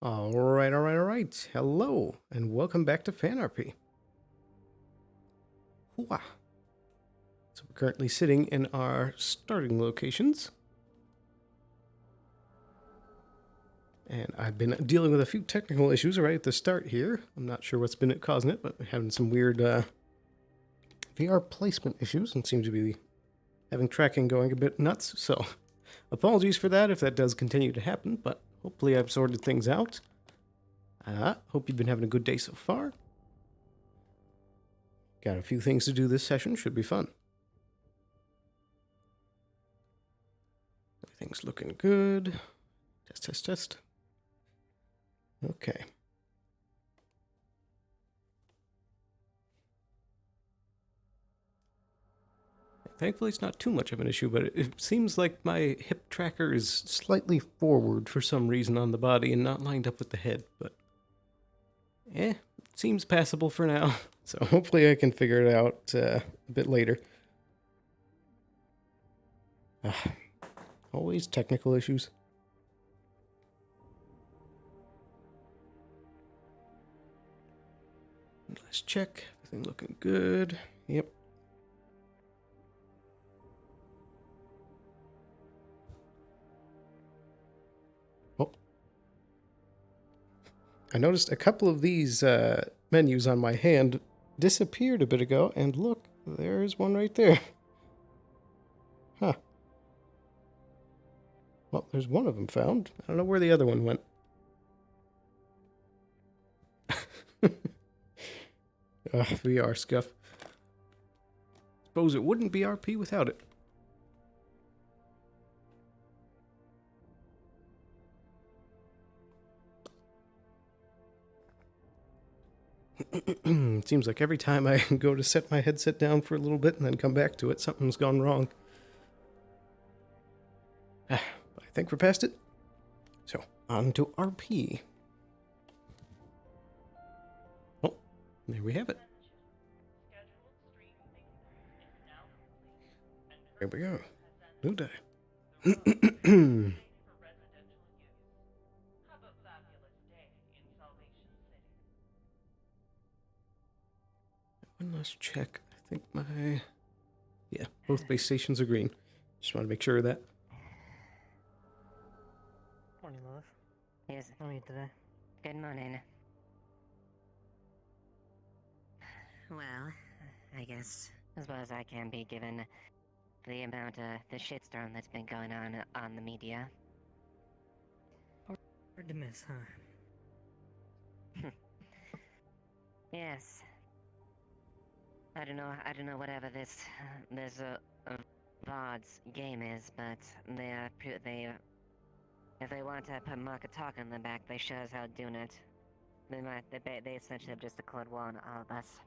All right. Hello, and welcome back to FanRP. Hooah. So we're currently sitting in our starting locations. And I've been dealing with a few technical issues right at the start here. I'm not sure what's been causing it, but we're having some weird VR placement issues and seem to be having tracking going a bit nuts. So apologies for that if that does continue to happen, but hopefully I've sorted things out. Hope you've been having a good day so far. Got a few things to do this session, should be fun. Everything's looking good. Test. Okay. Thankfully, it's not too much of an issue, but it seems like my hip tracker is slightly forward for some reason on the body and not lined up with the head, but it seems passable for now. So hopefully I can figure it out a bit later. Always technical issues. Let's check. Everything looking good. Yep. Oh. I noticed a couple of these menus on my hand disappeared a bit ago, and look, there's one right there. Huh. Well, there's one of them found. I don't know where the other one went. VR scuff. Suppose it wouldn't be RP without it. Seems like every time I go to set my headset down for a little bit and then come back to it, something's gone wrong. I think we're past it. So, on to RP. Oh, there we have it. Here we go. New day. One last check. I think yeah, both base stations are green. Just want to make sure of that. Morning, love. Yes. How are you today? Good morning. Well, I guess as well as I can be given the amount of the shitstorm that's been going on the media. Hard to miss, huh? Yes. I don't know whatever this VOD's game is, but if they want to put market talk on the back, they sure as hell doing it. They essentially have just declared war on all of us.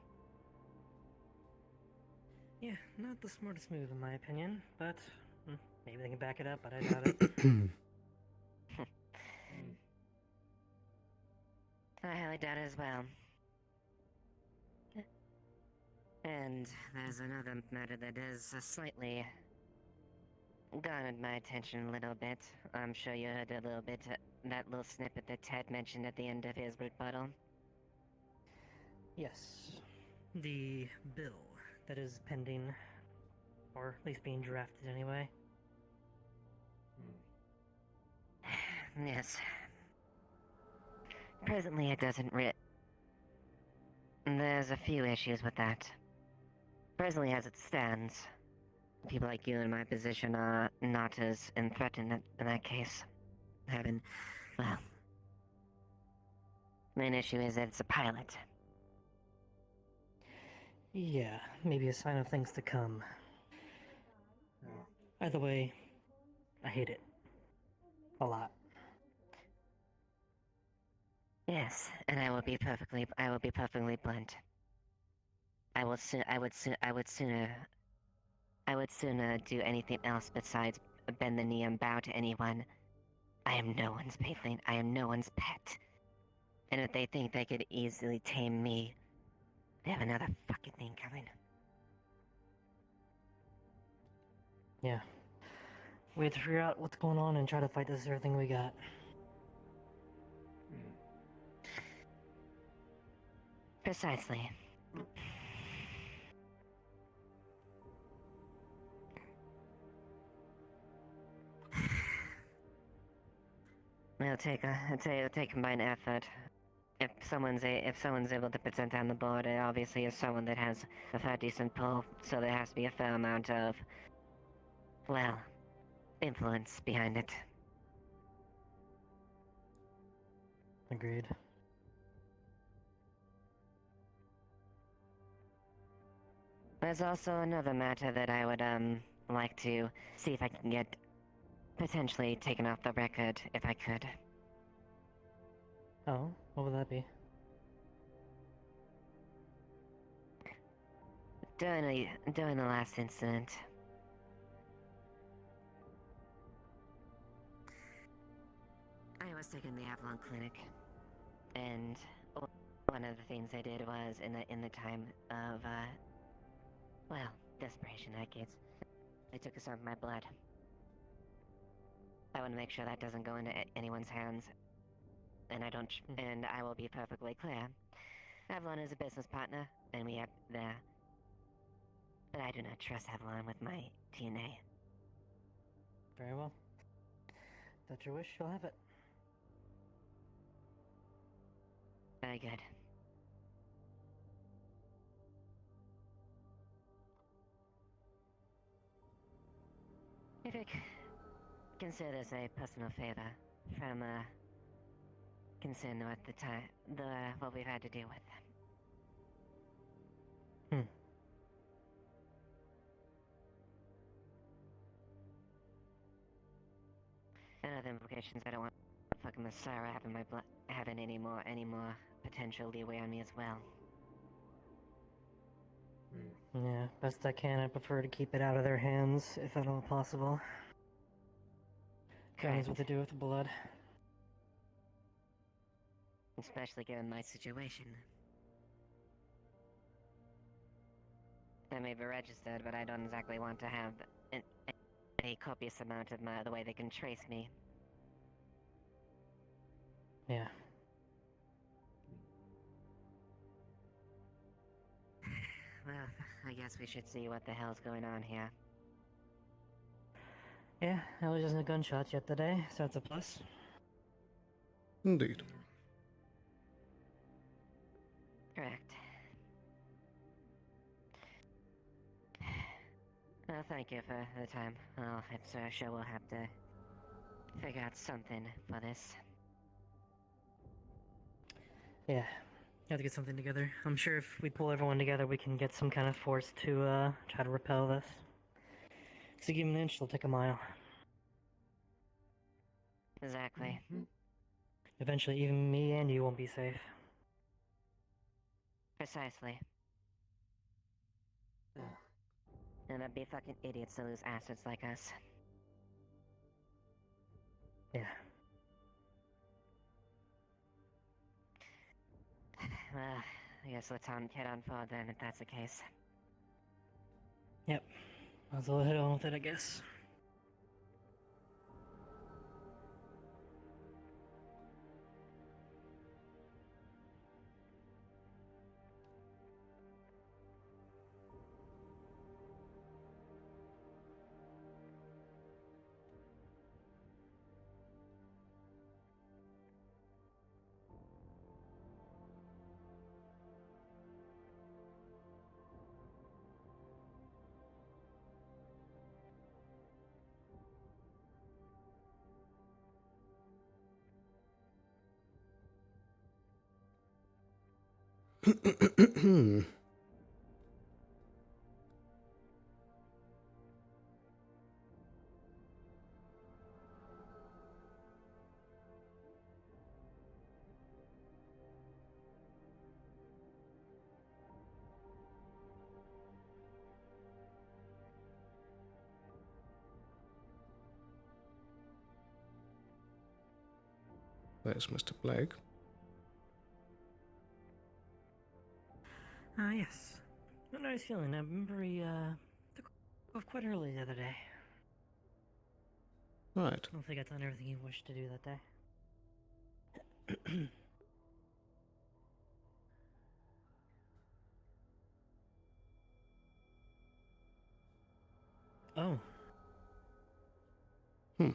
Yeah, not the smartest move in my opinion, but maybe they can back it up, but I doubt it. I highly doubt it as well. And there's another matter that has slightly garnered my attention a little bit. I'm sure you heard a little bit, that little snippet that Ted mentioned at the end of his rebuttal. Yes. The bill that is pending, or at least being drafted anyway. Yes. Presently it doesn't There's a few issues with that. Presently as it stands, people like you in my position are not as threatened in that case. Well, main issue is that it's a pilot. Yeah, maybe a sign of things to come. Either way, I hate it. A lot. Yes, and I will be perfectly blunt. I would sooner do anything else besides bend the knee and bow to anyone. I am no one's plaything. I am no one's pet. And if they think they could easily tame me, they have another fucking thing coming. Yeah. We have to figure out what's going on and try to fight this everything we got. Precisely. It'll take combined effort. If someone's able to present on the board, it obviously is someone that has a fair decent pull, so there has to be a fair amount of, well, influence behind it. Agreed. There's also another matter that I would, like to see if I can get potentially taken off the record, if I could. Oh, what would that be? During the last incident, I was taken to the Avalon Clinic, and one of the things I did was in the time of well, desperation, I guess. They took some of my blood. I want to make sure that doesn't go into anyone's hands, and and I will be perfectly clear. Avalon is a business partner, and we have there. But I do not trust Avalon with my DNA. Very well. That's your wish, you'll have it. Very good. If you consider this a personal favor from concern with what we've had to deal with. And other implications, I don't want fucking Sarah having any more potential leeway on me as well. Yeah, best I can. I prefer to keep it out of their hands, if at all possible. God knows what to do with the blood. Especially given my situation. I may be registered, but I don't exactly want to have a copious amount of the way they can trace me. Yeah. Well, I guess we should see what the hell's going on here. Yeah, I was just in a gunshot yet today, so that's a plus. Indeed. Correct. Well, thank you for the time. I'm sure we'll have to figure out something for this. Yeah, have to get something together. I'm sure if we pull everyone together, we can get some kind of force to try to repel this. Because to give them an inch, they'll take a mile. Exactly. Eventually, even me and you won't be safe. Precisely. And they'd be fucking idiots to lose assets like us. Yeah. Well, I guess let's head on forward then, if that's the case. Yep. Might as well hit on with it, I guess. There's Mr. Blake. Yes. Not a nice feeling. I remember he, took off quite early the other day. Right. I don't think I got done everything he wished to do that day. Oh. Hmm.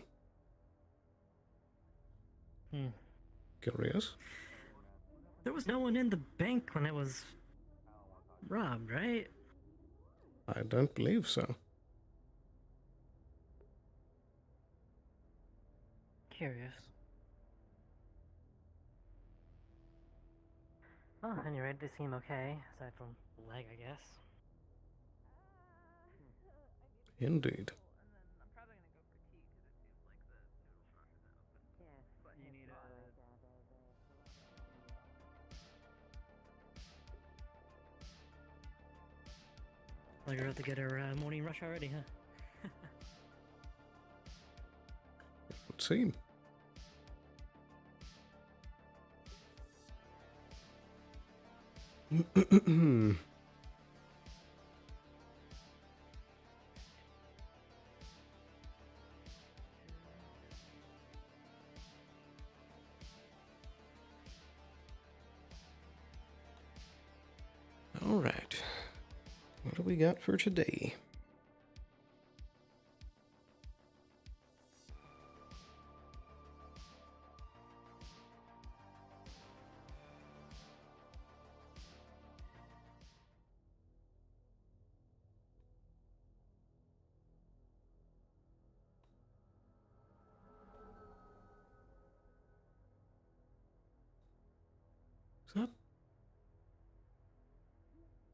Hmm. Curious. There was no one in the bank when it was robbed, right? I don't believe so. Curious. Oh, anyway, they seem okay, aside from the leg, I guess. Indeed. Well, you're about to get her morning rush already, huh? Would seem. All right. What do we got for today?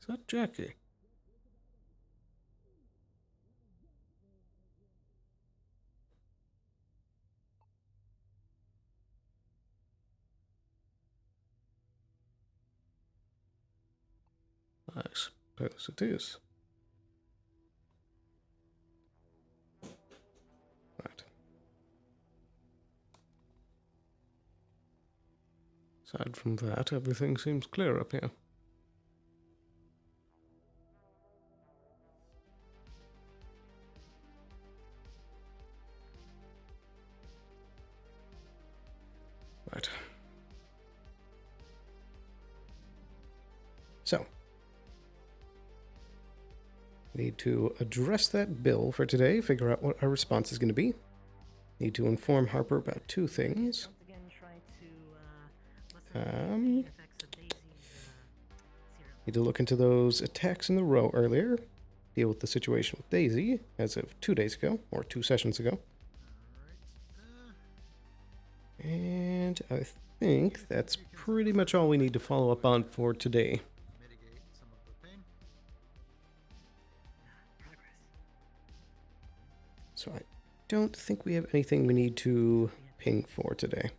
Is that Jackie? I suppose it is. Right. Aside from that, everything seems clear up here. Right. So, need to address that bill for today, figure out what our response is going to be. Need to inform Harper about two things. Once again, try to lessen the effects of Daisy's serum. Need to look into those attacks in the row earlier. Deal with the situation with Daisy as of 2 days ago, or 2 sessions ago. And I think that's pretty much all we need to follow up on for today. Mitigate some of the pain. Progress. So I don't think we have anything we need to ping for today.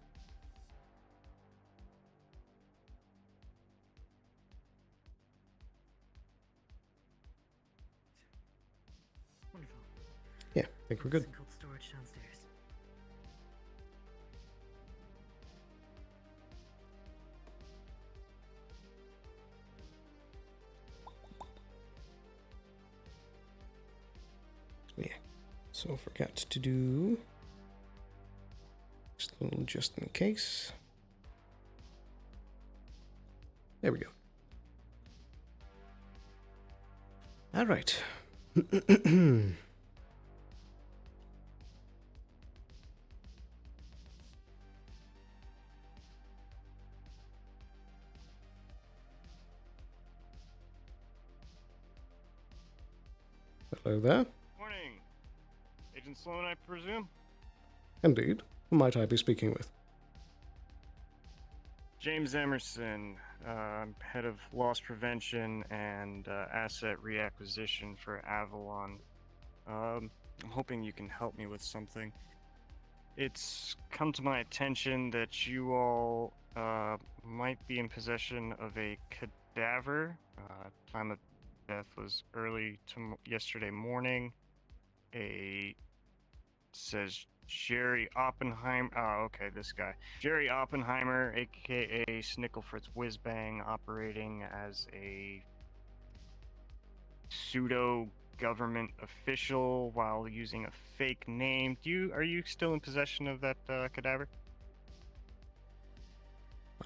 Wonderful. Yeah, I think we're good. Some cold storage downstairs. Yeah. So forgot to do just a little just in case. There we go. All right. Hello there. Morning. Agent Sloan, I presume? Indeed. Who might I be speaking with? James Emerson. I'm head of loss prevention and asset reacquisition for Avalon. I'm hoping you can help me with something. It's come to my attention that you all might be in possession of a cadaver. Time of death was early yesterday morning. Says Jerry Oppenheimer. Oh, okay, this guy. Jerry Oppenheimer, aka Snicklefritz Whizbang, operating as a pseudo government official while using a fake name. Are you still in possession of that cadaver?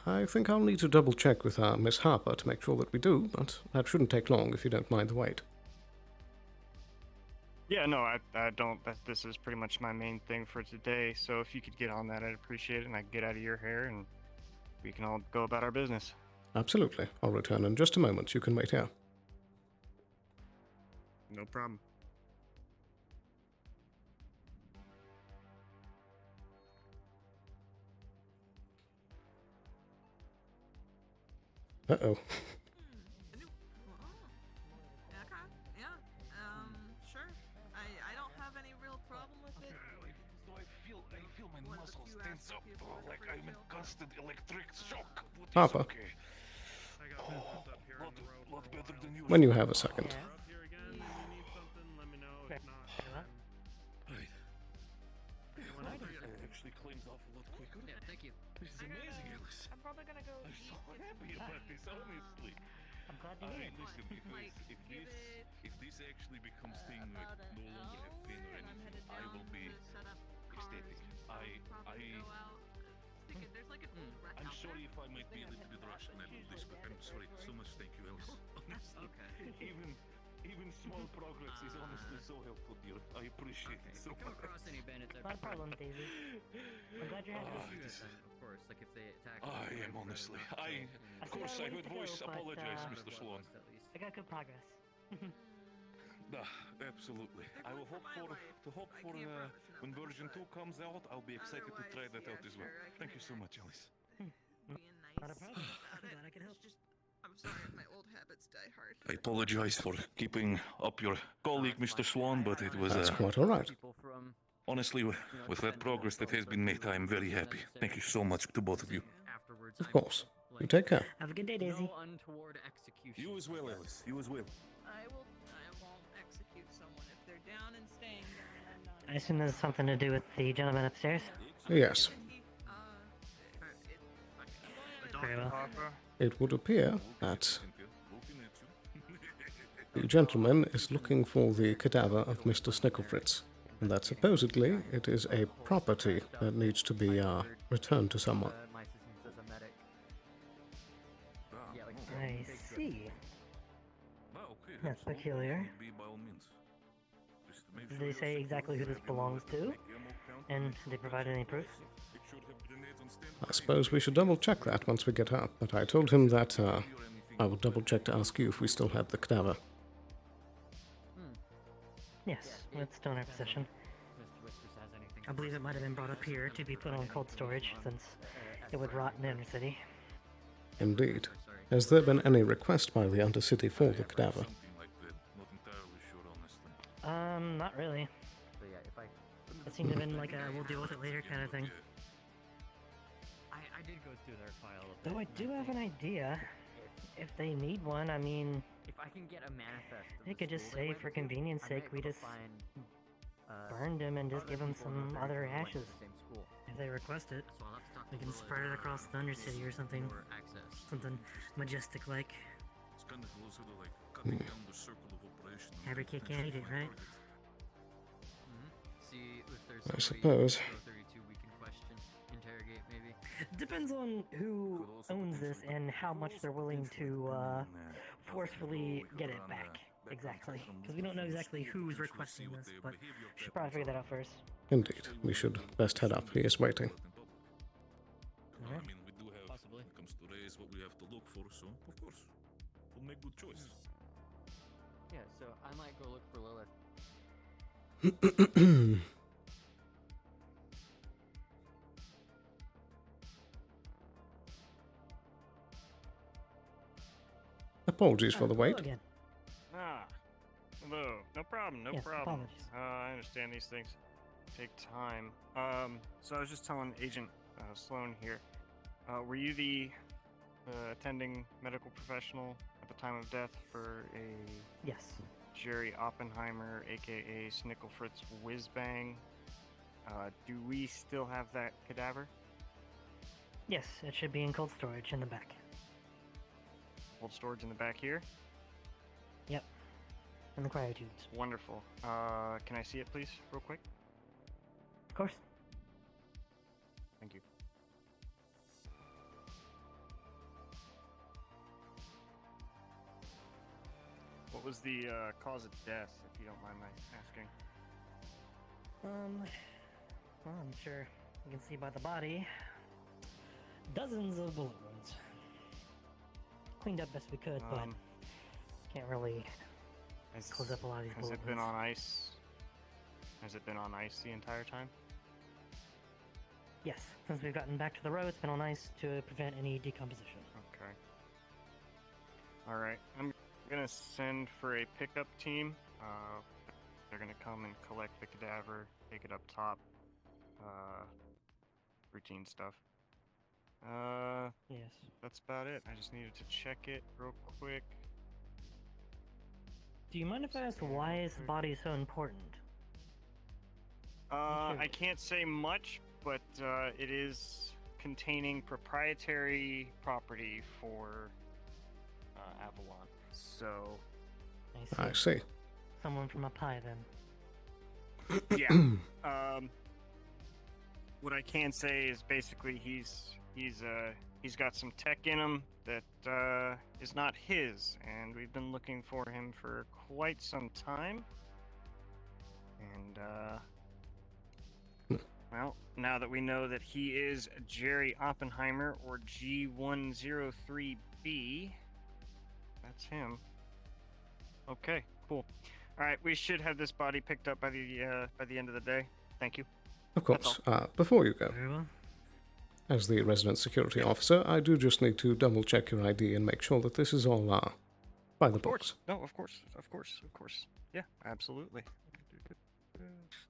I think I'll need to double check with Miss Harper to make sure that we do, but that shouldn't take long if you don't mind the wait. Yeah, no, I don't. This is pretty much my main thing for today. So if you could get on that, I'd appreciate it, and I can get out of your hair, and we can all go about our business. Absolutely. I'll return in just a moment. You can wait here. No problem. Uh-oh. Okay, yeah. Sure. I don't have any real problem with it. So I feel my One of the muscles few tense active up, people that like pretty I'm in chill. constant electric shock. But it's Papa. okay. Lot better than you. When you have a second. Yeah. Up here again. Yeah. You need something, let me know. If not, Hello? Right. anyone else? It actually cleans off a lot quicker. Yeah, thank you. This is amazing, Alice. I'm probably gonna go I'm so happy about this, honestly. I'm glad to hear it. Listen, Like, give it if this actually becomes thing about like an no longer have hour, pain or and I'm headed anything, I down will be to set up cars ecstatic. and stuff. Probably go out. Thinking there's like an old wreck I'm out sorry there. if I might be a little bit rushed when I do this, but I'm sorry. So much thank you, Alice. Honestly. Okay. Even small progress is honestly so helpful, dear. I appreciate it so Come much. across any bandits, I'd Not a problem, Daisy. I'm glad you're happy. Of course, like if they attack. I am honestly. Of course, I heard voice. Apologize, Mr. Sloan. I got good progress. Absolutely. I will hope for when version 2 comes out. I'll be excited to try that out as well. Thank you so much, Alice. Being Not a nice problem. about it. Glad I could help. It's just, I'm sorry if my old habits die hard. I apologize for keeping up your colleague, Mr. Swan, but it was That's quite all right. People from honestly with that progress that has been made, I am very happy. Thank you so much to both of you. afterwards. Of course. You take care. Have a good day, Daisy. No untoward execution. You as well, Alice. You as well. I won't execute someone if they're down and staying down. I'm not. I assume there's something to do with the gentleman upstairs. Yes. Very well. It would appear that the gentleman is looking for the cadaver of Mr. Snicklefritz, and that supposedly it is a property that needs to be returned to someone. My assistant says a medic. Yeah, like I see. Okay. That's peculiar. Did they say exactly who this belongs to? And did they provide any proof? I suppose we should double check that once we get up, but I told him that I would double check to ask you if we still had the cadaver. Yes, it's still in our possession. Mr. Whiskers has anything. I believe it might have been brought up here to be put on cold storage, since it would rot in the inner city. Indeed. Has there been any request by the Undercity for the cadaver? Not really. So yeah, if I It seemed to have been like a we'll deal with it later kind of thing. I did go through their file. Though I do have an idea. If they need one, I mean, If I can get a manifest. of they the could just school they say went for to, convenience I sake might we be able just to find, burned him and just other give him people in some the other area who went to ashes. the same school. If they request it, So I'll have to talk we to can Lilith, spread it across the Undercity or something. for access. Something majestic like. It's kind of also like cutting down the circle of operation. Every kid can eat it, right? See if there's I somebody suppose. 32 we can question, interrogate maybe. Depends on who owns this and how much they're willing to forcefully get it back. Exactly. Because we don't know exactly who's requesting this, but we should probably figure that out first. Indeed. We should best head up. He is waiting. I mean, we do have, Possibly. when it comes to raise, what we have to look for, so, of course, we'll make good choices. Yeah, so I might go look for Lilith. Apologies for the Hello wait. again. Ah, hello. No problem. No Yes, problem. apologies. I understand these things take time. So I was just telling Agent Sloan here. Were you the attending medical professional at the time of death for a Yes. Jerry Oppenheimer, aka Snicklefritz Whizbang? Do we still have that cadaver? Yes, it should be in cold storage in the back. Cold storage in the back here? Yep. In the cryotubes. Wonderful. Can I see it, please, real quick? Of course. Thank you. What was the cause of death, if you don't mind my asking? Well, I'm sure you can see by the body. Dozens of bullet wounds. Cleaned up best we could, but can't really close up a lot of these bullet wounds. Has it been on ice? Has it been on ice the entire time? Yes, since we've gotten back to the road, it's been on ice to prevent any decomposition. Okay. Alright, I'm gonna send for a pickup team. They're gonna come and collect the cadaver, take it up top. Routine stuff. Yes. That's about it. I just needed to check it real quick. Do you mind if I ask why is the body so important? I can't say much, but it is containing proprietary property for Avalon. So, I see. Someone from up high, then. yeah. What I can say is basically he's got some tech in him that is not his, and we've been looking for him for quite some time. And well, now that we know that he is Jerry Oppenheimer, or G103B, that's him. Okay, cool. All right, we should have this body picked up by the end of the day. Thank you. Of course. Before you go, Very well. as the resident security officer, I do just need to double check your ID and make sure that this is all by the books. No, of course. Yeah, absolutely.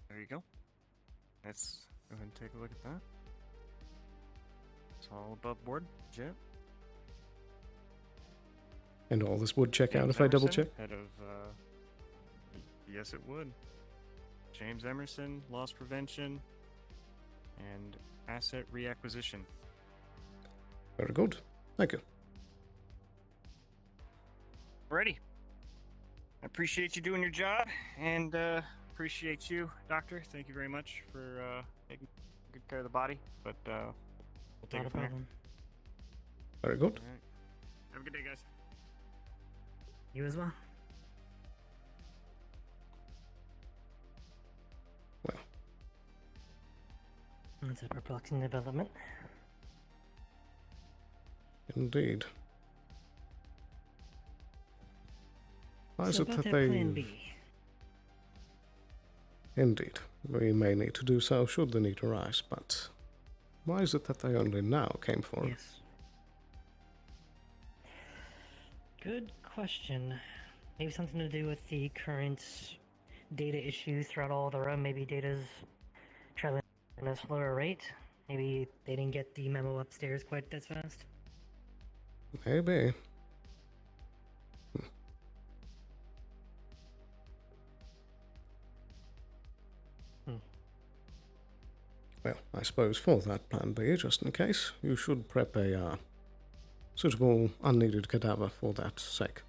There you go. Let's go ahead and take a look at that. It's all above board. Jet. And all this would check out James if I double Emerson, check? Head of, yes, it would. James Emerson, loss prevention, and asset reacquisition. Very good. Thank you. Ready. I appreciate you doing your job, and appreciate you, Doctor. Thank you very much for taking good care of the body. But we'll take it from there. Very good. All right. Have a good day, guys. You as well. Well. That's a perplexing development. Indeed. Why is So it about that that plan they... B. Indeed. We may need to do so should the need arise, but why is it that they only now came for it? Yes. Good question. Maybe something to do with the current data issues throughout all the road. Maybe data's traveling at a slower rate. Maybe they didn't get the memo upstairs quite that fast. Maybe. Well, I suppose for that plan B, just in case, you should prep a suitable unneeded cadaver for that sake.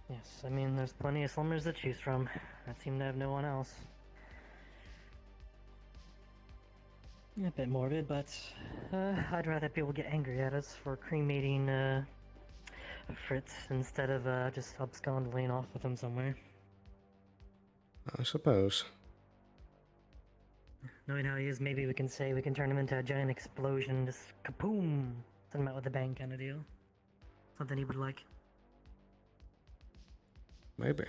Yes, I mean, there's plenty of slumbers to choose from. I seem to have no one else. A bit morbid, but I'd rather people get angry at us for cremating Fritz instead of just absconding off with him somewhere. I suppose. Knowing how he is, maybe we can say we can turn him into a giant explosion, just kapoom! Send him out with a bang kind of deal. Something he would like. Maybe.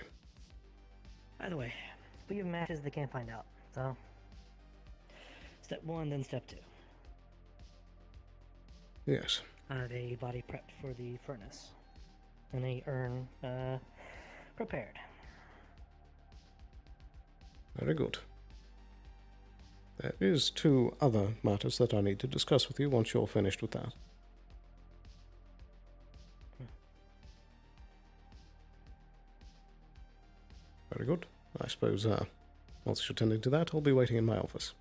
By the way, we have matches they can't find out, so... Step 1, then step 2. Yes. Have a body prepped for the furnace. And a urn, prepared. Very good. There is 2 other matters that I need to discuss with you once you're finished with that. Very good. I suppose, once you're attending to that, I'll be waiting in my office.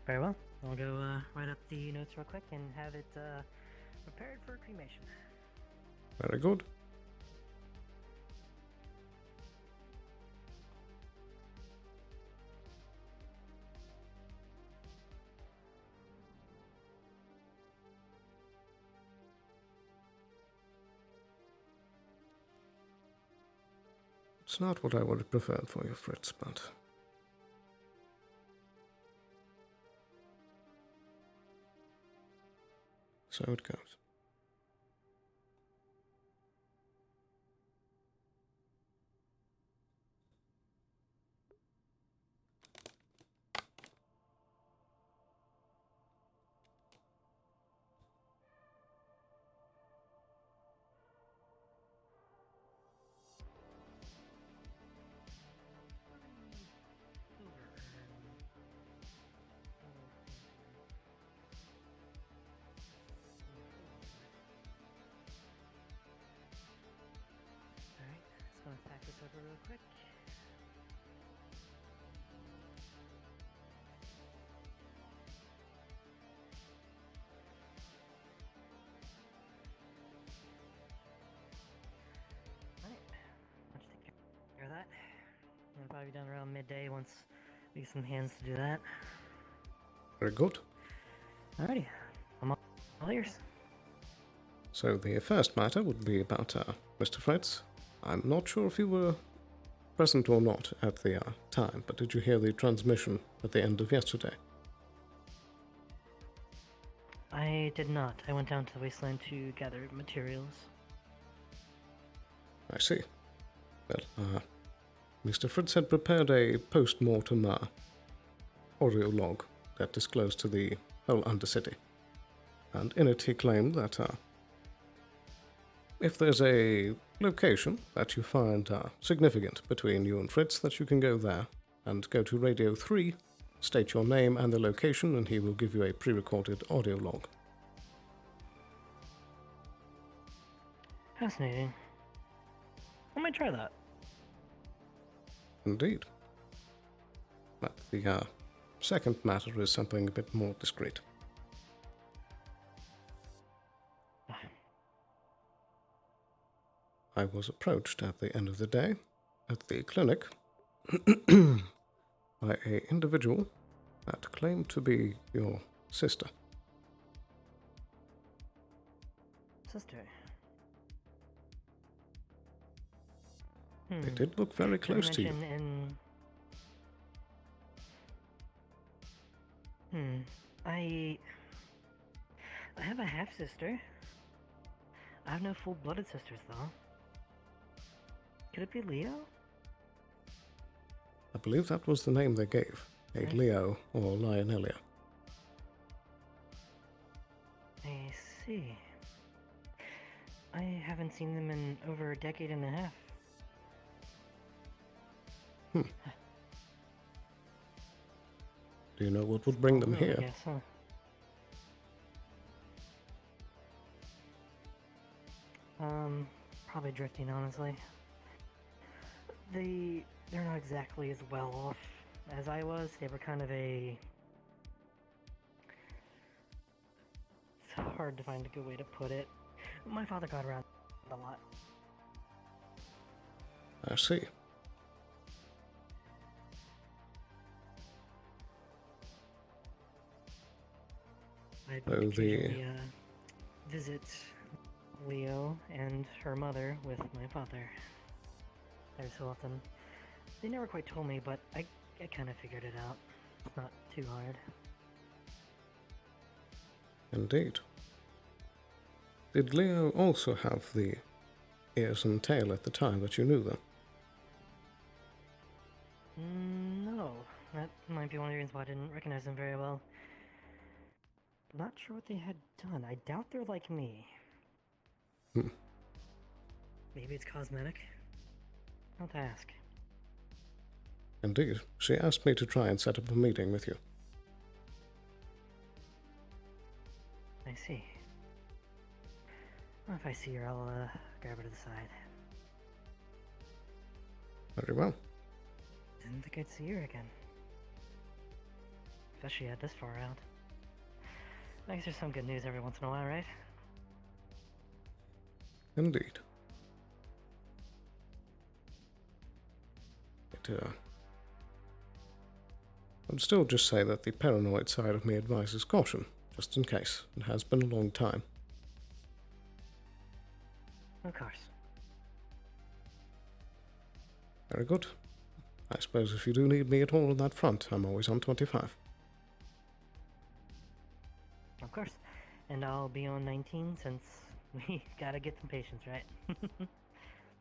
Very well. I'll go write up the notes real quick and have it prepared for cremation. Very good. It's not what I would have preferred for you, Fritz, but... so it goes. Alright, just gonna pack this over real quick. Alright, let's take care of that. I'll probably be done around midday once we get some hands to do that. Very good. Alrighty, I'm all ears. So the first matter would be about Mr. Fritz. I'm not sure if you were present or not at the time, but did you hear the transmission at the end of yesterday? I did not. I went down to the wasteland to gather materials. I see. Well, Mr. Fritz had prepared a post-mortem audio log that disclosed to the whole Undercity. And in it he claimed that if there's a location that you find significant between you and Fritz, that you can go there and go to Radio 3, state your name and the location, and he will give you a pre-recorded audio log. Fascinating. I might try that. Indeed. But the second matter is something a bit more discreet. I was approached at the end of the day at the clinic by an individual that claimed to be your sister. Sister. They did look very close to you. I have a half-sister. I have no full-blooded sisters, though. Could it be Leo? I believe that was the name they gave. A Leo or Lionelia. I see. I haven't seen them in over a decade and a half. Do you know what would bring them here? Yes, huh? Probably drifting, honestly. They're not exactly as well off as I was. They were kind of a... It's hard to find a good way to put it. My father got around a lot. I see. I'd Oh, occasionally visit Leo and her mother with my father. Every so often. They never quite told me, but I kind of figured it out. It's not too hard. Indeed. Did Leo also have the ears and tail at the time that you knew them? No. That might be one of the reasons why I didn't recognize them very well. Not sure what they had done. I doubt they're like me. Maybe it's cosmetic? I'll have to ask. Indeed. She asked me to try and set up a meeting with you. I see. Well, if I see her, I'll grab her to the side. Very well. Didn't think I'd see her again. Especially at this far out. I guess there's some good news every once in a while, right? Indeed. I'd still just say that the paranoid side of me advises caution, just in case. It has been a long time. Of course. Very good. I suppose if you do need me at all on that front, I'm always on 25. Of course. And I'll be on 19 since we gotta get some patience, right?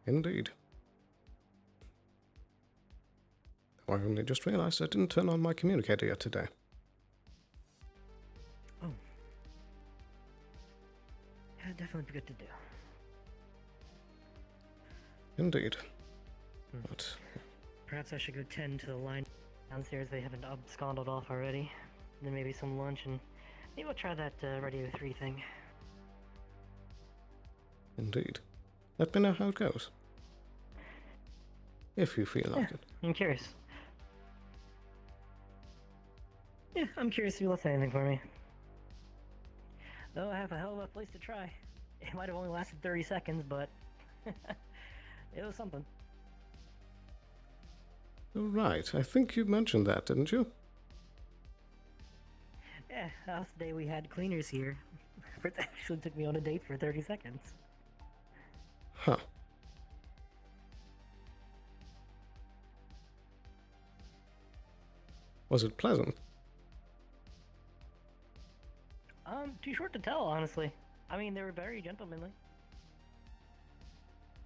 Indeed. I only just realized I didn't turn on my communicator yet today. Oh. Yeah, definitely be good to do. Indeed. Hmm. But Perhaps I should go tend to the line downstairs. They haven't absconded off already. Then maybe some lunch, and maybe we'll try that Radio 3 thing. indeed. Let me know how it goes. If you feel like it. I'm curious. Yeah, I'm curious if you'll say anything for me. Though I have a hell of a place to try. It might have only lasted 30 seconds, but it was something. Oh, right, I think you mentioned that, didn't you? Yeah, last day we had cleaners here. Fritz actually took me on a date for 30 seconds. Huh. Was it pleasant? Too short to tell, honestly. I mean, they were very gentlemanly.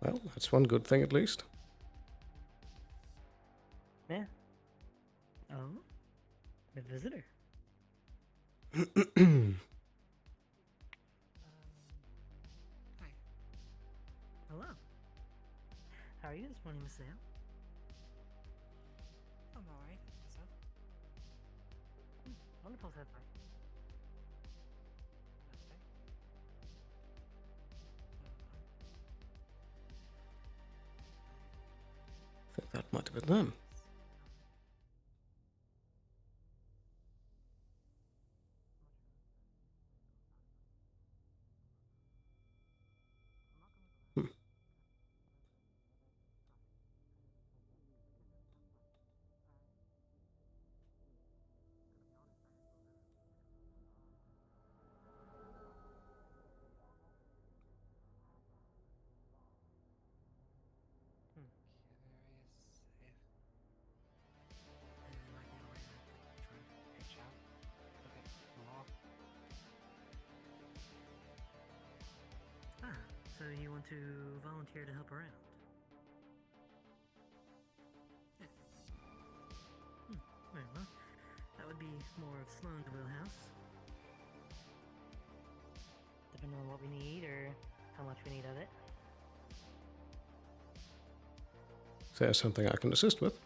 Well, that's one good thing at least. Yeah. Oh? A visitor. Hi. Hello. How are you this morning, Miss Sale? I'm alright. Yourself? Wonderful, said I. Lovely. I think that might have been them. Curious if there might be a way I could try and pitch out a bit more. Ah, so you want to volunteer to help around? Yeah. Very well. That would be more of Sloan's wheelhouse. Depending on what we need or how much we need of it. Is there something I can assist with?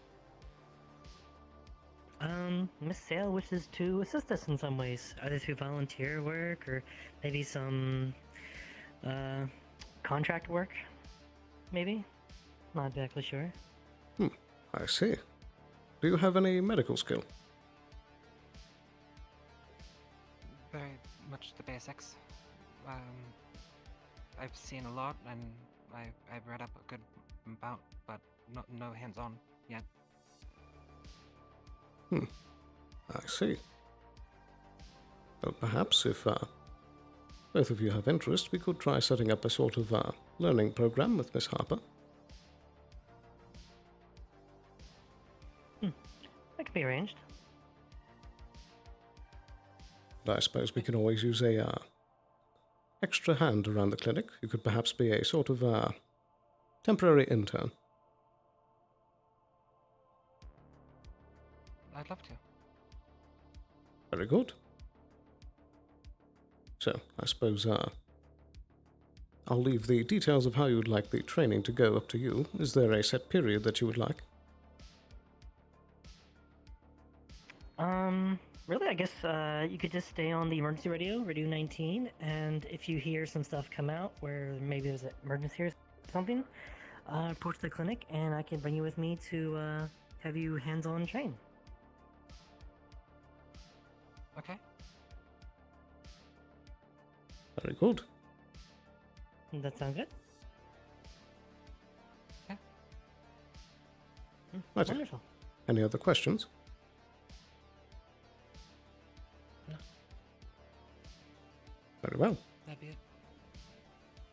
Miss Sale wishes to assist us in some ways, either through volunteer work or maybe some, contract work, maybe? Not exactly sure. I see. Do you have any medical skill? Very much the basics. I've seen a lot and I've read up a good amount, but no hands-on yet. I see. Well, perhaps if both of you have interest, we could try setting up a sort of learning program with Miss Harper. That could be arranged. But I suppose we can always use a extra hand around the clinic. You could perhaps be a sort of temporary intern. I'd love to. Very good. So, I suppose I'll leave the details of how you would like the training to go up to you. Is there a set period that you would like? Really, I guess you could just stay on the emergency radio, Radio 19, and if you hear some stuff come out where maybe there's an emergency or something, report to the clinic, and I can bring you with me to have you hands-on train. Okay. Very good. That sound good? Yeah. Right. Wonderful. Any other questions? No. Very well. That'd be it.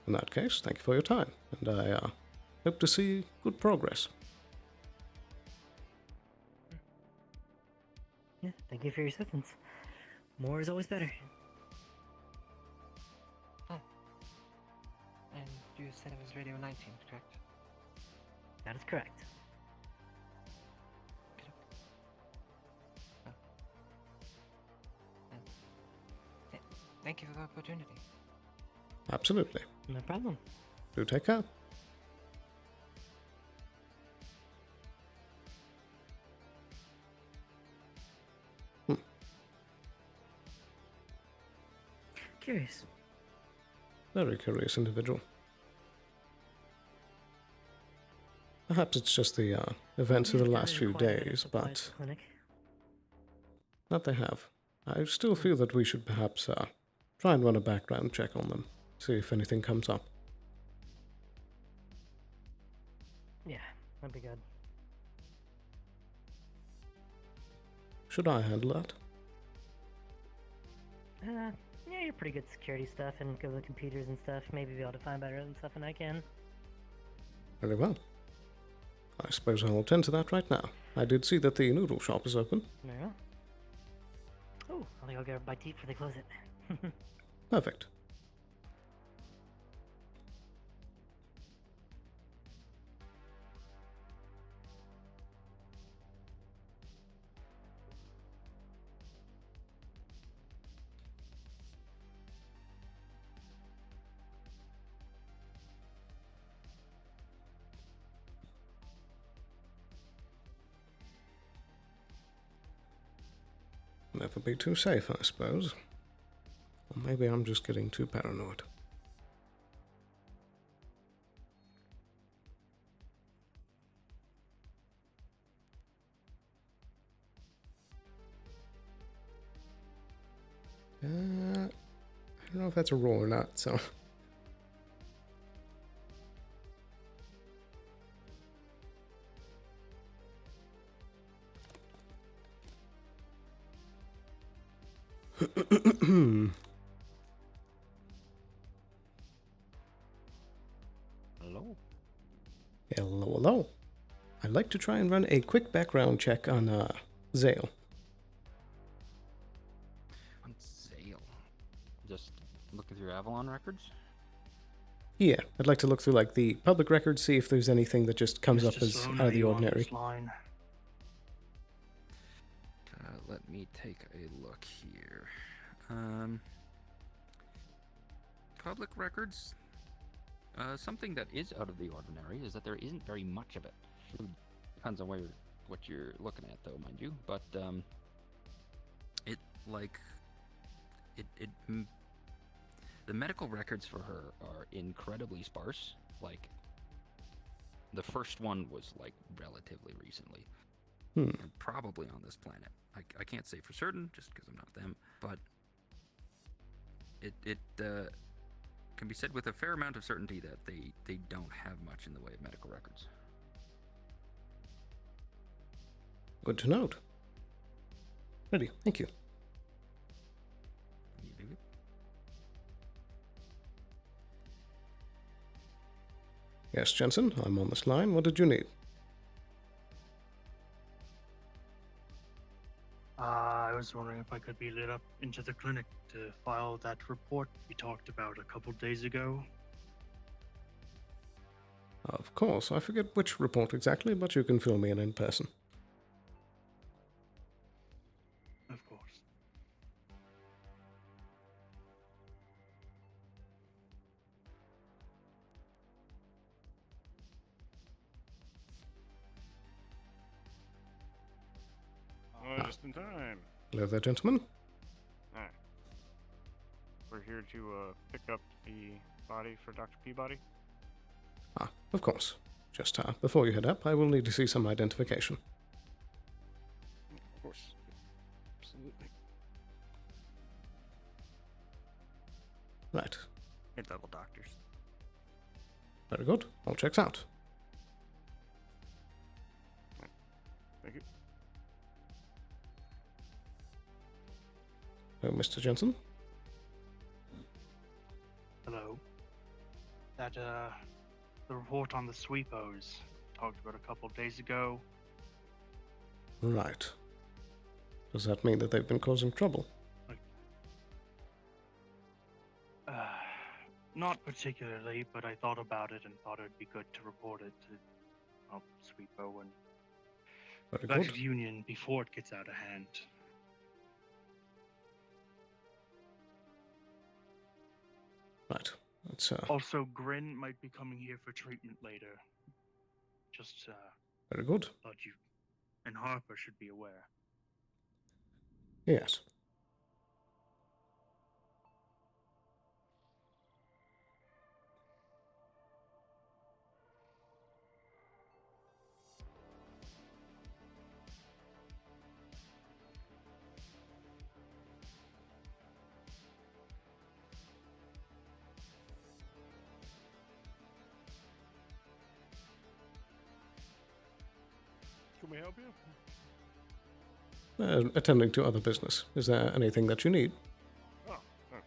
In that case, thank you for your time, and I hope to see good progress. Thank you for your assistance. More is always better. Oh. And you said it was Radio 19, correct? That is correct. Oh. Thank you for the opportunity. Absolutely. No problem. Do take care. Curious. Very curious individual. Perhaps it's just the events of the last few days, but that they have. I still feel that we should perhaps try and run a background check on them, see if anything comes up. Yeah, that'd be good. Should I handle that? Yeah, you're pretty good at security stuff and good with computers and stuff. Maybe be able to find better stuff than I can. Very well. I suppose I'll attend to that right now. I did see that the noodle shop is open. Very well. Oh, I think I'll get a bite to eat before they close it. Perfect. Never be too safe, I suppose. Or maybe I'm just getting too paranoid. I don't know if that's a roll or not, so... Hello? Hello, hello. I'd like to try and run a quick background check on, Zale. On Zale. Just looking through Avalon records? Yeah, I'd like to look through, like, the public records, see if there's anything that just comes up as Sloan, out of the are you on ordinary. this line? Let me take a look here. Public records? Something that is out of the ordinary is that there isn't very much of it. Depends on what you're looking at, though, mind you. But, the medical records for her are incredibly sparse. Like, the first one was, like, relatively recently. And probably on this planet. I can't say for certain, just because I'm not them, but it can be said with a fair amount of certainty that they don't have much in the way of medical records. Good to note. Ready, thank you. Yes, Jensen, I'm on this line. What did you need? I was wondering if I could be lit up into the clinic to file that report we talked about a couple days ago. Of course, I forget which report exactly, but you can fill me in person. Of course. Just in time. Hello there, gentlemen. Alright. We're here to pick up the body for Dr. Peabody. Ah, of course. Just before you head up, I will need to see some identification. Of course. Absolutely. Right. Mid-level doctors. Very good. All checks out. Thank you. Oh, Mr. Jensen? Hello. That, the report on the sweepos talked about a couple days ago. Right. Does that mean that they've been causing trouble? Not particularly, but I thought about it and thought it'd be good to report it to Sweet Bow and Very back good. to the Union before it gets out of hand. Right. That's Also, Grin might be coming here for treatment later. Just very good. thought you and Harper should be aware. Yes. Can we help you? Attending to other business. Is there anything that you need? Oh, sorry.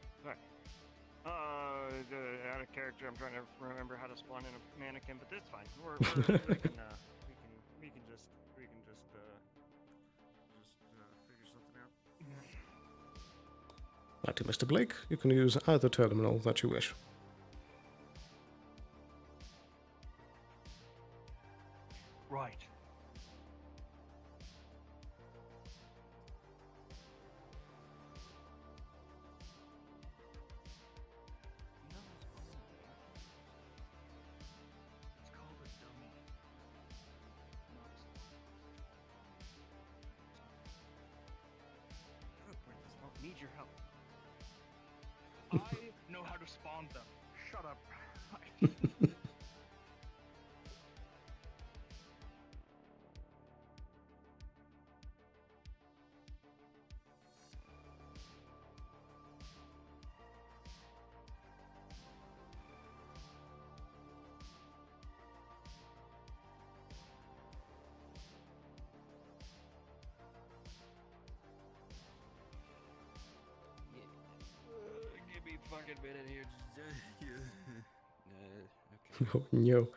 Out of character, I'm trying to remember how to spawn in a mannequin, but that's fine. We can just figure something out. Righty, Mr. Blake. You can use either terminal that you wish. Right. It's called a dummy. Need your help. I know how to spawn them. Shut up. Give me a fucking minute here. Okay. Oh, no.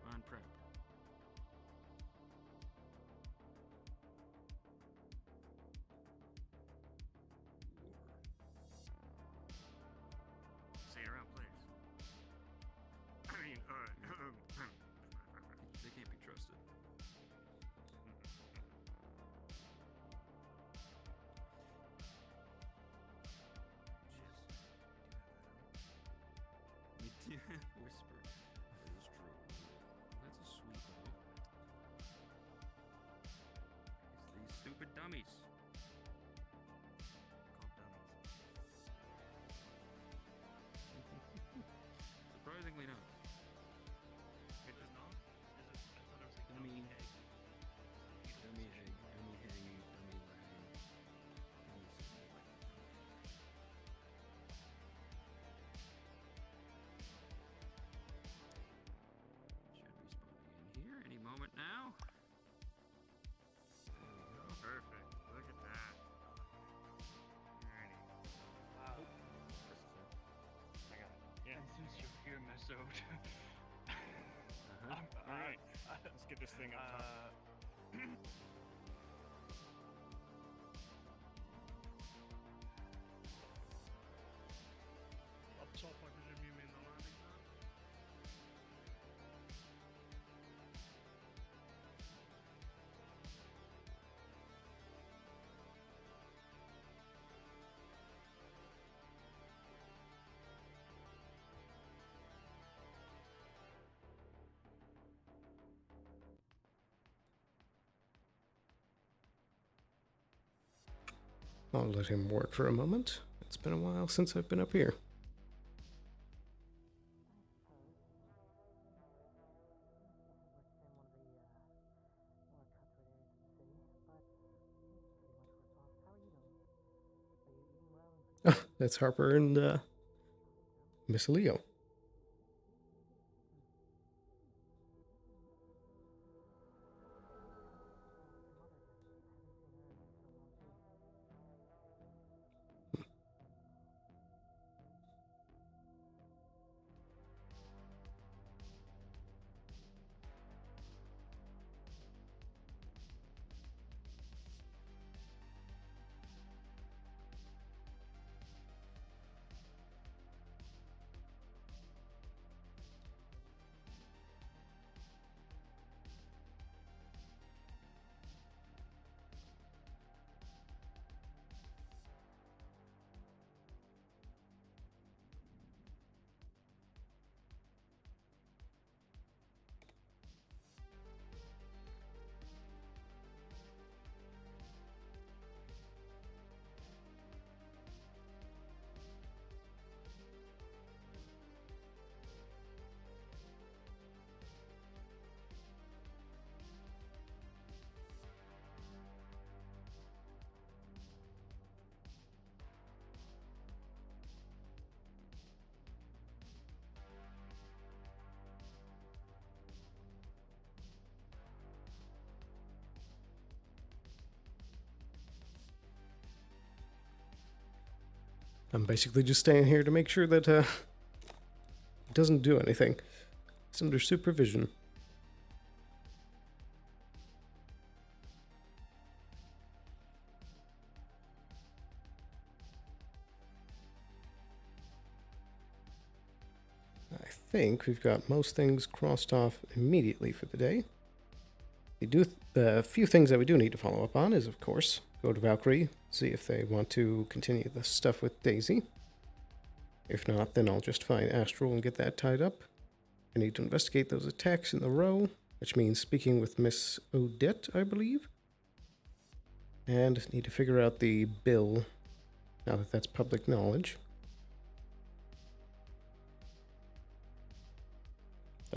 On prep. Say it around, please. I mean, They can't be trusted. Whisper. That is true. That's a sweet boy. It's these stupid dummies. Surprisingly not. It does not? Is it? I thought it was like Dummy. dummy egg. Dummy egg, dummy hang, dummy lag. Should be spawning in here any moment now. There we go. perfect. Look at that. Alrighty. Wow. I got it. Yeah. And since you're here, Mesode, All right. Let's get this thing up top. Up top, I presume you mean the landing pad? I'll let him work for a moment. It's been a while since I've been up here. Ah, that's Harper and Miss Leo. I'm basically just staying here to make sure that it doesn't do anything. It's under supervision. I think we've got most things crossed off immediately for the day. The few things that we do need to follow up on is, of course, go to Valkyrie, see if they want to continue the stuff with Daisy. If not, then I'll just find Astral and get that tied up. I need to investigate those attacks in the row, which means speaking with Miss Odette, I believe. And need to figure out the bill, now that that's public knowledge.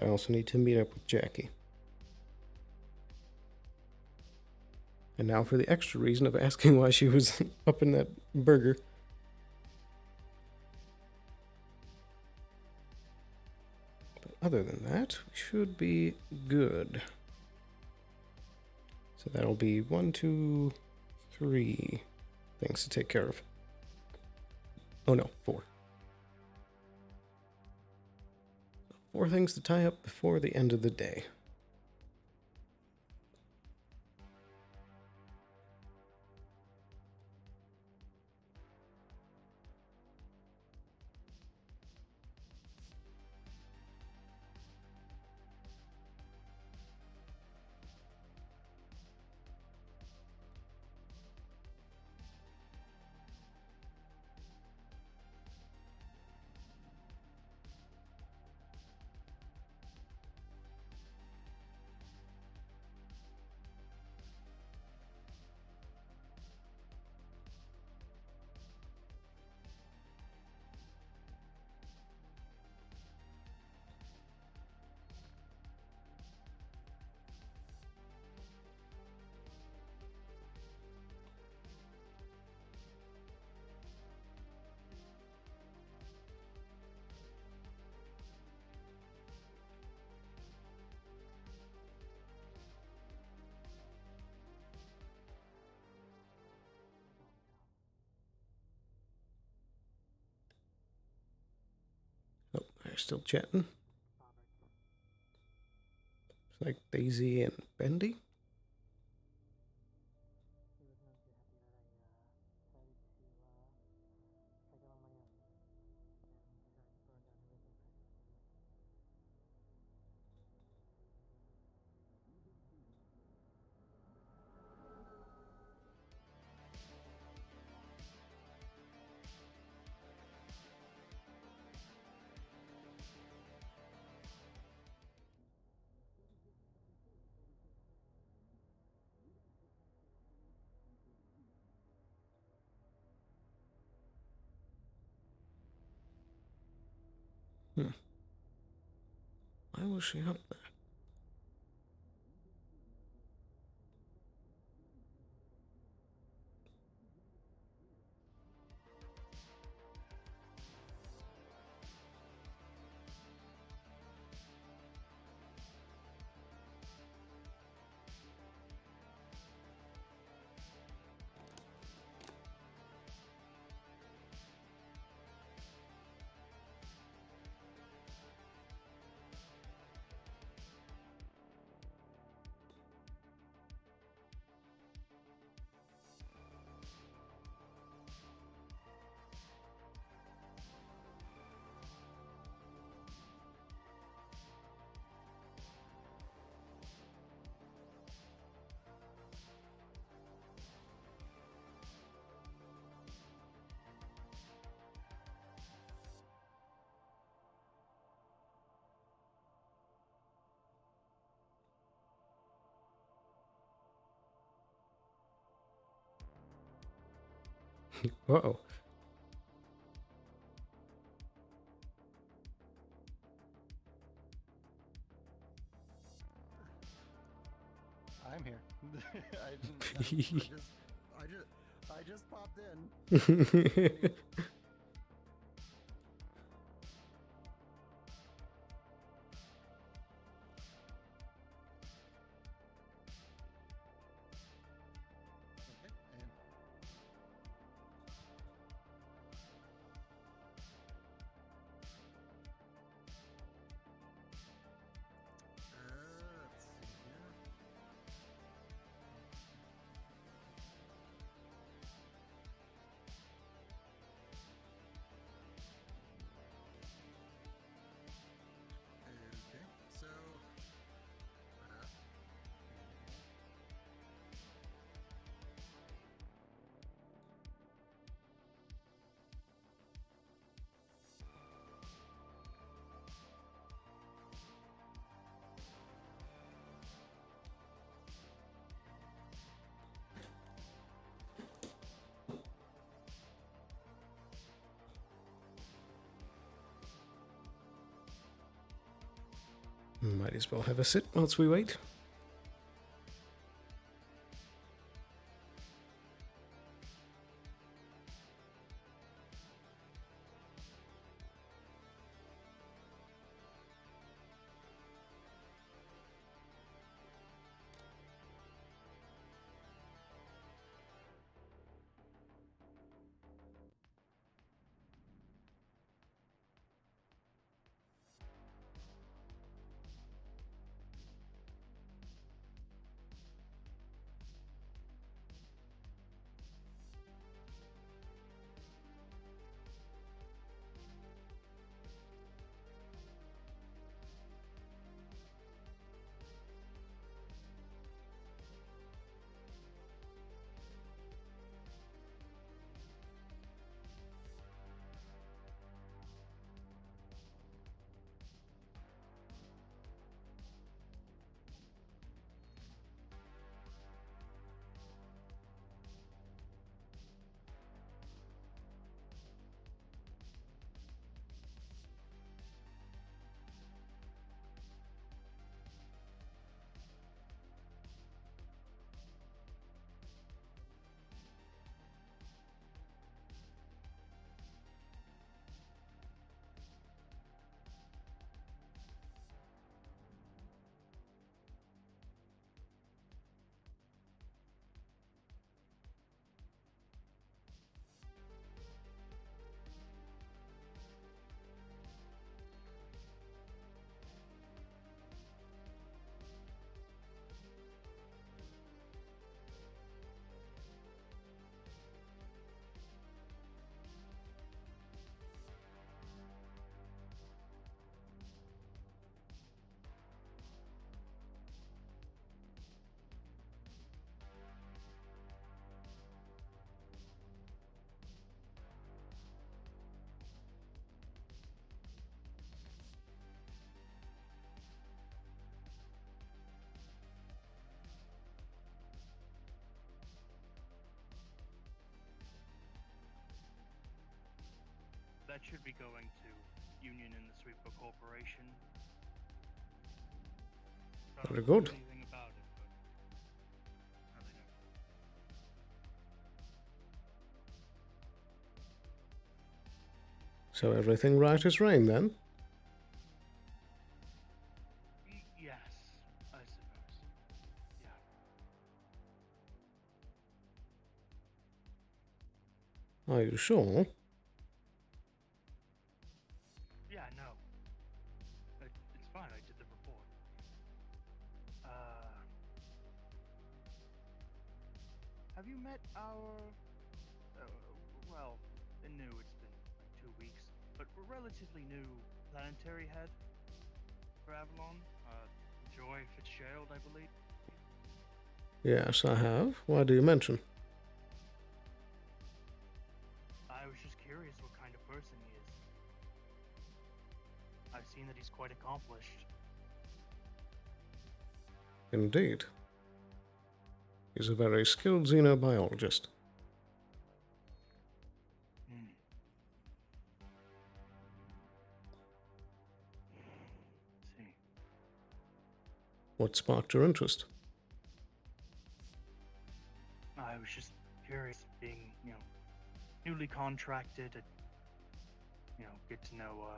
I also need to meet up with Jackie. And now for the extra reason of asking why she was up in that burger. But other than that, we should be good. So that'll be 1, 2, 3 things to take care of. Oh no, 4. 4 things to tie up before the end of the day. Oh, they're still chatting. It's like Daisy and Bendy. Why was she up there? Uh-oh. I'm here. I just popped in. Might as well have a sit whilst we wait. That should be going to Union and the Sweeper Corporation. Very good. Anything about it, but how they know. So everything right as rain then? Yes, I suppose. Yeah. Are you sure? Yeah, no. It's fine, I did the report. Have you met our, well, new, it's been like 2 weeks, but we're relatively new planetary head for Avalon, Joy Fitzgerald, I believe? Yes, I have. Why do you mention? I was just curious what kind of person he is. I've seen that he's quite accomplished. Indeed. He's a very skilled xenobiologist. See. What sparked your interest? I was just curious, being, newly contracted, get to know,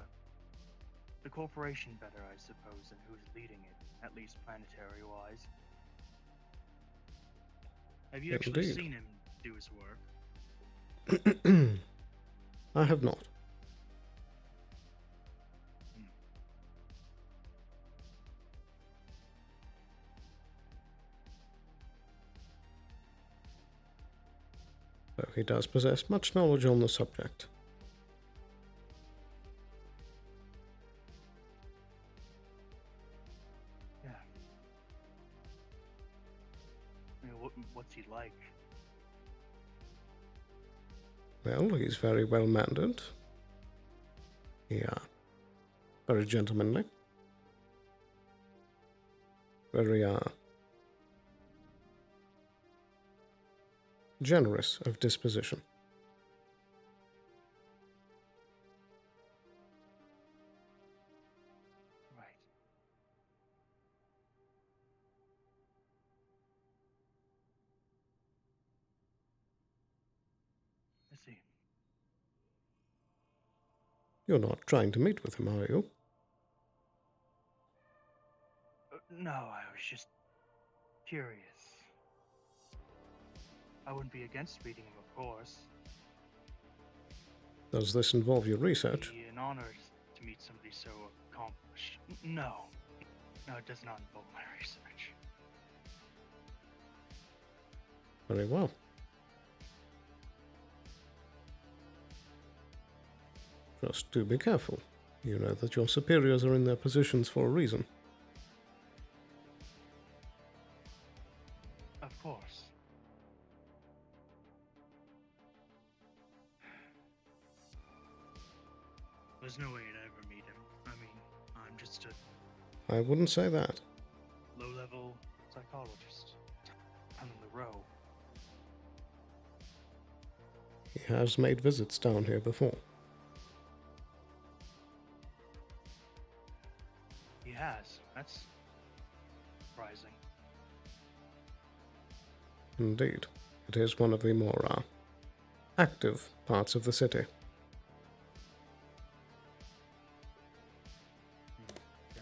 the corporation better, I suppose, and who's leading it, at least planetary-wise. Have you actually Indeed. seen him do his work? I have not. Though he does possess much knowledge on the subject. Yeah. I mean, what's he like? Well, he's very well mannered. Yeah. Very gentlemanly. Very, generous of disposition. Right. You're not trying to meet with him, are you? No, I was just curious. I wouldn't be against meeting him, of course. Does this involve your research? It'd be an honor to meet somebody so accomplished. No, it does not involve my research. Very well. Just do be careful. You know that your superiors are in their positions for a reason. Of course. There's no way I'd ever meet him. I mean, I'm just a I wouldn't say that. low-level psychologist. I'm in the row. He has made visits down here before. He has. That's surprising. Indeed. It is one of the more, active parts of the city. Yeah.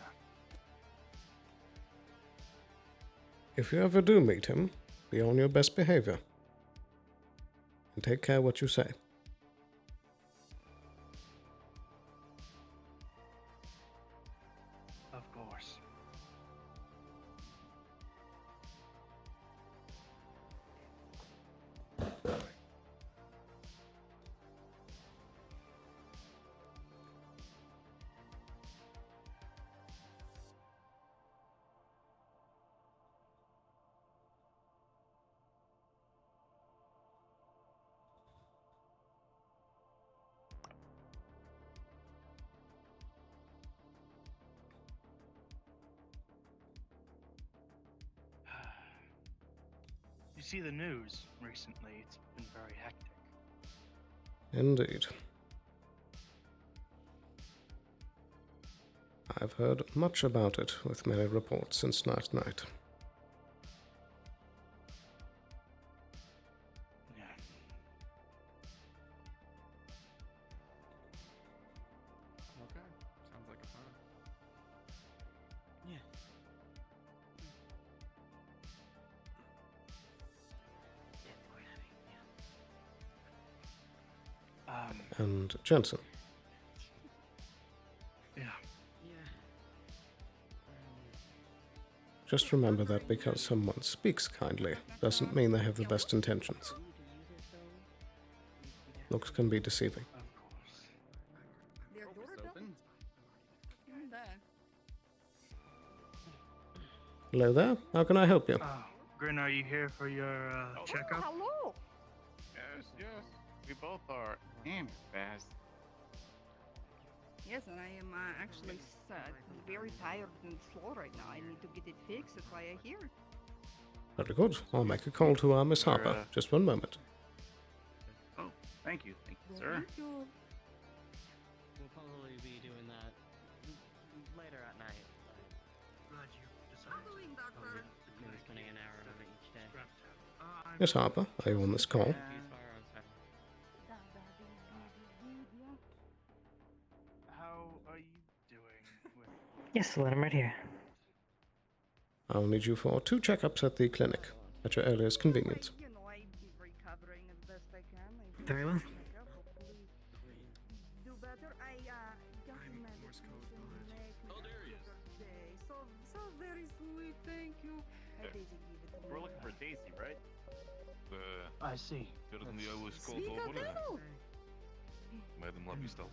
If you ever do meet him, be on your best behavior. And take care what you say. Of course. You see the news recently, it's been very hectic. Indeed. I've heard much about it, with many reports since last night. Yeah. Okay. Sounds like a plan. Yeah. And Jensen. Yeah. Just remember that because someone speaks kindly doesn't mean they have the best intentions. Looks can be deceiving. Hello there, how can I help you? Grin, are you here for your checkup? Hello. Yes, we both are. Damn fast. Yes, and I am actually very tired and slow right now. I need to get it fixed. That's why I'm here. Very good. I'll make a call to Miss Harper. Just one moment. Oh, thank you, sir. Thank you. We'll probably be doing that later at night. Glad you I'm doing, doctor. Maybe spending an hour on it each day. Miss Harper, are you on this call? How are you doing with... Yes, Sloan, I'm right here. I'll need you for 2 checkups at the clinic, at your earliest convenience. You know, I'm recovering as best I can. Very well. Hopefully do better. I got a medication today. So very sweet. Thank you. I Daisy gave it to me. We're looking for Daisy, right? I see. Madam Lapistov.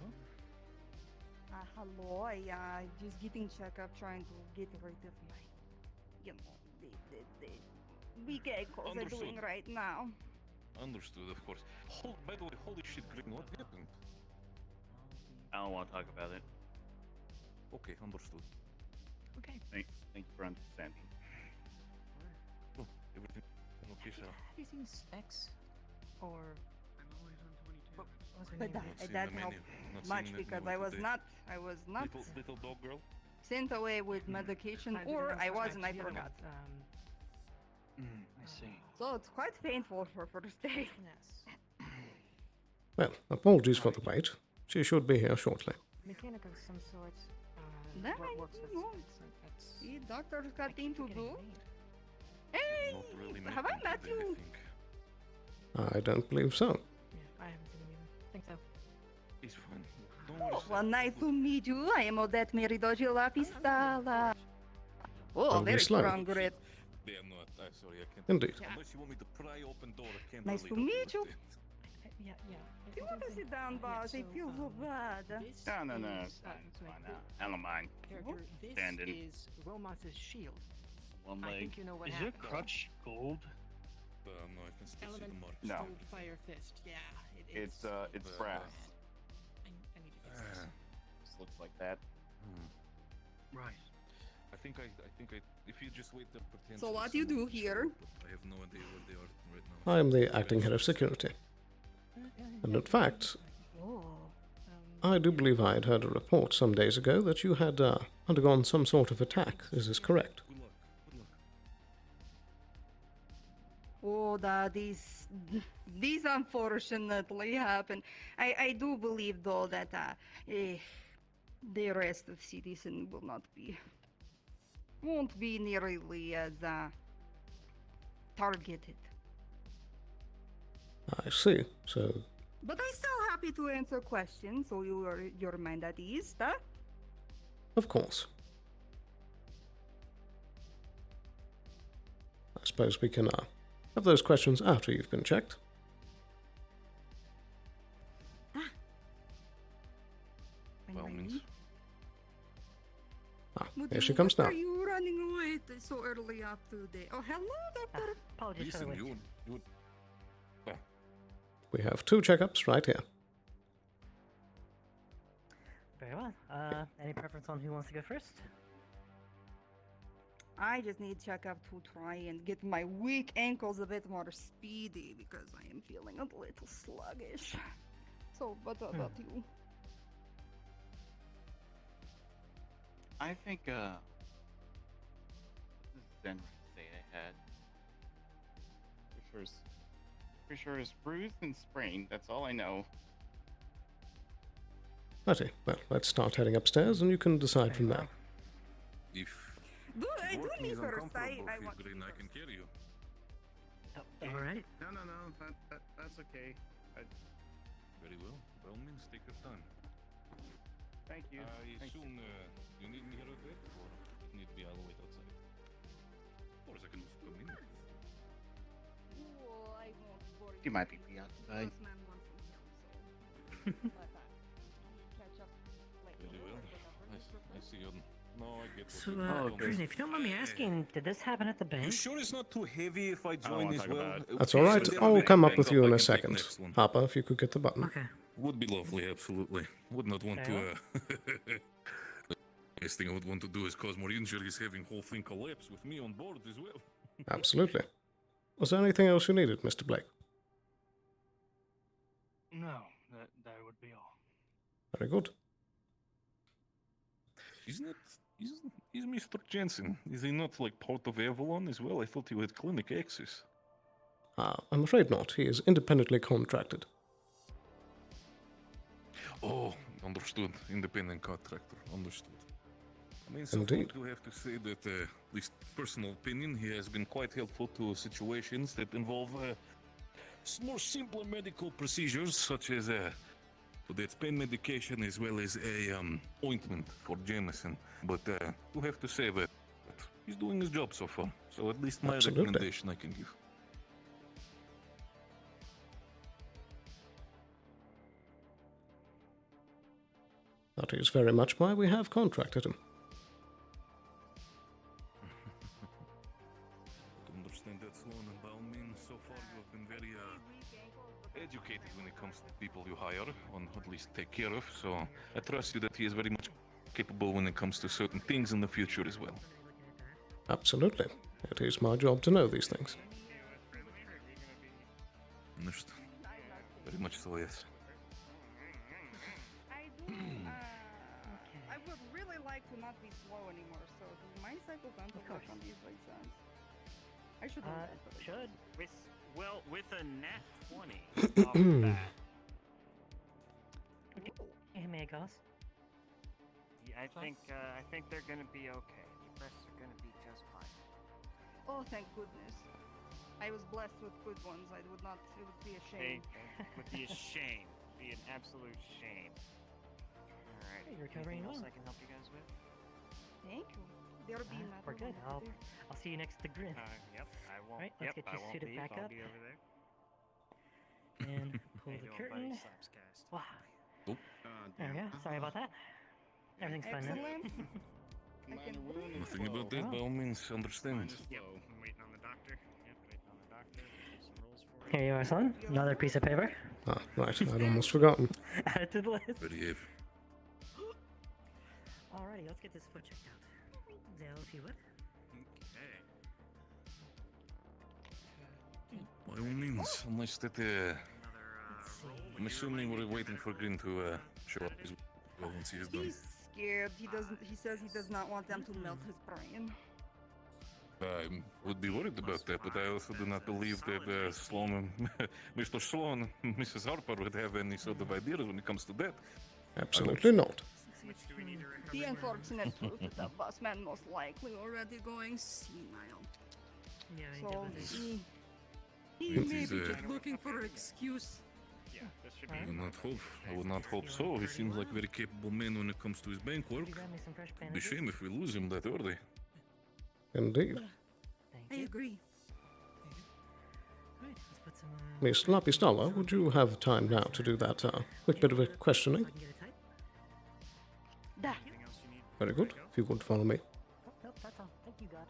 Hello. I just getting checkup, trying to get rid of my, you know, the big echoes I'm Understood. doing right now. Understood, of course. By the way, holy shit, Green, what happened? I don't want to talk about it. Okay, understood. Okay. Thank you for understanding. Oh, everything okay, sir? Have you seen Specs? Or... I'm always on 22. What was her But name? that helped much because I was not Little dog girl? sent away with medication, or I was and I forgot. I see. So it's quite painful for first day. Yes. Well, apologies for the wait. She should be here shortly. Mechanic of some sort. Nah, Works with you know. that's See, doctor's got things to do. Not Hey, really have I meant met to, you? think. I don't believe so. Yeah, I haven't seen him either. Think so. It's fine. Don't worry. Oh, well, nice to meet you. I am Odette Meridogi La Pistola. Oh, Only very Sloan. strong grip. They are not. I'm sorry, I can't. Indeed. Unless you want me to pry open door, I can't Nice really to help meet you. with that. Yeah, yeah. Do you want to sit down, boss? I feel so bad. No, it's fine, it's fine now. I don't mind. Character, this Standing. is Romas's shield. One I leg. think you know what Is your happened. crutch gold? No, I can still see the Element marks. No. Gold Fire Fist. Yeah, It's brass. I need to fix this. Just looks like that. Right. I think if you just wait there, pretend. So what do you do here? I have no idea where they are right now. I am the acting head of security. And in fact, I do believe I had heard a report some days ago that you had undergone some sort of attack. Is this correct? Good luck. Good luck. Oh, these unfortunately happen. I do believe though that the rest of citizen won't be nearly as targeted. I see. So, But I'm still happy to answer questions, so your mind at ease, huh? of course. I suppose we can have those questions after you've been checked. When By all I means. leave. But Here she you- comes what now. Are you running away so early after the day? Oh, hello, doctor. Apologies for the Listen, wait. you. We have 2 checkups right here. Very well. Any preference on who wants to go first? I just need checkup to try and get my weak ankles a bit more speedy because I am feeling a little sluggish. So, what about you? I think this is Zen say I had. For sure it's bruised and sprained, that's all I know. Righty. Well, let's start heading upstairs and you can decide from there. If Do working me is first. uncomfortable, I want Green, you I can first. carry you. All right. No, that's okay. Very well. By all means, take your time. Thank you. I Thank you. assume you need me here at it, or it need to be all the way outside. Of course, I can also come in. Oh, I won't bore You might be preoccupied. This man wants some help, so catch up later. Very well. I see you. No, I get what So, you mean. Cruisin', if you don't mind me asking, did this happen at the You bank? sure it's not too heavy if I join wanna as talk well? about it. That's all right. If I'll they come up bang with you I in a can take second. next one. Harper, if you could get the button. Okay. Would be lovely, absolutely. Would not want Very to. Last thing I would want to do is cause more injuries, having whole thing collapse with me on board as well. Absolutely. Was there anything else you needed, Mr. Blake? No, that would be all. Very good. Isn't it? Is Mr. Jensen? Is he not like part of Avalon as well? I thought he had clinic access. I'm afraid not. He is independently contracted. Oh, understood. Independent contractor. Understood. I mean, so far Indeed. I do have to say that, at least personal opinion, he has been quite helpful to situations that involve more simpler medical procedures, such as that's pain medication as well as a ointment for Jameson. But you have to say that he's doing his job so far. So at least my Absolutely. recommendation I can give. That is very much why we have contracted him. I understand that, Sloan, and by all means, so far you have been very educated when it comes to people you hire, or at least take care of, so I trust you that he is very much capable when it comes to certain things in the future as well. Absolutely. It is my job to know these things. Understood. Very much so, yes. I do. I would really like to not be slow anymore. So, do you mind cycle down to work on these by chance? I should. Should. With a nat 20 off the bat. Ooh. Nikos? Yeah, I think they're gonna be okay. The breasts are gonna be just fine. Oh, thank goodness. I was blessed with good ones. It would be a shame. It would be a shame. Be an absolute shame. Alright. You're recovering Anything else well. I can help you guys with? Thank you. There'll be We're good. I'll see you next to the grid. Yep, I won't. Right, let's yep, get you I won't suited leave. back I'll up. be over there. And pull How you the doing, buddy? curtain. Slapscast. Wow. There we go. Sorry about that. Everything's fine now. Excellent. I can breathe. Nothing about that, by all means, understand. Yep, I'm waiting on the doctor. Yep, waiting on the doctor. Do some rolls for you. Here you are, son. Another piece of paper. Ah, right. I'd almost forgotten. Add it to the list. Behave. Alrighty, let's get this foot checked out. Dale, if you would. Okay. By all means, unless that, I'm assuming we're waiting for Green to show up as well once he is done. He's scared. He says he does not want them to melt his brain. I would be worried about that, but I also do not believe that Sloan, Mr. Sloan, and Mrs. Harper would have any sort of ideas when it comes to that. Absolutely not. The unfortunate truth is that boss man most likely already going senile. Yeah, So he It may is, be just looking for an excuse. Yeah, this should be. I would not hope so. He seems like a very capable man when it comes to his bank work. Could you grab me some fresh It'd be a bandages? shame if we lose him that early. Indeed. Thank I you. agree. Alright, let's put some, Miss Lapistala, would you have time now to do that quick bit of a questioning? so I can get it tight. Da. Anything else you need? Very good. If you would follow me. Oh, nope, that's all. Thank you, God.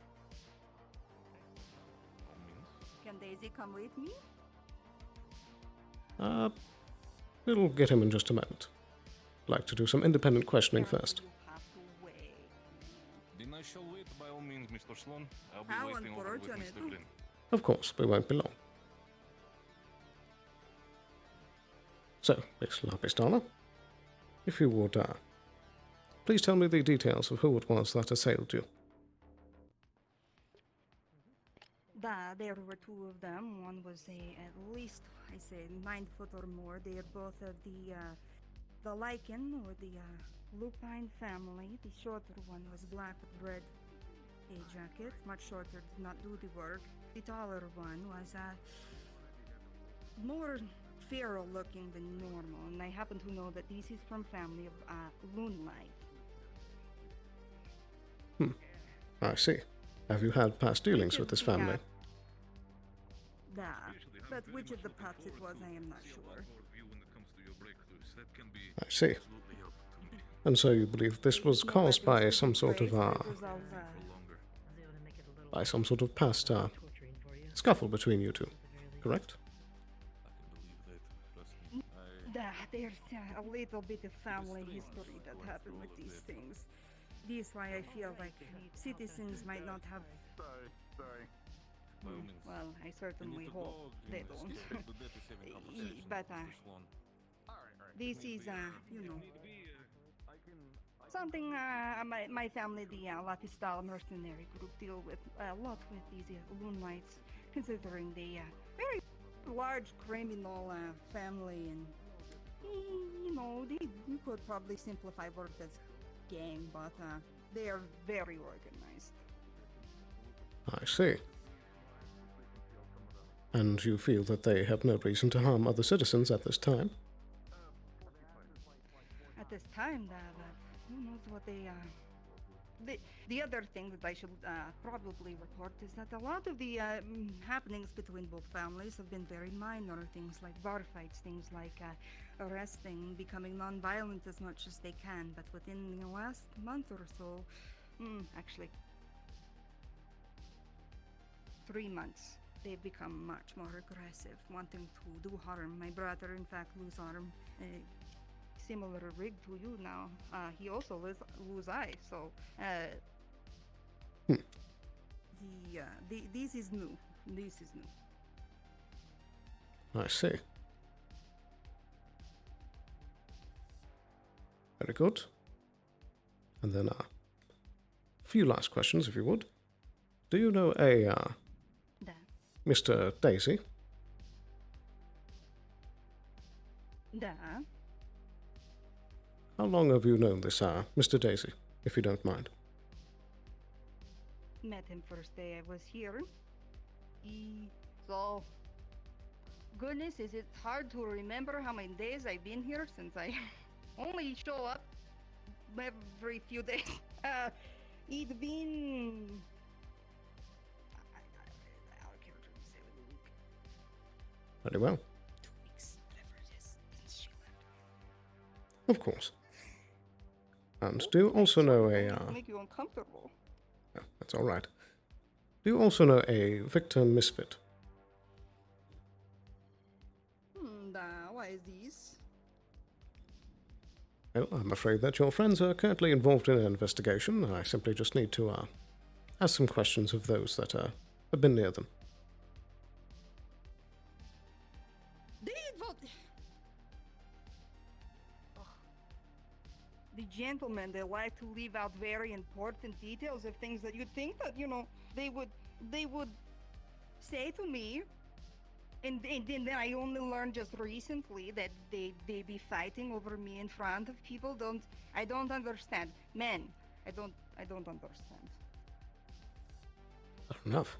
Can Daisy come with me? We'll get him in just a moment. Like to do some independent questioning first. You have to wait. Then I shall wait by all means, Mr. Sloan. I'll be How waiting over with unfortunate. Mr. Green. Of course, we won't be long. So, Miss Lapistala, if you would, please tell me the details of who it was that assailed you. There were two of them. One was at least, I say, 9 foot or more. They are both of the lichen or the lupine family. The shorter one was black with red a jacket, much shorter, did not do the work. The taller one was more feral looking than normal, and I happen to know that this is from family of Moonlight. I see. Have you had past dealings with this family? But which of the pups it was, I am not sure. I see. And so you believe this was caused by some sort of, by some sort of past, scuffle between you two, correct? There's a little bit of family history that happened with these things. This is why I feel like citizens might not have. Sorry. Well, I certainly hope they don't. But this is, something my family, the Lapistala mercenary group, deal with a lot with these Moonlights, considering the very large criminal family, and you could probably simplify word as gang, but they are very organized. I see. And you feel that they have no reason to harm other citizens at this time? At this time, who knows what they The other thing that I should probably report is that a lot of the happenings between both families have been very minor, things like bar fights, things like arresting, becoming non-violent as much as they can, but within the last month or so, actually 3 months, they've become much more aggressive, wanting to do harm. My brother, in fact, lose arm. Similar rig to you now. He also lose eye, so this is new. This is new. I see. Very good. And then a few last questions, if you would. Do you know a Mr. Daisy? Da. How long have you known this, Mr. Daisy, if you don't mind? Met him first day I was here. So, goodness, is it hard to remember how many days I've been here since I only show up every few days. It's been... Very well. 2 weeks, whatever it is, since she left. Of course. And do you also know a... Make you uncomfortable. Oh, that's all right. Do you also know a Victor Misfit? Why is this? Well, I'm afraid that your friends are currently involved in an investigation. I simply just need to ask some questions of those that have been near them. The gentlemen, they like to leave out very important details of things that you'd think that, they would say to me. And then I only learned just recently that they be fighting over me in front of people. I don't understand. Men, I don't understand. Fair enough.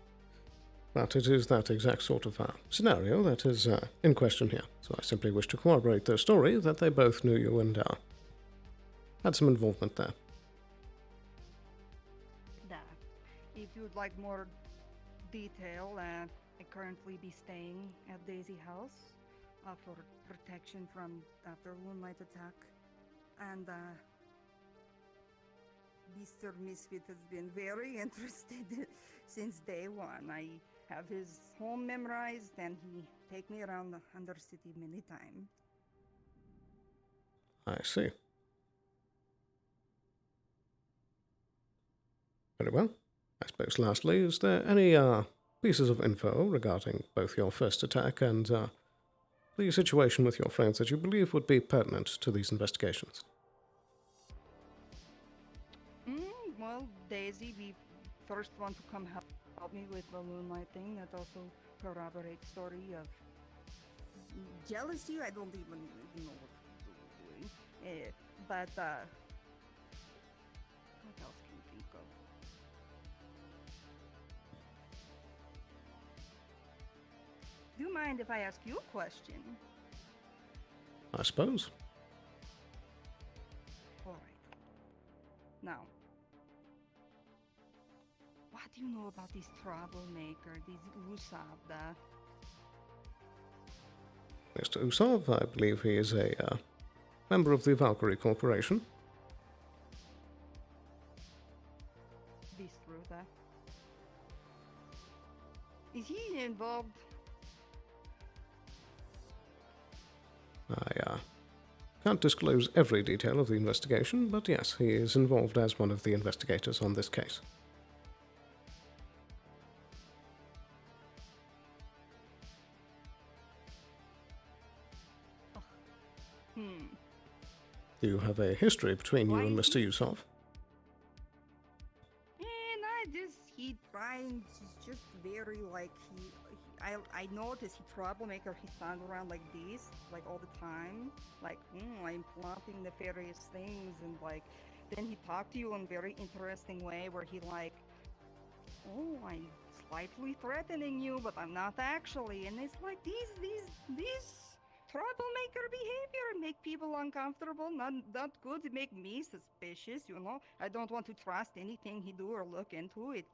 But it is that exact sort of scenario that is in question here. So I simply wish to corroborate their story that they both knew you and had some involvement there. If you'd like more detail, I currently be staying at Daisy House for protection from after Moonlight attack. And Mr. Misfit has been very interested since day one. I have his home memorized and he take me around the Undercity many times. I see. Very well. I suppose lastly, is there any pieces of info regarding both your first attack and the situation with your friends that you believe would be pertinent to these investigations? Well, Daisy, the first one to come help me with the Moonlight thing, that also corroborates story of jealousy. I don't even know what I'm doing. But what else can you think of? Do you mind if I ask you a question? I suppose. All right. Now, what do you know about this troublemaker, this Usav? Mr. Usov, I believe he is a member of the Valkyrie Corporation. This true, that? Is he involved? I can't disclose every detail of the investigation, but yes, he is involved as one of the investigators on this case. Do you have a history between you and Mr. Usov? He trying, he's just very I noticed he troublemaker, he sounds around like this, like all the time, like, I'm plotting nefarious things, and then he talked to you in a very interesting way where he I'm slightly threatening you, but I'm not actually, and it's like these troublemaker behavior make people uncomfortable, not good, it make me suspicious, I don't want to trust anything he do or look into it,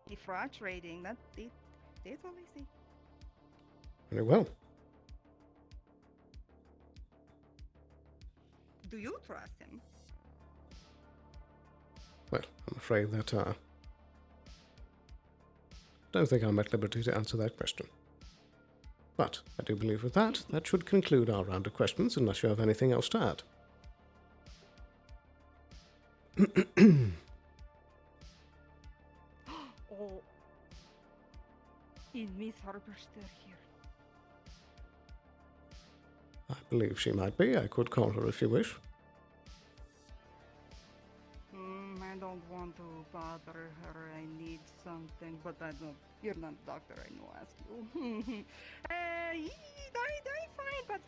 he fraud trading, that's all I see. Very well. Do you trust him? Well, I'm afraid that don't think I'm at liberty to answer that question. But I do believe with that should conclude our round of questions, unless you have anything else to add. Oh, is Miss Harper still here? I believe she might be. I could call her if you wish. I don't want to bother her. I need something, but I don't. You're not a doctor, I know. Ask you. I fine, but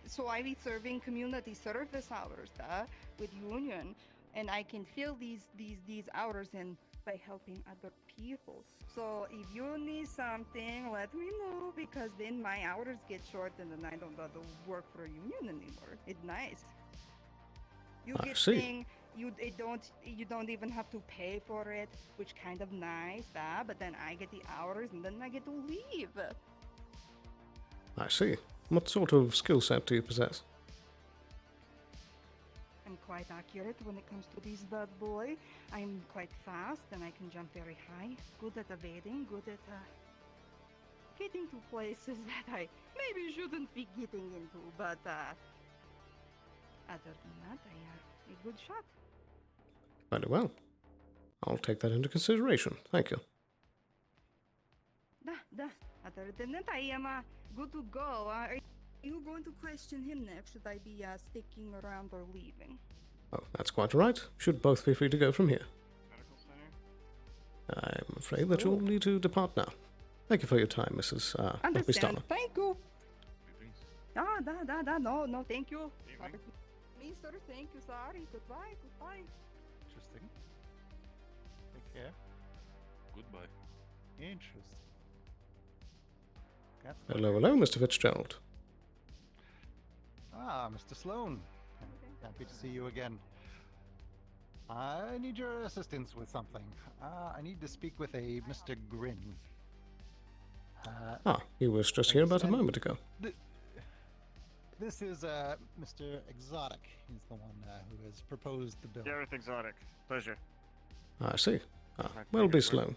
So I be serving community service hours with union, and I can fill these hours in by helping other people. So if you need something, let me know, because then my hours get short and then I don't have to work for a union anymore. It's nice. You I get see. thing, you don't even have to pay for it, which kind of nice, but then I get the hours and then I get to leave. I see. What sort of skill set do you possess? I'm quite accurate when it comes to this bad boy. I'm quite fast and I can jump very high. Good at evading, good at getting to places that I maybe shouldn't be getting into, but other than that, I a good shot. Very well. I'll take that into consideration. Thank you. Other than that, I am good to go. Are you going to question him next? Should I be sticking around or leaving? Oh, that's quite all right. Should both be free to go from here. Medical center? I'm afraid that you'll need to depart now. Thank you for your time, Mrs. Understand. Lapistana. Thank you. Greetings. No, thank you. Evening. Me, sir, thank you. Sorry. Goodbye. Interesting. Take care. Goodbye. Interesting. That's Hello, Mr. Fitzgerald. Ah, Mr. Sloan. Happy to see you again. I need your assistance with something. I need to speak with a Mr. Grin. He was just here about a moment ago. This is Mr. Exotic. He's the one who has proposed the bill. Gareth Exotic. Pleasure. I see. Nice to Welby meet you. Sloan.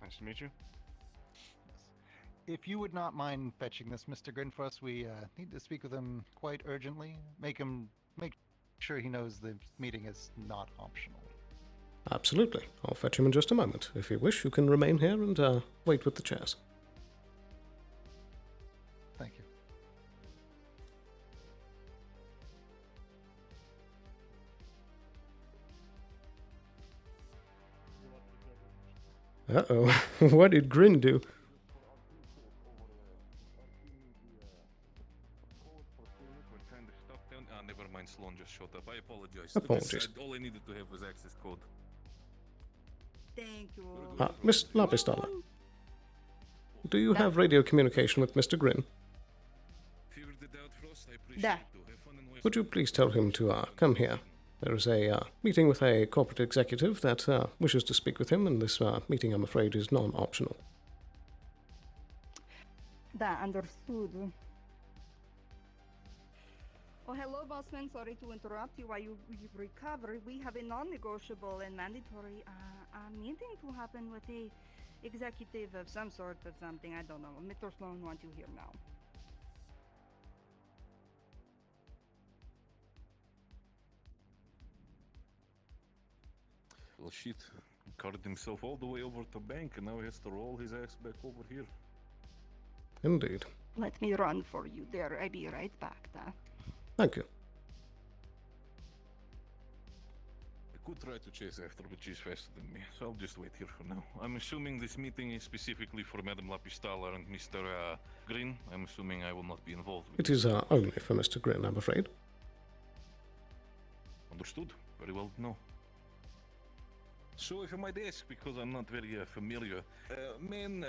Nice to meet you. If you would not mind fetching this Mr. Grin for us, we need to speak with him quite urgently. Make sure he knows the meeting is not optional. Absolutely. I'll fetch him in just a moment. If you wish, you can remain here and wait with the chairs. Thank you. Uh-oh. What did Grin do? We're kind of stuck down. Never mind. Sloan just showed up. I apologize. Apologies. All I needed to have was access code. Thank you. Miss Lapistana. Do you have radio communication with Mr. Grin? Figured it out, Frost. I appreciate Da. it. Have fun in West. Would you please tell him to come here? There is a meeting with a corporate executive that wishes to speak with him, and this meeting, I'm afraid, is non-optional. Understood. Oh, hello, bossman. Sorry to interrupt you while you recover. We have a non-negotiable and mandatory meeting to happen with a executive of some sort of something. I don't know. Mr. Sloan wants you here now. Well, shit. He carried himself all the way over to bank, and now he has to roll his ass back over here. Indeed. Let me run for you there. I'll be right back. Thank you. I could try to chase after, but she's faster than me, so I'll just wait here for now. I'm assuming this meeting is specifically for Madame Lapistala and Mr. Green. I'm assuming I will not be involved with It is only for Mr. Grin, I'm afraid. Understood. Very well, no. So, if I might ask, because I'm not very familiar, man,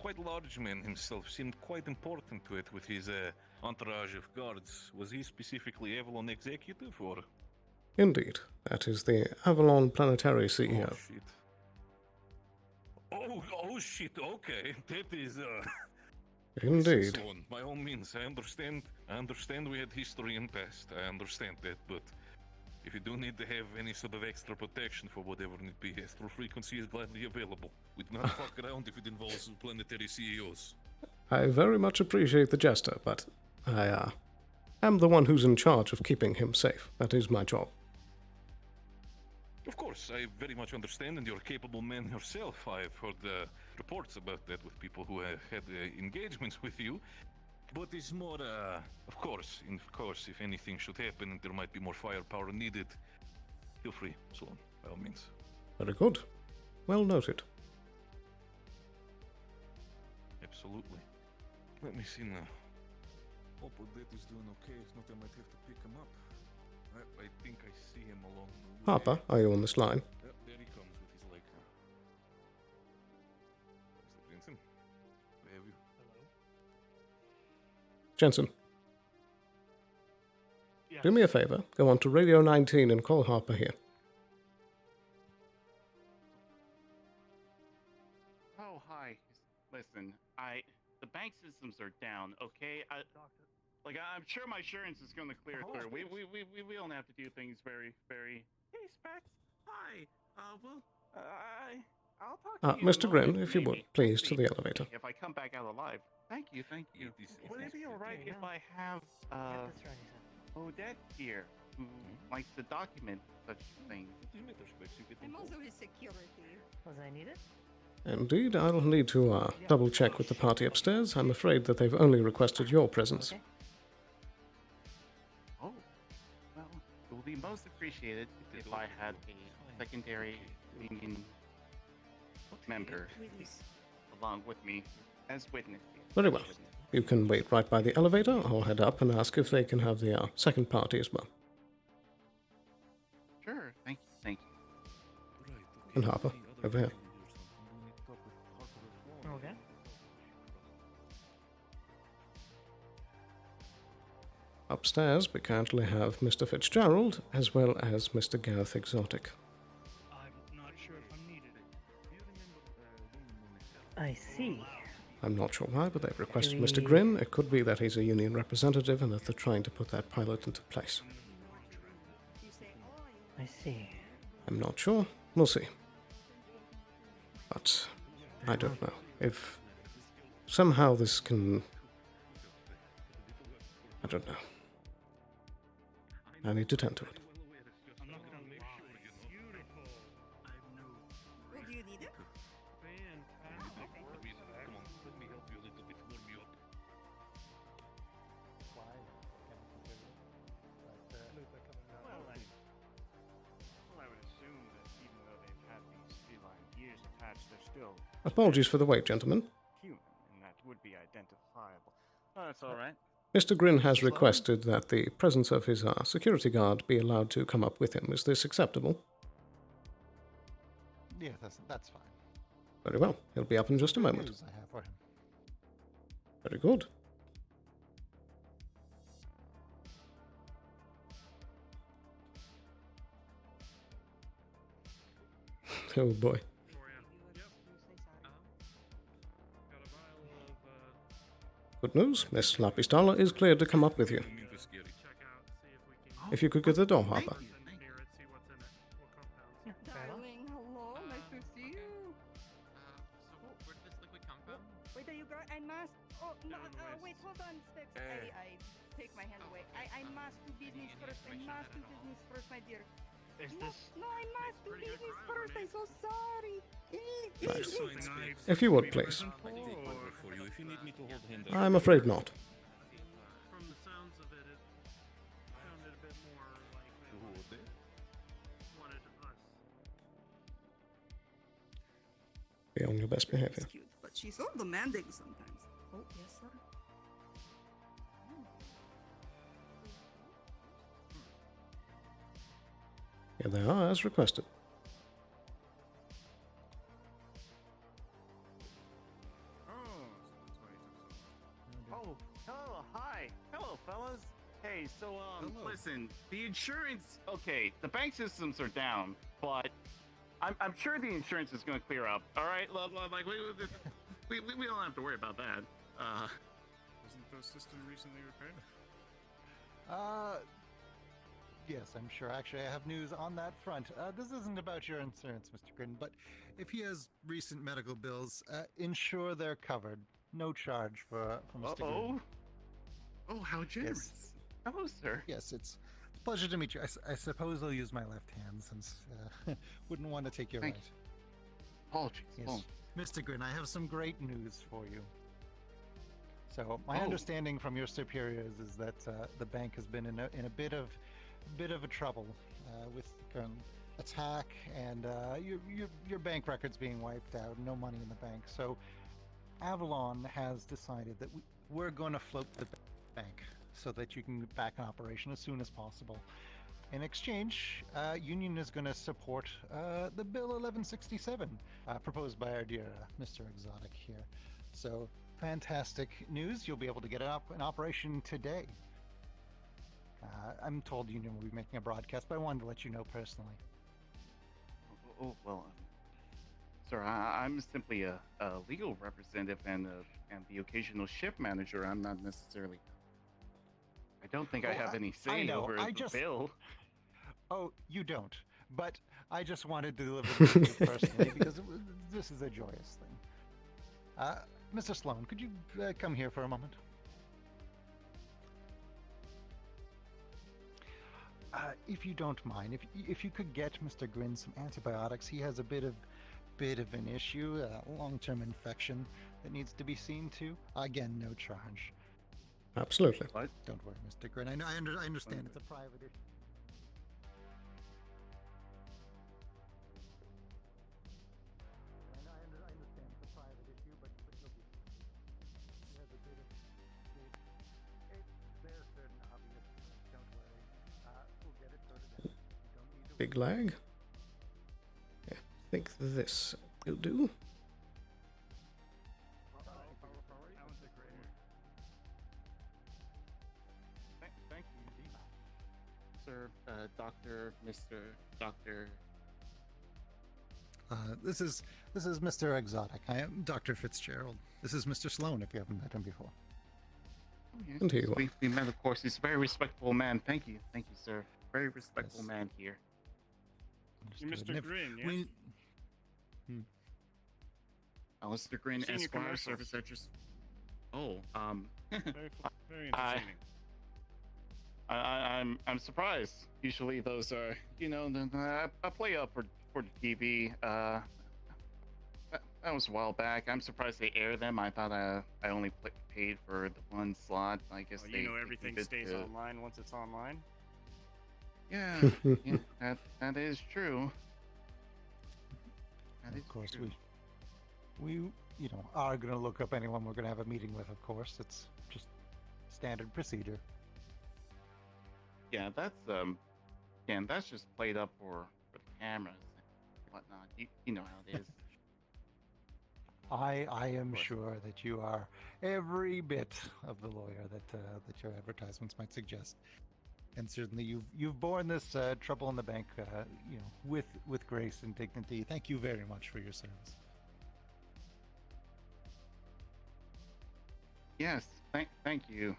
quite large man himself, seemed quite important to it with his entourage of guards. Was he specifically Avalon executive, or? Indeed. That is the Avalon Planetary CEO. Oh, shit. Oh, shit, okay. That is, Indeed. Sloan, by all means, I understand we had history in past. I understand that, but if you do need to have any sort of extra protection for whatever need be, Astral Frequency is gladly available. We do not fuck around if it involves planetary CEOs. I very much appreciate the gesture, but I am the one who's in charge of keeping him safe. That is my job. Of course, I very much understand, and you're a capable man yourself. I've heard reports about that with people who have had engagements with you. But it's more, of course, if anything should happen and there might be more firepower needed, feel free, Sloan, by all means. Very good. Well noted. absolutely. Let me see now. Hope Odette is doing okay. If not, I might have to pick him up. I think I see him along the way. Harper, are you on this line? Yep, there he comes with his leg. Mr. Jensen, where have you? Jensen, Yes. do me a favor. Go on to Radio 19 and call Harper here. Oh, hi. Listen, the bank systems are down. Okay, I'm sure my insurance is going to clear through. We don't have to do things very. Hey, Specs. Hi. I'll talk to you. Mr. in a Grin, moment, if you would, maybe. please, We'll to see. the elevator. If I come back out alive. Thank you. Would it be alright if I have Odette here, who likes to document such things? I'm also his security. Was I needed? Indeed, I'll need to double check with the party upstairs. I'm afraid that they've only requested your presence. Oh, well, it would be most appreciated if I had a secondary union member along with me as witness. Very well. You can wait right by the elevator. I'll head up and ask if they can have the second party as well. Sure, thank you. And Harper, over here. Okay. Upstairs, we currently have Mr. Fitzgerald as well as Mr. Gareth Exotic. I'm not sure if I'm needed. I see. I'm not sure why, but they've requested Mr. Grin. It could be that he's a union representative and that they're trying to put that pilot into place. I see. I'm not sure. We'll see. But I don't know. If somehow this can... I don't know. I need to tend to it. I'm not gonna make sure it gets beautiful. I have no. Well, do you need it? Fantastic. Come on, let me help you a little bit. Warm you up. Well, I would assume that even though they've had these feline ears attached, they're still Apologies for the wait, gentlemen. human, and that would be identifiable. Oh, that's all right. Mr. Grin has requested that the presence of his security guard be allowed to come up with him. Is this acceptable? Yeah, that's fine. Very well. He'll be up in just a moment. News I have for him. Very good. Oh boy. Good news. Miss Lapistala is cleared to come up with you. If you could get the door, Harper. Darling, hello. Nice to see you. So where did this liquid come from? Wait, are you guys? I must. Oh no! Wait, hold on, Specs. I take my hand away. I must do business first. I must do business first, my dear. Is this? No, I must do business first. I'm so sorry. Right. If you would, please. I take over for you if you need me to hold him. I'm afraid not. From the sounds of it, it sounded a bit more like they wanted us. Be on your best behavior. She's cute, but she's so demanding sometimes. Oh yes, sir. Here they are, as requested. Oh, hello, hi. Hello, fellas. Hey, so, listen, the insurance, okay, the bank systems are down, but I'm sure the insurance is going to clear up, all right? Like, we don't have to worry about that. Wasn't the system recently repaired? Yes, I'm sure. Actually, I have news on that front. This isn't about your insurance, Mr. Grin, but if he has recent medical bills, ensure they're covered. No charge for Mr. Grin. Oh, how generous. Yes. Hello, sir. Yes, it's a pleasure to meet you. I suppose I'll use my left hand since wouldn't want to take your Thank right. Apologies. Yes. Oh. Mr. Grin, I have some great news for you. So my understanding from your superiors is that the bank has been in a bit of a trouble with the current attack and your bank records being wiped out, no money in the bank. So Avalon has decided that we're going to float the bank so that you can get back in operation as soon as possible. In exchange, Union is going to support the Bill 1167 proposed by our dear Mr. Exotic here. So, fantastic news. You'll be able to get it up in operation today. I'm told Union will be making a broadcast, but I wanted to let you know personally. Oh, well, sir, I'm simply a legal representative and the occasional ship manager. I'm not necessarily... I don't think I have any say over the bill. Oh, you don't. But I just wanted to deliver this to you personally because this is a joyous thing. Mr. Sloan, could you come here for a moment? If you don't mind, if you could get Mr. Grin some antibiotics, he has a bit of an issue, a long-term infection that needs to be seen to. Again, no charge. Absolutely. What? Don't worry, Mr. Grin. I understand it's a private issue. I understand it's a private issue, but you'll be fine. He has a bit of... There are certain obvious... Don't worry. We'll get it sorted out. You don't need to... Big lag. Yeah, I think this will do. Thank you, indeed. Sir, Doctor. This is Mr. Exotic. I am Dr. Fitzgerald. This is Mr. Sloan, if you haven't met him before. Oh, yes. And here you are. We met, of course. He's a very respectable man. Thank you, sir. Very respectable man here. Mr. Green, yeah? Mr. Green, Seen your Esquire, commercials. service entrance. Oh, Very entertaining. I'm surprised. Usually those are, I play up for the TV. That was a while back. I'm surprised they air them. I thought I only paid for the one slot. I guess Everything stays online once it's online. Yeah, yeah, that is true. Of course, we are going to look up anyone we're going to have a meeting with. Of course, it's just standard procedure. Yeah, that's just played up for the cameras and whatnot. You know how it is. I am sure that you are every bit of the lawyer that your advertisements might suggest, and certainly you've borne this trouble in the bank, with grace and dignity. Thank you very much for your service. Yes, thank you,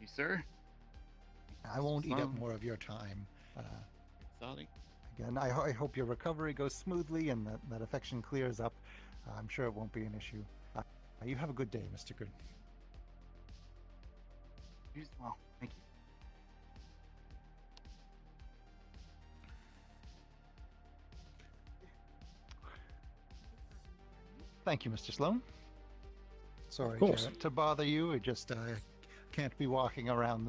sir. I won't eat up more of your time. Exotic. Again, I hope your recovery goes smoothly and that affection clears up. I'm sure it won't be an issue. You have a good day, Mr. Grin. You as well. Thank you. Thank you, Mr. Sloan. Sorry to bother you. I just can't be walking around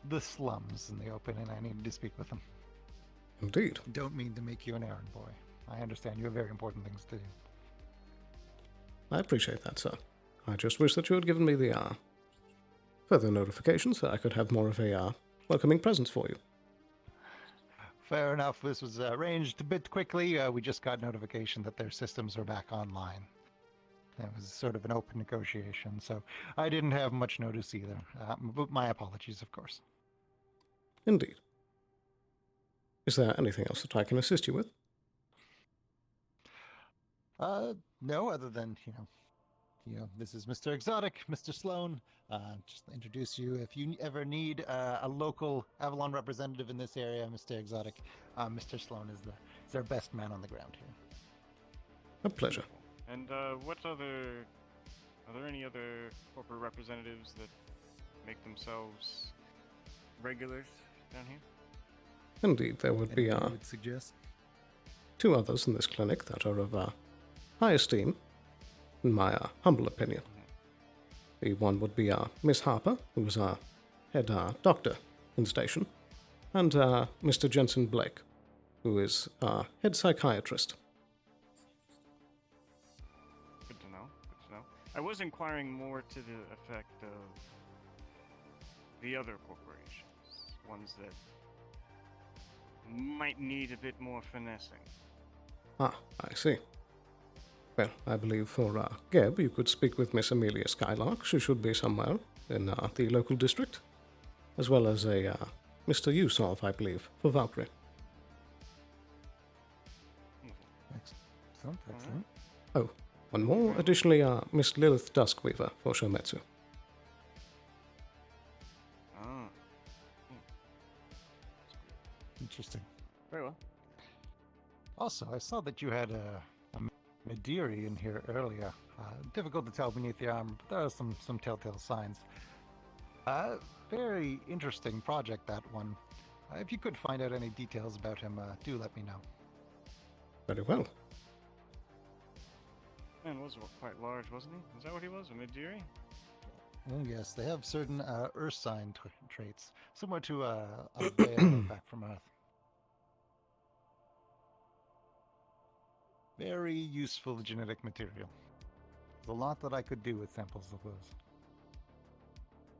the slums in the open, and I needed to speak with them. Indeed. Don't mean to make you an errand boy. I understand you have very important things to do. I appreciate that, sir. I just wish that you had given me the further notification so I could have more of a welcoming presence for you. Fair enough. This was arranged a bit quickly. We just got notification that their systems are back online. It was sort of an open negotiation, so I didn't have much notice either. But my apologies, of course. Indeed. Is there anything else that I can assist you with? No, other than, this is Mr. Exotic, Mr. Sloan. Just to introduce you. If you ever need a local Avalon representative in this area, Mr. Exotic, Mr. Sloan is our best man on the ground here. A pleasure. And are there any other corporate representatives that make themselves regulars down here? Indeed, there would be would suggest? 2 others in this clinic that are of high esteem, in my humble opinion. The one would be Miss Harper, who is our head doctor in the station, and Mr. Jensen Blake, who is our head psychiatrist. Good to know. to know. I was inquiring more to the effect of the other corporations, ones that might need a bit more finessing. Ah, I see. Well, I believe for Geb, you could speak with Miss Amelia Skylark. She should be somewhere in the local district. As well as a Mr. Yusov, I believe, for Valkyrie. Excellent, excellent. Oh, one more. Additionally, Miss Lilith Duskweaver for Shometsu. Ah. Interesting. Very well. Also, I saw that you had a Mediri in here earlier. Difficult to tell beneath the armor, but there are some telltale signs. Very interesting project, that one. If you could find out any details about him, do let me know. Very well. Man was quite large, wasn't he? Is that what he was? A Midiri? Oh yes, they have certain Earth sign traits, similar to a bear back from Earth. Very useful genetic material. There's a lot that I could do with samples of those.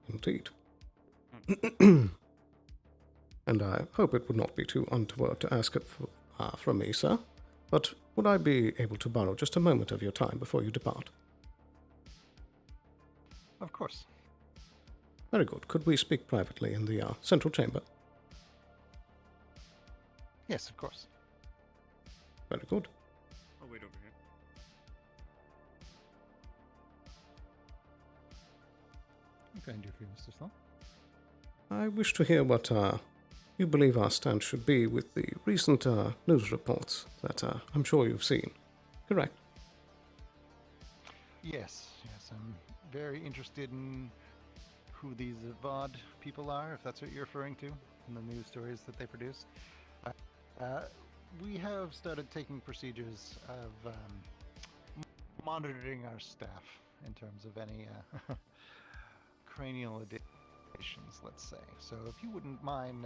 Indeed. And I hope it would not be too untoward to ask it from me, sir. But would I be able to borrow just a moment of your time before you depart? Of course. Very good. Could we speak privately in the central chamber? Yes, of course. Very good. I'll wait over here. What can I do for you, Mr. Sloan? I wish to hear what you believe our stance should be with the recent news reports that I'm sure you've seen. Correct? Yes, I'm very interested in who these VOD people are, if that's what you're referring to, in the news stories that they produce. We have started taking procedures of monitoring our staff in terms of any cranial additions, let's say. So if you wouldn't mind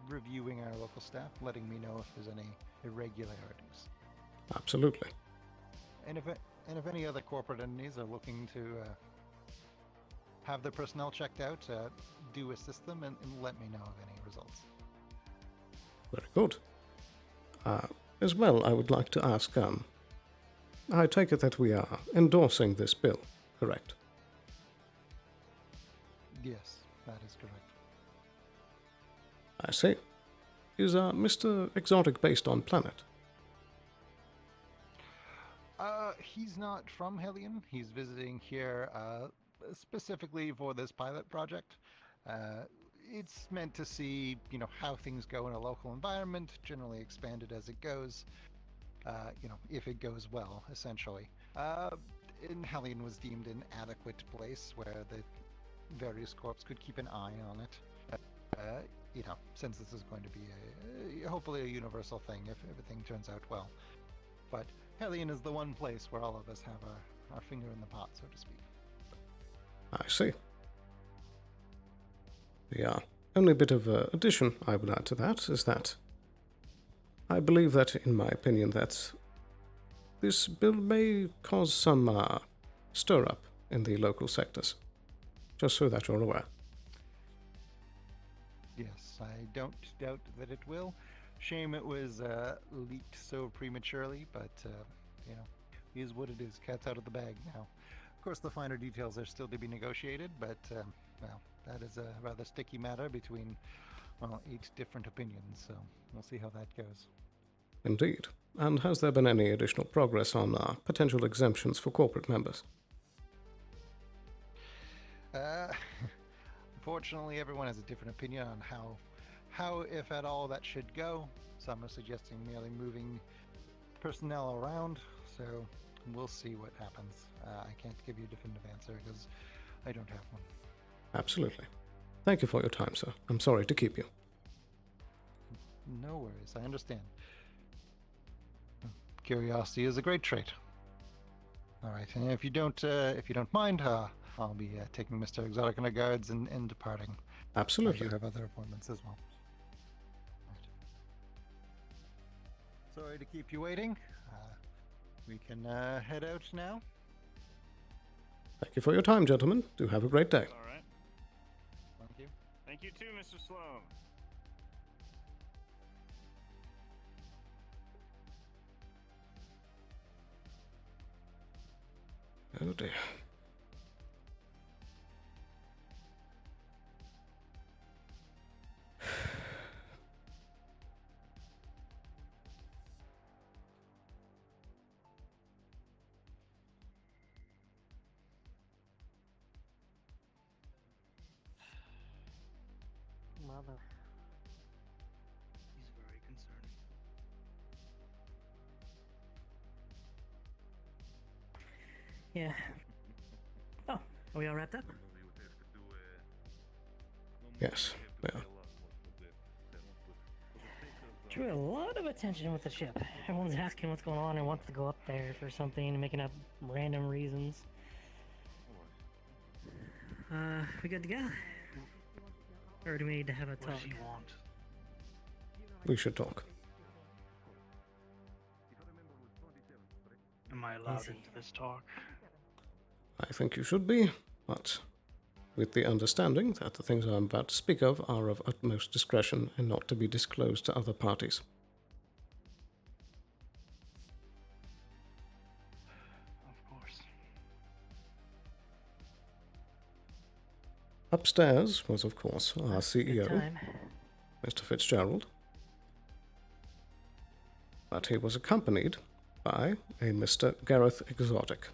reviewing our local staff, letting me know if there's any irregularities. Absolutely. And if any other corporate entities are looking to have their personnel checked out, do assist them and let me know of any results. Very good. As well, I would like to ask, I take it that we are endorsing this bill, correct? Yes, that is correct. I see. Is Mr. Exotic based on planet? He's not from Hellion. He's visiting here specifically for this pilot project. It's meant to see, how things go in a local environment, generally expanded as it goes, if it goes well, essentially. And Hellion was deemed an adequate place where the various corps could keep an eye on it. Since this is going to be hopefully a universal thing if everything turns out well. But Hellion is the one place where all of us have our finger in the pot, so to speak. I see. The only bit of addition I would add to that is that I believe that, in my opinion, that this bill may cause some stir-up in the local sectors. Just so that you're aware. Yes, I don't doubt that it will. Shame it was leaked so prematurely, but, is what it is. Cat's out of the bag now. Of course, the finer details are still to be negotiated, but, that is a rather sticky matter between, 8 different opinions, so we'll see how that goes. Indeed. And has there been any additional progress on potential exemptions for corporate members? Unfortunately, everyone has a different opinion on how, if at all, that should go. Some are suggesting merely moving personnel around, so we'll see what happens. I can't give you a definitive answer because I don't have one. Absolutely. Thank you for your time, sir. I'm sorry to keep you. No worries, I understand. Curiosity is a great trait. All right, and if you don't mind, I'll be taking Mr. Exotic and the guards and departing. Absolutely. You have other appointments as well. Right. Sorry to keep you waiting. We can head out now. Thank you for your time, gentlemen. Do have a great day. All right. Thank you. Thank you too, Mr. Sloan. Oh dear. Mother. He's very concerning. Yeah. Oh, are we all wrapped up? Yes, yeah. Drew a lot of attention with the ship. Everyone's asking what's going on and wants to go up there for something and making up random reasons. We good to go? Or do we need to have a talk? What does he want? We should talk. Am I allowed Easy. into this talk? I think you should be, but with the understanding that the things I'm about to speak of are of utmost discretion and not to be disclosed to other parties. Of course. Upstairs was, of course, our Good CEO, time. Mr. Fitzgerald. But he was accompanied by a Mr. Gareth Exotic.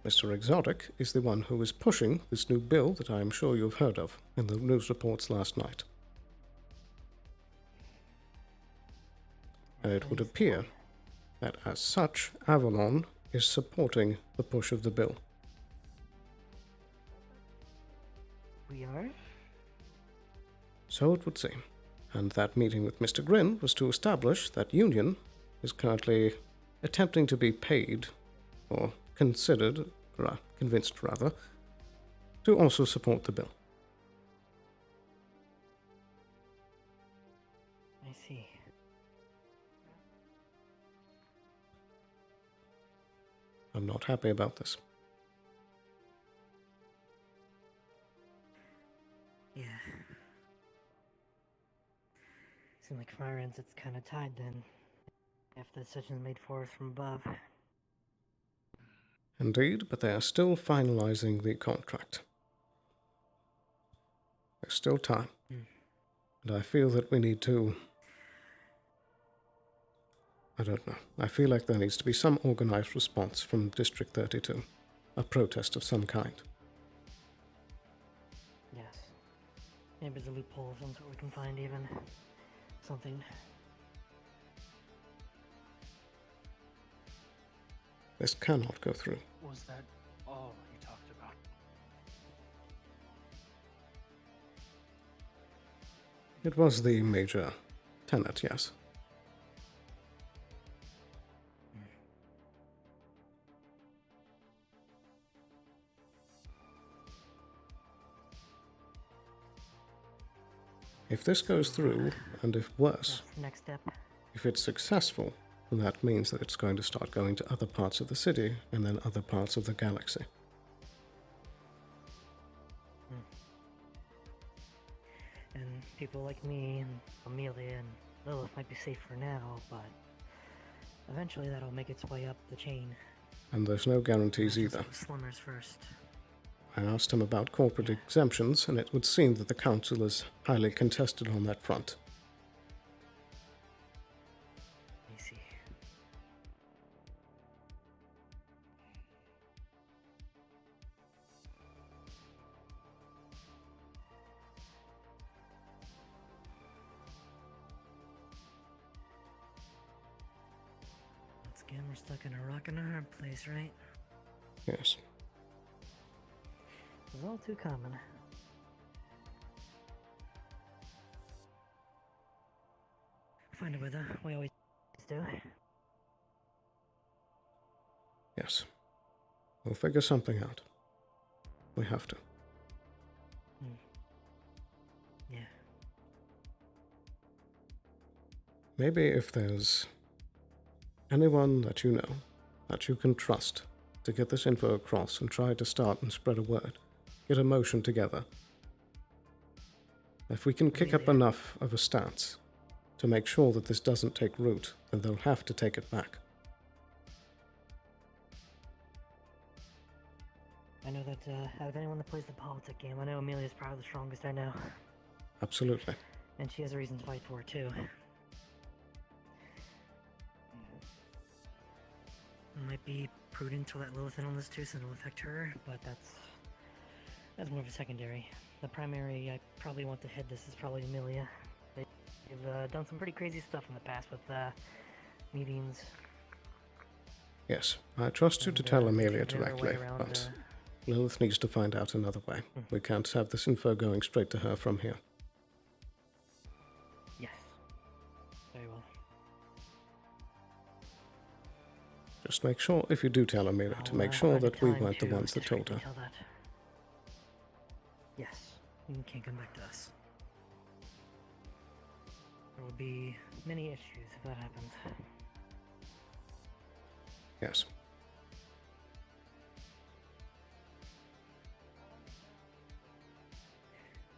Mr. Exotic is the one who is pushing this new bill that I am sure you've heard of in the news reports last night. And it would appear that as such, Avalon is supporting the push of the bill. We are? So it would seem. And that meeting with Mr. Grin was to establish that Union is currently attempting to be paid, or considered, convinced rather, to also support the bill. I see. I'm not happy about this. Yeah. Seems like from our ends it's kind of tied then. If the decision's made for us from above. Indeed, but they are still finalizing the contract. There's still time. And I feel that we need to... I don't know. I feel like there needs to be some organized response from District 32. A protest of some kind. Yes. Maybe there's a loophole of some sort we can find even. Something. This cannot go through. Was that all you talked about? It was the major tenet, yes. If this goes through, and if worse, Next step. if it's successful, then that means that it's going to start going to other parts of the city and then other parts of the galaxy. And people like me and Amelia and Lilith might be safe for now, but eventually that'll make its way up the chain. And there's no guarantees either. Slummers first. I asked him about corporate exemptions, and it would seem that the council is highly contested on that front. I see. Once again, we're stuck in a rock and a hard place, right? Yes. It's all too common. Find a way though. We always do. Yes. We'll figure something out. We have to. Yeah. Maybe if there's anyone that you know, that you can trust, to get this info across and try to start and spread a word. Get a motion together. If we can kick up enough of a stance to make sure that this doesn't take root, then they'll have to take it back. I know that out of anyone that plays the politic game, I know Amelia's probably the strongest I know. Absolutely. And she has a reason to fight for it, too. It might be prudent to let Lilith in on this too, since it'll affect her, but that's more of a secondary. The primary I probably want to head this is probably Amelia. They've done some pretty crazy stuff in the past with meetings. Yes, I trust you to tell Amelia their way directly, around, but Lilith needs to find out another way. We can't have this info going straight to her from here. Yes. Very well. Just make sure, if you do tell Amelia, to make sure that we weren't the ones that told her. That. Yes, you can't come back to us. There will be many issues if that happens. Yes.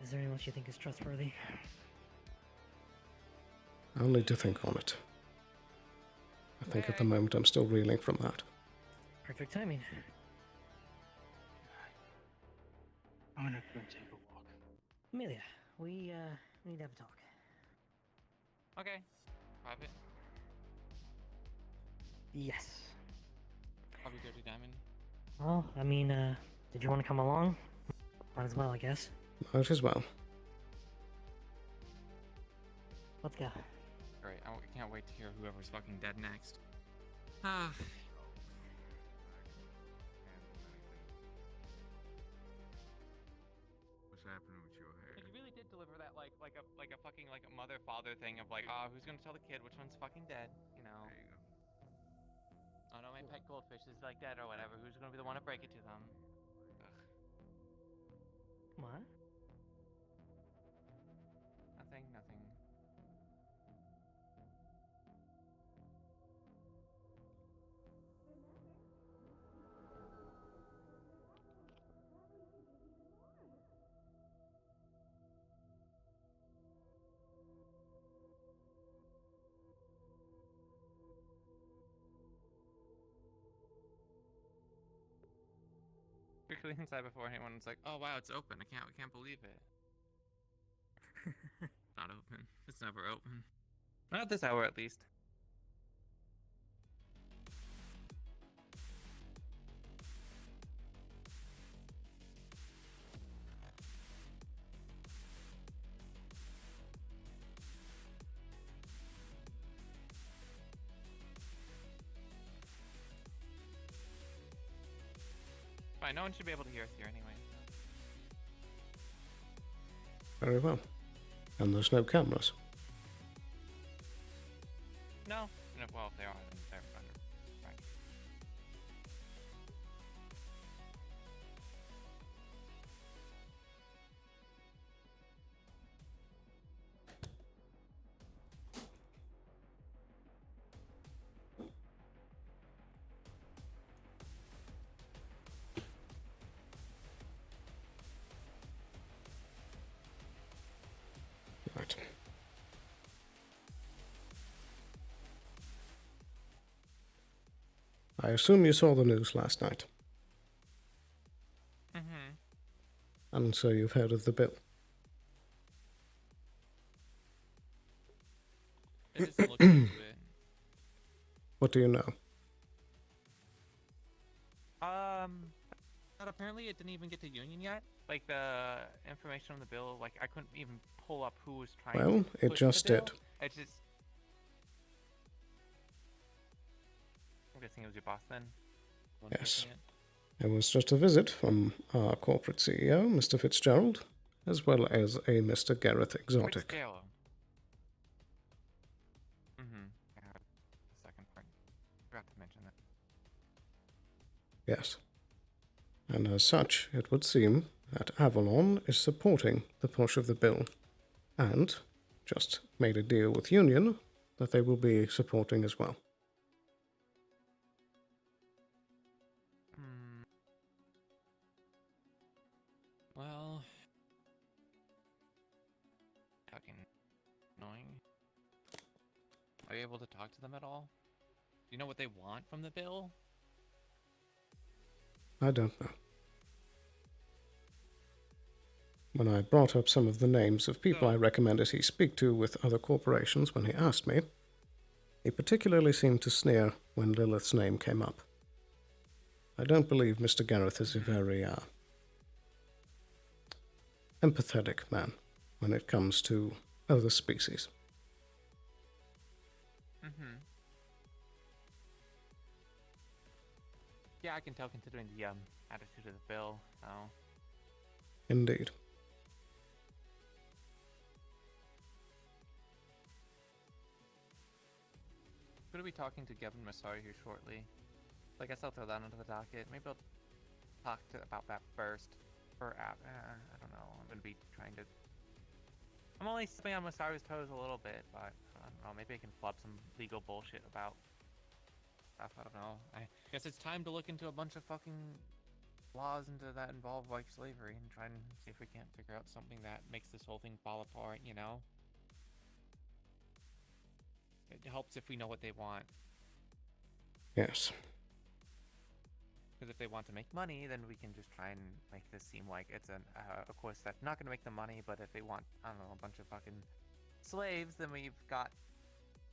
Is there anyone else you think is trustworthy? I'll need to think on it. I think at the moment I'm still reeling from that. Perfect timing. I'm gonna go take a walk. Amelia, we need to have a talk. Okay. Private. Yes. I'll be Dirty Diamond. Well, I mean, did you want to come along? Might as well, I guess. Might as well. Let's go. Alright, I can't wait to hear whoever's fucking dead next. Ah. What's happening with your hair? You really did deliver that like a fucking like a mother-father thing of like, who's gonna tell the kid which one's fucking dead, you know? There you go. Oh no, my pet goldfish is like dead or whatever. Who's gonna be the one to break it to them? Ugh. What? Nothing. Quickly inside before anyone's like, oh wow, it's open. I can't believe it. Not open. It's never open. Not at this hour, at least. Fine, no one should be able to hear us here anyway. Very well. And there's no cameras. No. Well, if they are, then they're under. Right. Right. I assume you saw the news last night. Mm-hmm. And so you've heard of the bill. They just looked into it. What do you know? But apparently it didn't even get to Union yet. Like the information on the bill, like I couldn't even pull up who was trying Well, to it push just the bill. did. It just. I'm guessing it was your boss then. The one Yes. pushing it? It was just a visit from our corporate CEO, Mr. Fitzgerald, as well as a Mr. Gareth Exotic. Fitzgerald. Mm-hmm. Yeah, the second part. Forgot to mention that. Yes. And as such, it would seem that Avalon is supporting the push of the bill, and just made a deal with Union that they will be supporting as well. Hmm. fucking annoying. Are you able to talk to them at all? Do you know what they want from the bill? I don't know. When I brought up some of the names of people I recommended he speak to with other corporations when he asked me, he particularly seemed to sneer when Lilith's name came up. I don't believe Mr. Gareth is a very, empathetic man when it comes to other species. Mm-hmm. Yeah, I can tell considering the attitude of the bill. Oh. Indeed. Could we be talking to Gavin Masari here shortly? So I guess I'll throw that onto the docket. Maybe I'll talk about that first. For I don't know. I'm gonna be trying to. I'm only stepping on Masari's toes a little bit, but I don't know. Maybe I can flub some legal bullshit about stuff. I don't know. I guess it's time to look into a bunch of fucking laws that involve like slavery and try and see if we can't figure out something that makes this whole thing fall apart. You know. It helps if we know what they want. Yes. Because if they want to make money, then we can just try and make this seem like it's a course that's not going to make them money, but if they want, I don't know, a bunch of fucking slaves, then we've got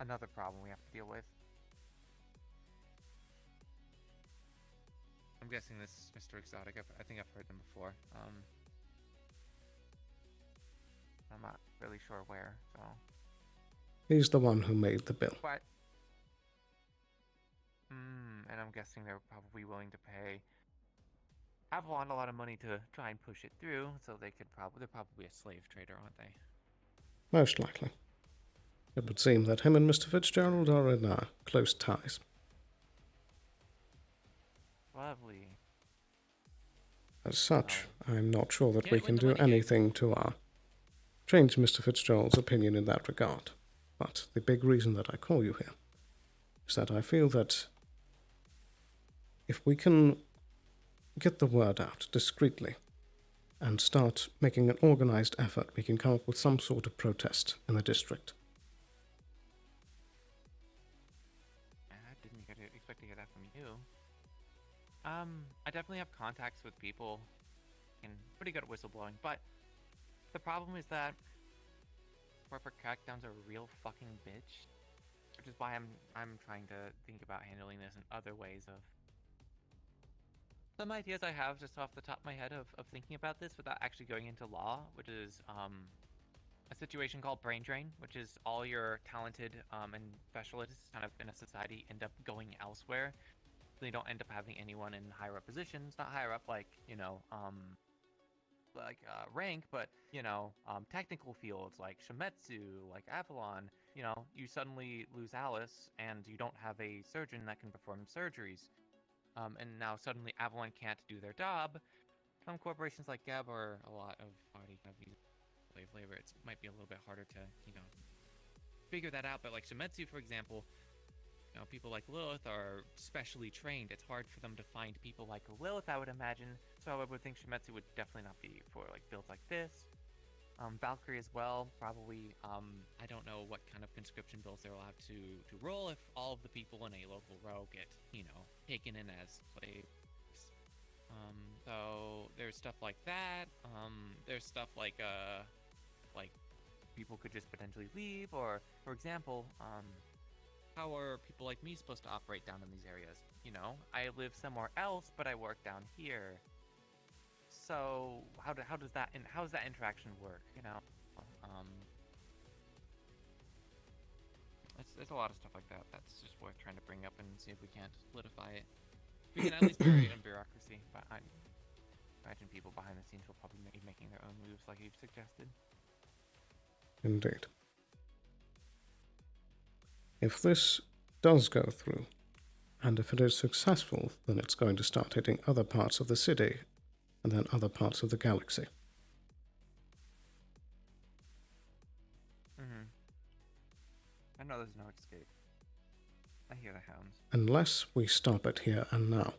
another problem we have to deal with. I'm guessing this Mr. Exotic, I think I've heard them before. I'm not really sure where, so... He's the one who made the bill. What? And I'm guessing they're probably willing to pay Avalon a lot of money to try and push it through, so they're probably a slave trader, aren't they? Most likely. It would seem that him and Mr. Fitzgerald are in close ties. Lovely. As such, I'm not sure that we can do anything to change Mr. Fitzgerald's opinion in that regard. But the big reason that I call you here is that I feel that if we can get the word out discreetly and start making an organized effort, we can come up with some sort of protest in the district. I didn't expect to hear that from you. I definitely have contacts with people and pretty good at whistleblowing, but the problem is that corporate crackdowns are a real fucking bitch, which is why I'm trying to think about handling this in other ways. Of some ideas I have just off the top of my head of thinking about this without actually going into law, which is a situation called brain drain, which is all your talented and specialists kind of in a society end up going elsewhere. They don't end up having anyone in higher up positions, not higher up like, you know, rank, but, you know, technical fields like Shimetsu, like Avalon. You know, you suddenly lose Alice and you don't have a surgeon that can perform surgeries. And now suddenly Avalon can't do their job. Some corporations like Gab are a lot of already have used slave labor. It might be a little bit harder to, you know, figure that out. But like Shimetsu, for example, you know, people like Lilith are specially trained. It's hard for them to find people like Lilith, I would imagine. So I would think Shimetsu would definitely not be for like builds like this. Valkyrie as well, probably. I don't know what kind of conscription bills they're allowed to roll if all of the people in a local row get, you know, taken in as slaves. So there's stuff like that. There's stuff like people could just potentially leave, or for example, how are people like me supposed to operate down in these areas? You know, I live somewhere else, but I work down here. So how does that interaction work? You know, there's a lot of stuff like that. That's just worth trying to bring up and see if we can't solidify it. We can at least bury it in bureaucracy, but I imagine people behind the scenes will probably be making their own moves, like you've suggested. Indeed. If this does go through, and if it is successful, then it's going to start hitting other parts of the city, and then other parts of the galaxy. I know there's no escape. I hear the hounds. Unless we stop it here and now.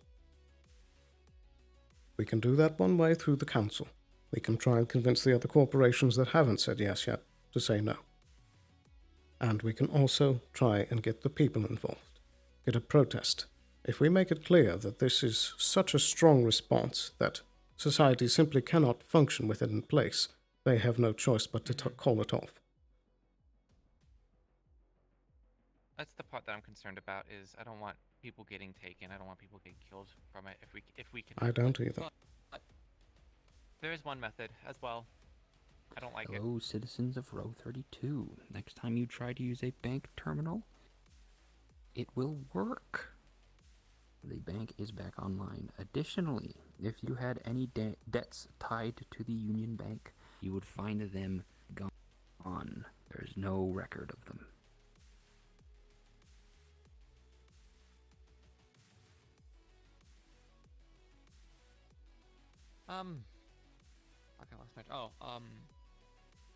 We can do that one way through the council. We can try and convince the other corporations that haven't said yes yet to say no. And we can also try and get the people involved. Get a protest. If we make it clear that this is such a strong response that society simply cannot function with it in place, they have no choice but to call it off. That's the part that I'm concerned about. Is I don't want people getting taken. I don't want people getting killed from it. If we can. I don't either. But there is one method as well. I don't like it. Hello, citizens of Row 32. Next time you try to use a bank terminal, it will work. The bank is back online. Additionally, if you had any debts tied to the Union Bank, you would find them gone. There's no record of them. Okay, last match. Oh,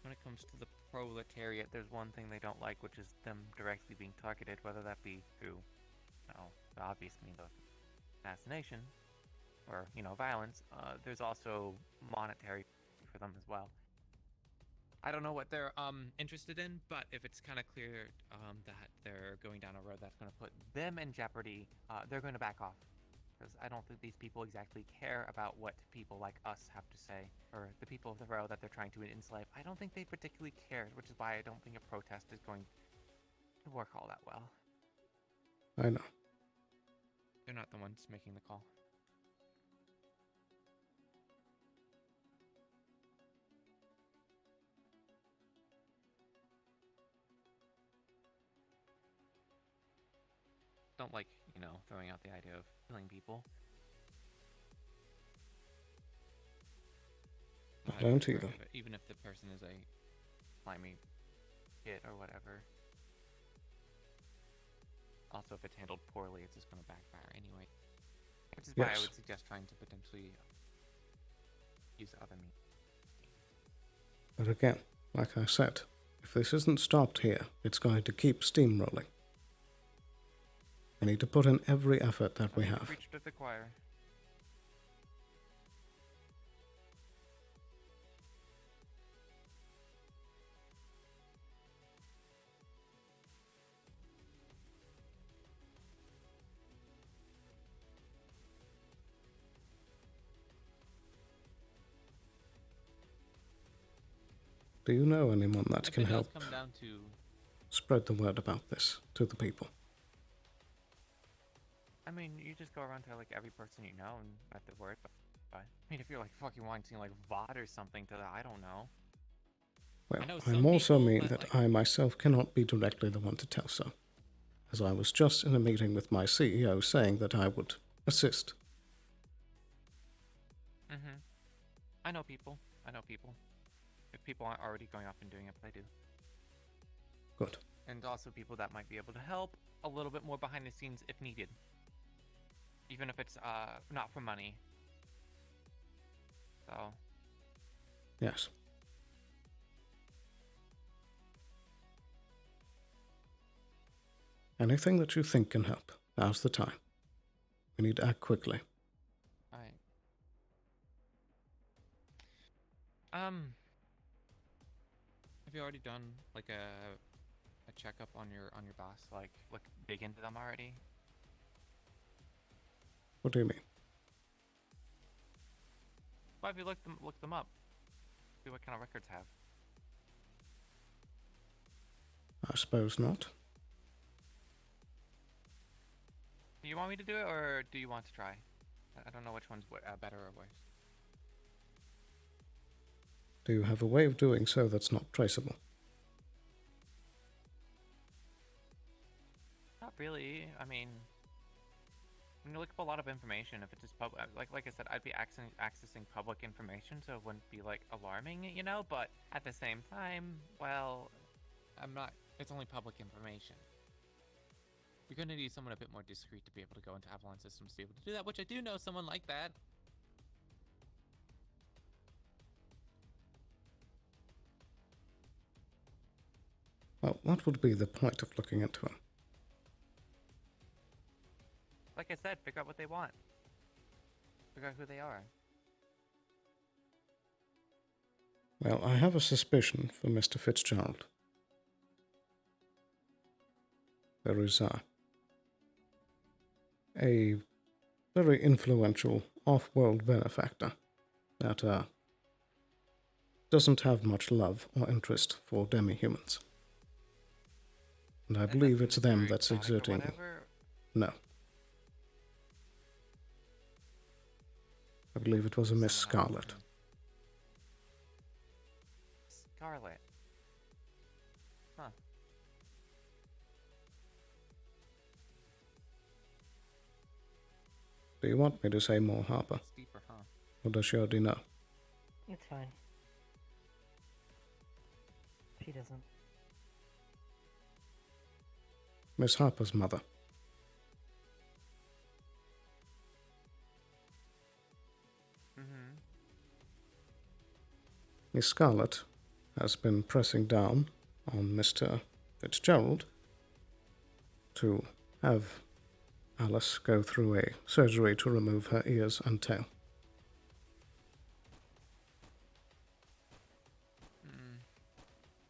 when it comes to the proletariat, there's one thing they don't like, which is them directly being targeted, whether that be through, the obvious means of assassination, or, violence. There's also monetary for them as well. I don't know what they're interested in, but if it's kind of clear that they're going down a road that's going to put them in jeopardy, they're going to back off. Because I don't think these people exactly care about what people like us have to say, or the people of the row that they're trying to enslave. I don't think they particularly care, which is why I don't think a protest is going to work all that well. I know. They're not the ones making the call. Don't like, throwing out the idea of killing people. I don't either. Even if the person is a slimy kid or whatever. Also, if it's handled poorly, it's just going to backfire anyway. Which is why I would suggest trying to potentially use other means. But again, like I said, if this isn't stopped here, it's going to keep steamrolling. We need to put in every effort that we have. Preach to the choir. Do you know anyone that If can it does help come down to spread the word about this to the people? I mean, you just go around to every person you know and let the word. But I mean, if you're fucking wanting VOD or something to that, I don't know. Well, I also mean that I myself cannot be directly the one to tell so, as I was just in a meeting with my CEO saying that I would assist. I know people. If people aren't already going off and doing it, they do. Good. And also people that might be able to help a little bit more behind the scenes if needed. Even if it's not for money. So. Yes. Anything that you think can help, now's the time. We need to act quickly. Alright. Have you already done a checkup on your boss? Look dig into them already? What do you mean? Why have you looked them up? See what kind of records have. I suppose not. Do you want me to do it, or do you want to try? I don't know which one's better or worse. Do you have a way of doing so that's not traceable? Not really. I mean, when you look up a lot of information, if it's just like I said, I'd be accessing public information, so it wouldn't be alarming, But at the same time, well, I'm not. It's only public information. You're gonna need someone a bit more discreet to be able to go into Avalon systems to be able to do that, which I do know someone like that. Well, what would be the point of looking into him? Like I said, figure out what they want. Figure out who they are. Well, I have a suspicion for Mr. Fitzgerald. There is a very influential off-world benefactor that doesn't have much love or interest for demi-humans. And I believe it's them that's exerting... No. I believe it was a Miss Scarlet. Scarlet. Huh. Do you want me to say more, Harper? It's deeper, huh? Or does she already know? It's fine. She doesn't. Miss Harper's mother. Mm-hmm. Miss Scarlet has been pressing down on Mr. Fitzgerald to have Alice go through a surgery to remove her ears and tail.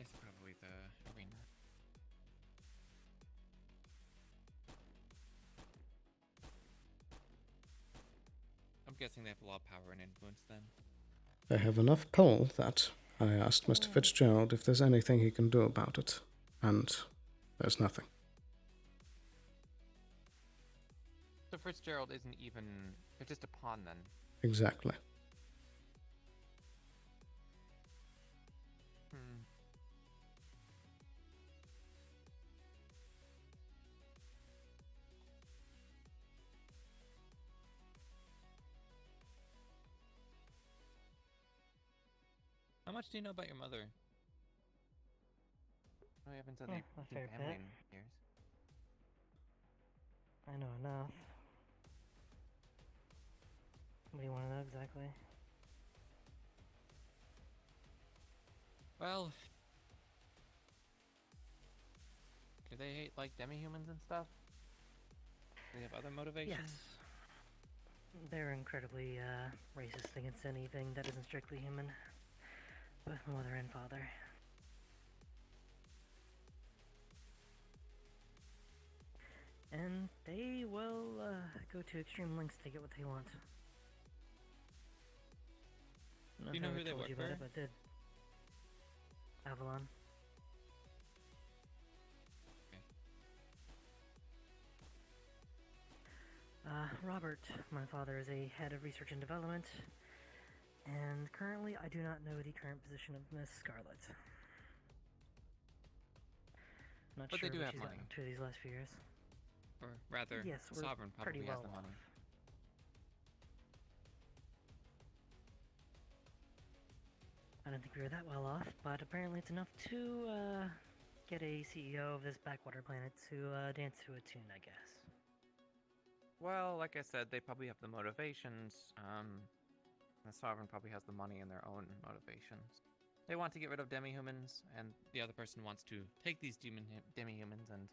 It's probably the arena. I'm guessing they have a lot of power and influence then. They have enough pull that I asked Mr. Fitzgerald if there's anything he can do about it, and there's nothing. So Fitzgerald isn't even... They're just a pawn then. Exactly. How much do you know about your mother? I haven't done a fair family bit. in years. I know enough. What do you want to know exactly? Well... Do they hate, like, demi-humans and stuff? Do they have other motivations? Yes. They're incredibly racist against anything that isn't strictly human. Both my mother and father. And they will go to extreme lengths to get what they want. Do you know who they work for? But did. Avalon. Robert, my father, is a head of research and development, and currently I do not know the current position of Miss Scarlet. Not But sure they do what have she's money. gotten up to these last few years. Or rather, Yes, we're Sovereign probably pretty has well the money. off. I don't think we were that well off, but apparently it's enough to get a CEO of this backwater planet to dance to a tune, I guess. Well, like I said, they probably have the motivations. The Sovereign probably has the money and their own motivations. They want to get rid of demi-humans, and the other person wants to take these demi-humans and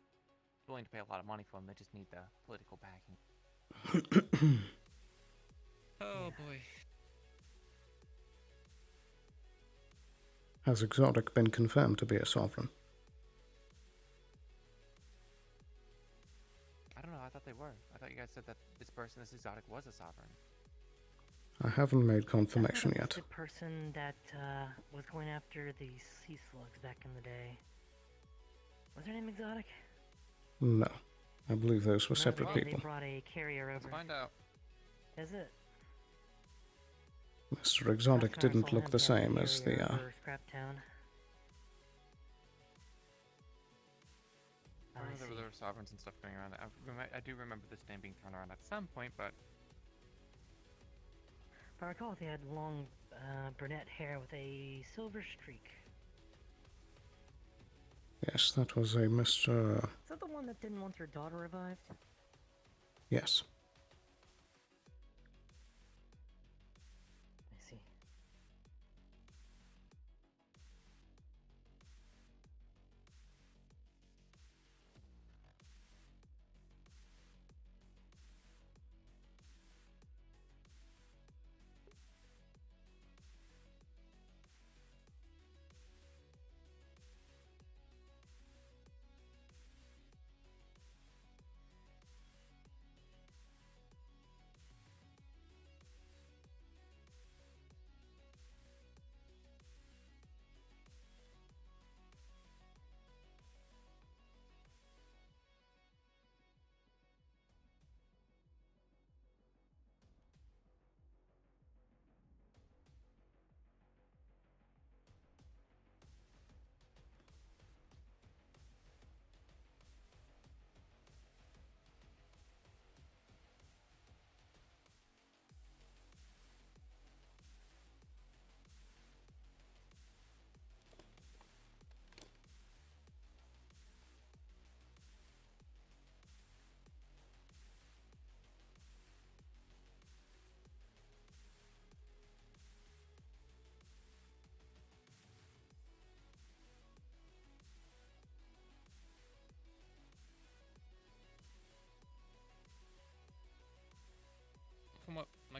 is willing to pay a lot of money for them. They just need the political backing. Oh boy. Has Exotic been confirmed to be a sovereign? I don't know, I thought they were. I thought you guys said that this person, this Exotic, was a Sovereign. I haven't made confirmation I thought it was yet. the person that was going after the sea slugs back in the day. Was her name Exotic? No. I believe those were No, separate they people. brought a carrier over. Let's find out. Is it? Mr. Exotic Last time I didn't saw look him, the he had a same as the, carrier over Scrap Town. I remember there were Sovereigns and stuff going around. I do remember this name being thrown around at some point, but... If I recall, they had long brunette hair with a silver streak. Yes, that was a Mr. Is that the one that didn't want her daughter revived? Yes. I see.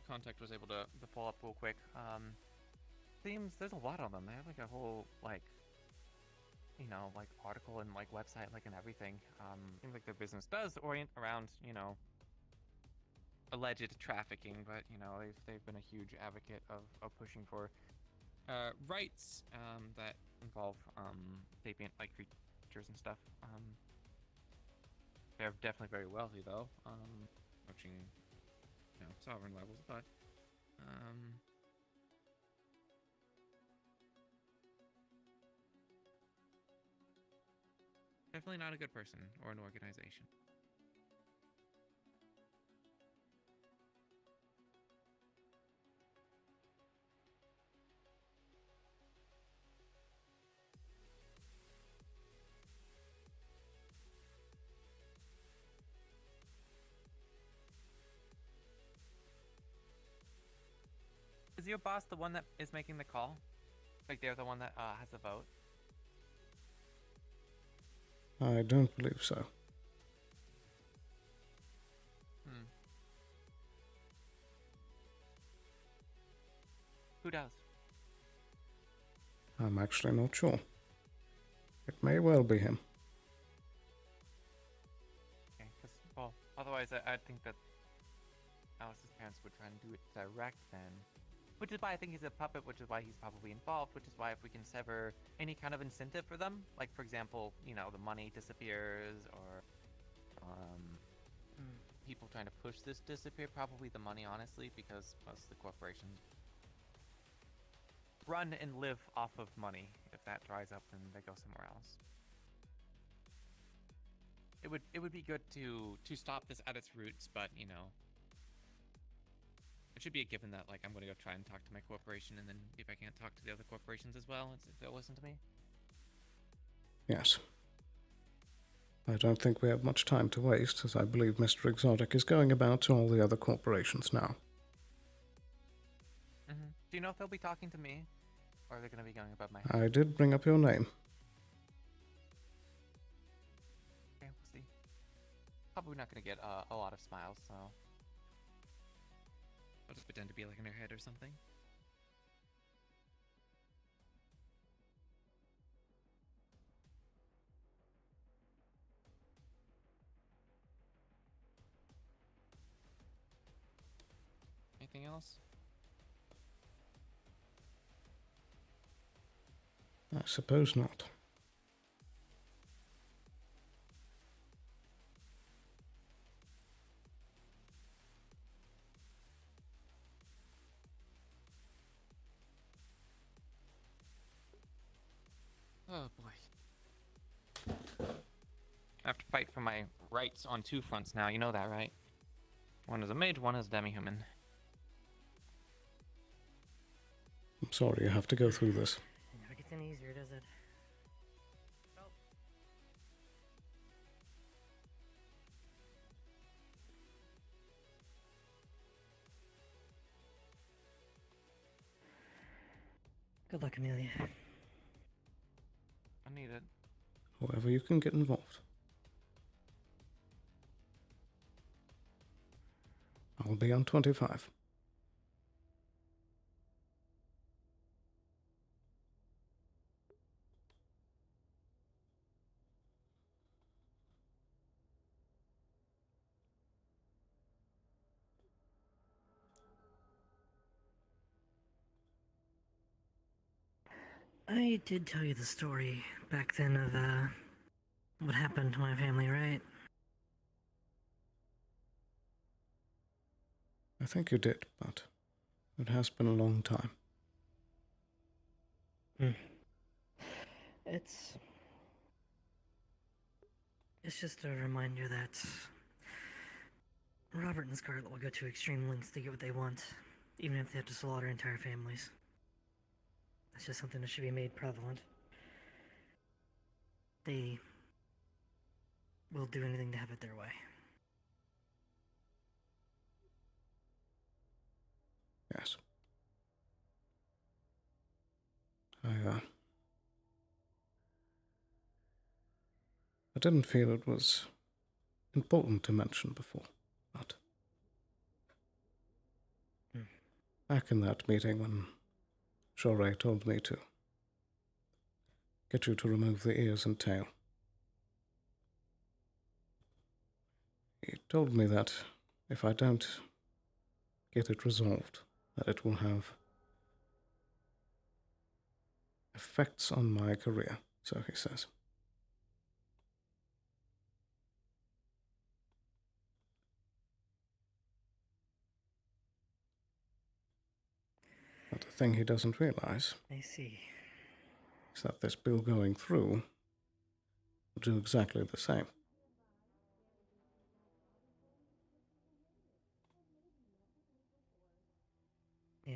contact was able to pull up real quick. Seems there's a lot of them. They have like a whole like, you know, like article and like website like and everything. Seems like their business does orient around, you know, alleged trafficking, but you know they've been a huge advocate of pushing for rights that involve sapient like creatures and stuff. They're definitely very wealthy though, approaching, you know, sovereign levels, but definitely not a good person or an organization. Is your boss the one that is making the call? Like they're the one that has the vote? I don't believe so. Who does? I'm actually not sure. It may well be him. Okay, because, well, otherwise I think that Alice's parents would try and do it direct then. Which is why I think he's a puppet, which is why he's probably involved, which is why if we can sever any kind of incentive for them, like for example, you know, the money disappears or people trying to push this disappear, probably the money, honestly, because most of the corporations run and live off of money. If that dries up, then they go somewhere else. It would be good to stop this at its roots, but you know, it should be a given that like I'm gonna go try and talk to my corporation, and then if I can't talk to the other corporations as well, if they'll listen to me. Yes. I don't think we have much time to waste, as I believe Mr. Exotic is going about to all the other corporations now. Do you know if they'll be talking to me, or are they going to be going above my head? I did bring up your name. Okay, we'll see. Probably not going to get a lot of smiles, so I'll just pretend to be like in their head or something. Anything else? I suppose not. Oh boy. I have to fight for my rights on two fronts now, you know that, right? One is a mage, one is demi-human. I'm sorry you have to go through this. It never gets any easier, does it? Good luck, Amelia. I need it. However you can get involved. I'll be on 25. I did tell you the story back then of, what happened to my family, right? I think you did, but it has been a long time. It's just a reminder that Robert and Scarlet will go to extreme lengths to get what they want, even if they have to slaughter entire families. That's just something that should be made prevalent. They will do anything to have it their way. Yes. I didn't feel it was important to mention before, but... back in that meeting when Shorey told me to get you to remove the ears and tail. He told me that if I don't get it resolved, that it will have effects on my career, so he says. But the thing he doesn't realize I see. is that this bill going through will do exactly the same. Yeah,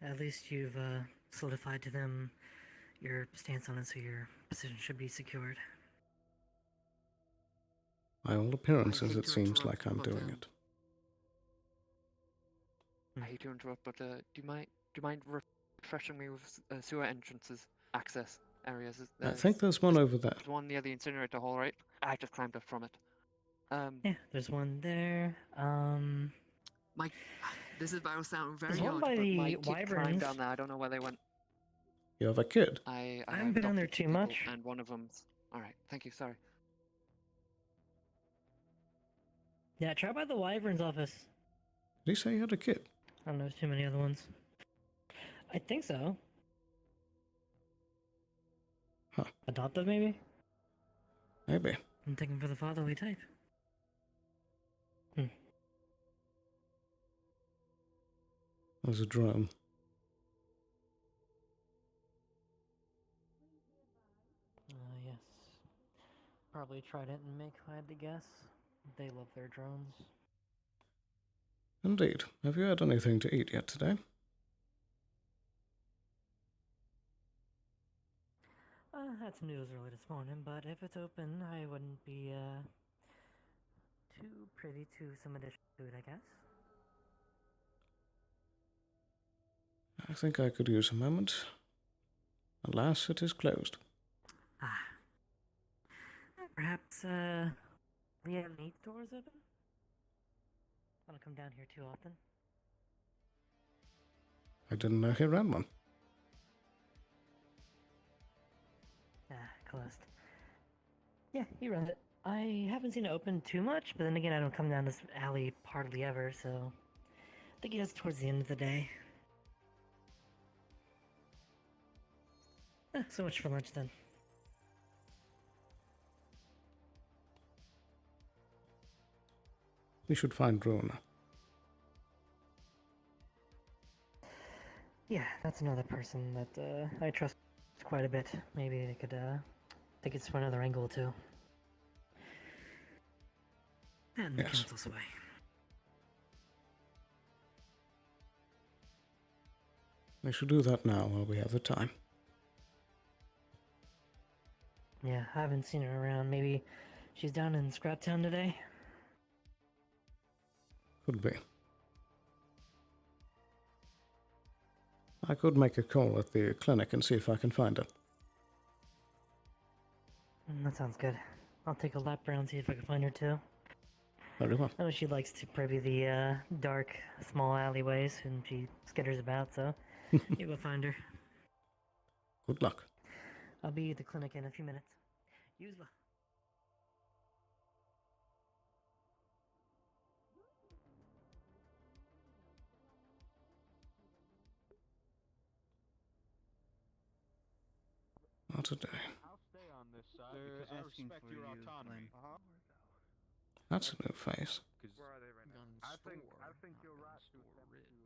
at least you've solidified to them your stance on it, so your position should be secured. By all appearances, it seems like I'm doing it. I hate to interrupt, but do you mind refreshing me with sewer entrances, access areas? I think there's one over there. There's one near the incinerator hall, right? I just climbed up from it. Yeah, there's one there. This is about sound very There's one odd, by but the my kid climbed wyverns. down there. I don't know where they went. You have a kid? I haven't been down there adopted too people, much. And one of them's... Alright, thank you, sorry. Yeah, try by the wyverns office. Did he say he had a kid? I don't know, there's too many other ones. I think so. Huh. Adoptive, maybe? Maybe. I'm thinking for the fatherly type. There's a drone. Yes. Probably Trident and Mick, if I had to guess. They love their drones. Indeed. Have you had anything to eat yet today? I had some noodles early this morning, but if it's open, I wouldn't be, too privy to some additional food, I guess. I think I could use a moment. Alas, it is closed. Perhaps, Leah Meat Store is open? I don't come down here too often. I didn't know he ran one. Closed. Yeah, he runs it. I haven't seen it open too much, but then again, I don't come down this alley hardly ever, so I think he does towards the end of the day. So much for lunch then. We should find Rona. Yeah, that's another person that I trust quite a bit. Maybe they could take it from another angle too. And the council's way. We should do that now while we have the time. Yeah, I haven't seen her around. Maybe she's down in Scraptown today? Could be. I could make a call at the clinic and see if I can find her. That sounds good. I'll take a lap around, see if I can find her too. Very well. I know she likes to privy the dark, small alleyways, and she skitters about, so you go find her. Good luck. I'll be at the clinic in a few minutes. Use the... Not today. I'll stay on this side because I respect your autonomy. That's a new face. Where are they right now? I think you're right to attempt to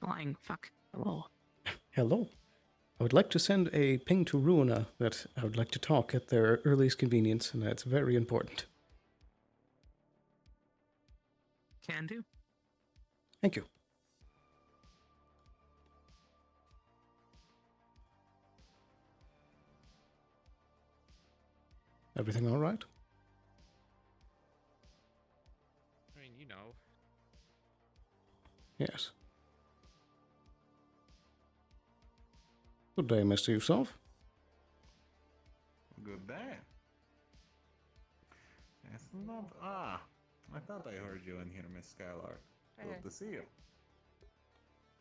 Flying, fuck. Hello. Hello. I would like to send a ping to Ruina that I would like to talk at their earliest convenience, and that's very important. Can do. Thank you. Everything all right? I mean, you know. Yes. Good day, Mr. Yusuf. Good day. It's not. Ah, I thought I heard you in here, Miss Skylark. Hey. Good to see you.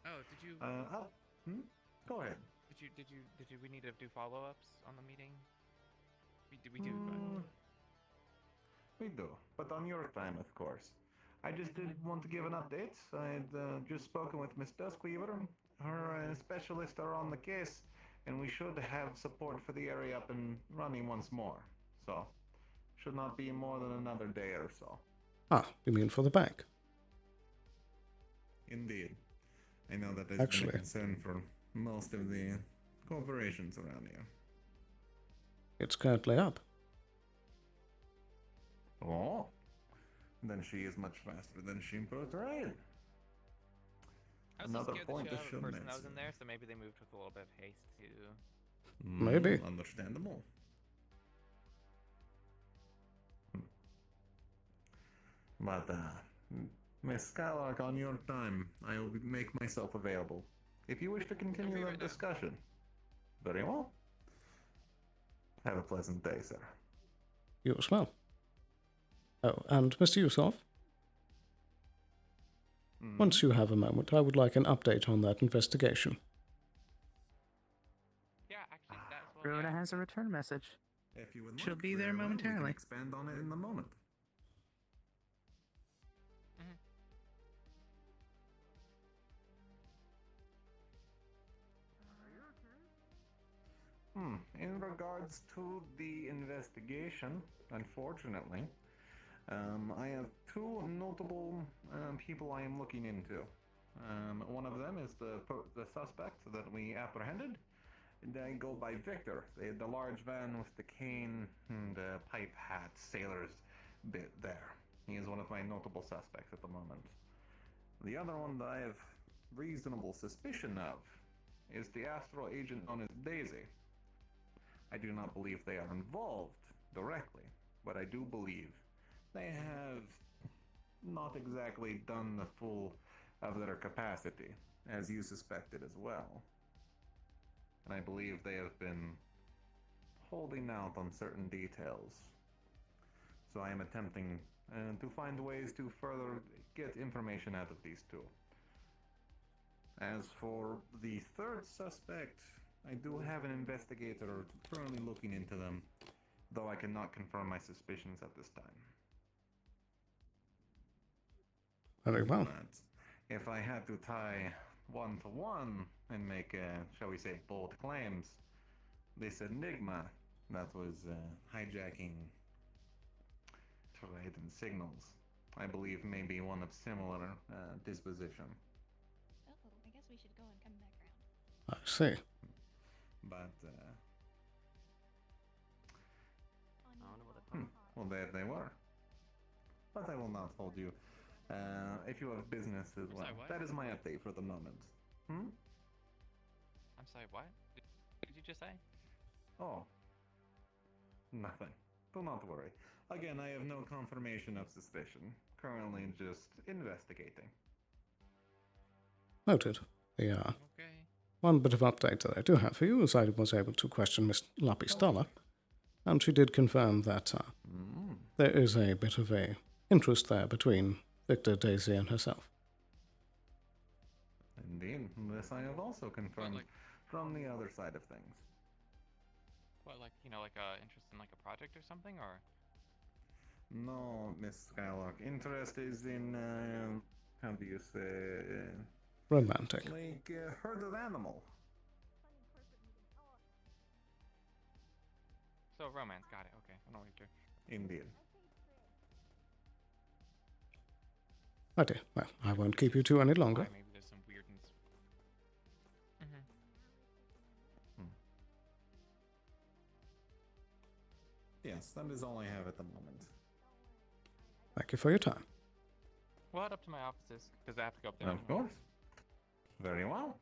Oh, did you? Go ahead. Did you? We need to do follow-ups on the meeting. We do. We do, but on your time, of course. I just did want to give an update. I'd just spoken with Miss Duskweaver. Her specialists are on the case, and we should have support for the area up and running once more. So, should not be more than another day or so. Ah, you mean for the bank? Indeed. I know that has Actually, been a concern for most of the corporations around here. it's currently up. Oh, then she is much faster than she portrayed. I was Another scared point that to she show had a person that was in there, so maybe they moved with a little bit of haste to. Maybe. Understandable. But, Miss Skylark, on your time, I will make myself available. If you wish to continue the discussion. Very well. Have a pleasant day, sir. You as well. Oh, and Mr. Yusuf? Once you have a moment, I would like an update on that investigation. Yeah, actually, that's what. Rhoda has a return message. If you would She'll like, be there very well, we can momentarily. expand on it in a moment. In regards to the investigation, unfortunately, I have two notable people I am looking into. One of them is the suspect that we apprehended. They go by Victor. They had the large van with the cane and pipe hat sailor's bit there. He is one of my notable suspects at the moment. The other one that I have reasonable suspicion of is the astral agent known as Daisy. I do not believe they are involved directly, but I do believe they have not exactly done the full of their capacity, as you suspected as well. And I believe they have been holding out on certain details. So I am attempting to find ways to further get information out of these two. As for the third suspect, I do have an investigator currently looking into them, though I cannot confirm my suspicions at this time. Very well. But if I had to tie one to one and make, shall we say, bold claims, this enigma that was hijacking trade and signals, I believe may be one of similar disposition. Oh, I guess we should go and come back around. I see. But, well, there they were. But I will not hold you. If you have business as well. sorry, what? That is my update for the moment. I'm sorry, what? Did you just say? Oh. Nothing. Do not worry. Again, I have no confirmation of suspicion. Currently just investigating. Noted. The one bit of update that I do have for you is I was able to question Miss Lapistala, and she did confirm that there is a bit of a interest there between Victor, Daisy, and herself. Indeed. This I have also confirmed from the other side of things. What, like, interest in, a project or something, or? No, Miss Skylark. Interest is in, how do you say? Romantic. Like herd of animal. So, romance, got it, okay. I know what you're doing. Indeed. Okay, well, I won't keep you two any longer. Maybe there's some weirdness. Yes, that is all I have at the moment. Thank you for your time. Well, head up to my offices, because I have to go up there. Of course. Very well.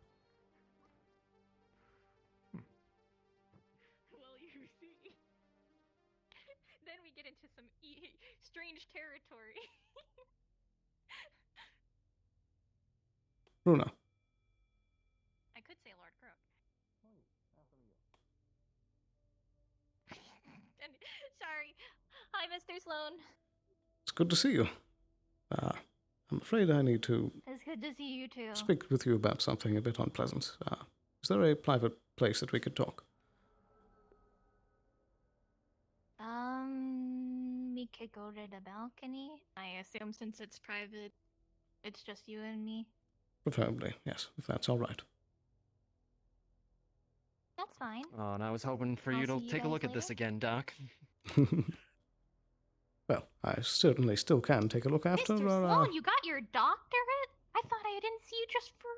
Well, you see. Then we get into some strange territory. Runa. I could say Lord Croak. And, sorry. Hi, Mr. Sloan. It's good to see you. I'm afraid I need to It's good to see you too. speak with you about something a bit unpleasant. Is there a private place that we could talk? We could go to the balcony. I assume since it's private, it's just you and me. Preferably, yes, if that's all right. That's fine. Oh, and I was hoping for I'll you to see you take a guys look at this later. again, Doc. Well, I certainly still can take a look after. Mr. Sloan, you got your doctorate? I thought I didn't see you just for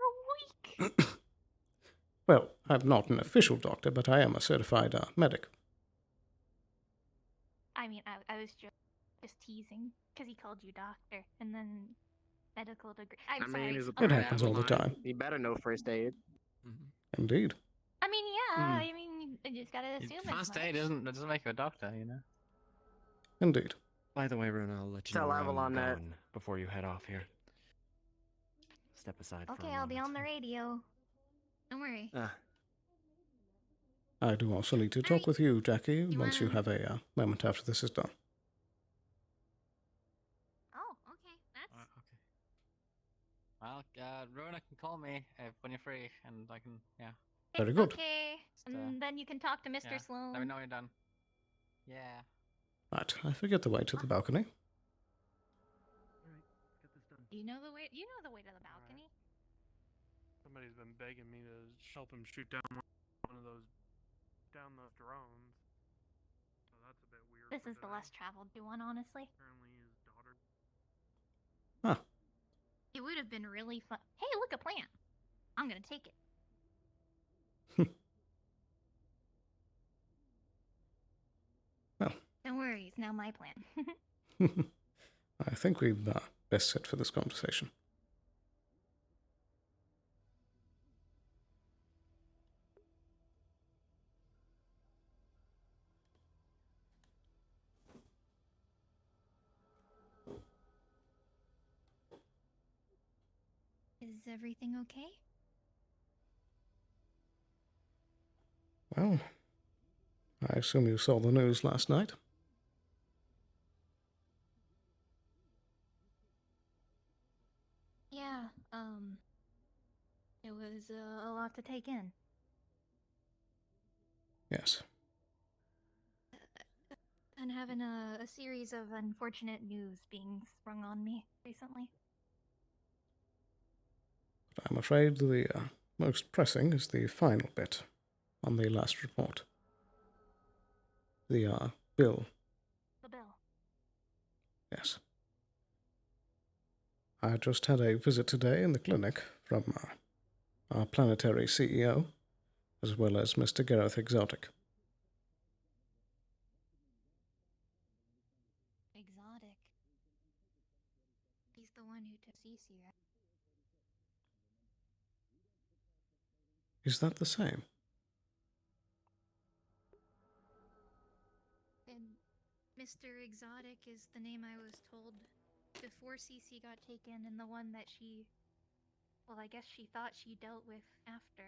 a week. Well, I'm not an official doctor, but I am a certified medic. I mean, I was just teasing because he called you doctor and then medical degree. I'm sorry. he's a It part of happens all the Avalon. time. You better know first aid. Indeed. I mean, yeah. I mean, you just gotta assume as First much. aid doesn't make you a doctor, you know. Indeed. By the way, Runa, I'll let you Tell know where I'm Avalon that. going before you head off here. Step aside for a Okay, I'll be moment. on the radio. Don't worry. I do also need to talk with you, Jackie, once you have a moment after this is done. Oh, okay. That's Well, Rona can call me when you're free, and I can, yeah. Very good. okay. And then you can talk to Mr. Yeah, Sloan. let me know when you're done. Yeah. Right, I forget the way to the balcony. Do you know the way? You know the way to the balcony. Somebody's been begging me to help him shoot down one of those drones. So that's a bit weird. This is the less traveled one, honestly. Apparently his daughter. Huh. It would have been really fun. Hey, look, a plant. I'm gonna take it. Well. Don't worry, it's now my plan. I think we're best set for this conversation. Is everything okay? Well, I assume you saw the news last night. Yeah, it was a lot to take in. Yes. And having a series of unfortunate news being sprung on me recently. But I'm afraid the most pressing is the final bit on the last report. The bill. The bill. Yes. I just had a visit today in the clinic from our planetary CEO, as well as Mr. Gareth Exotic. Exotic. He's the one who took Cece, right? Is that the same? And Mr. Exotic is the name I was told before Cece got taken, and the one that she... Well, I guess she thought she dealt with after.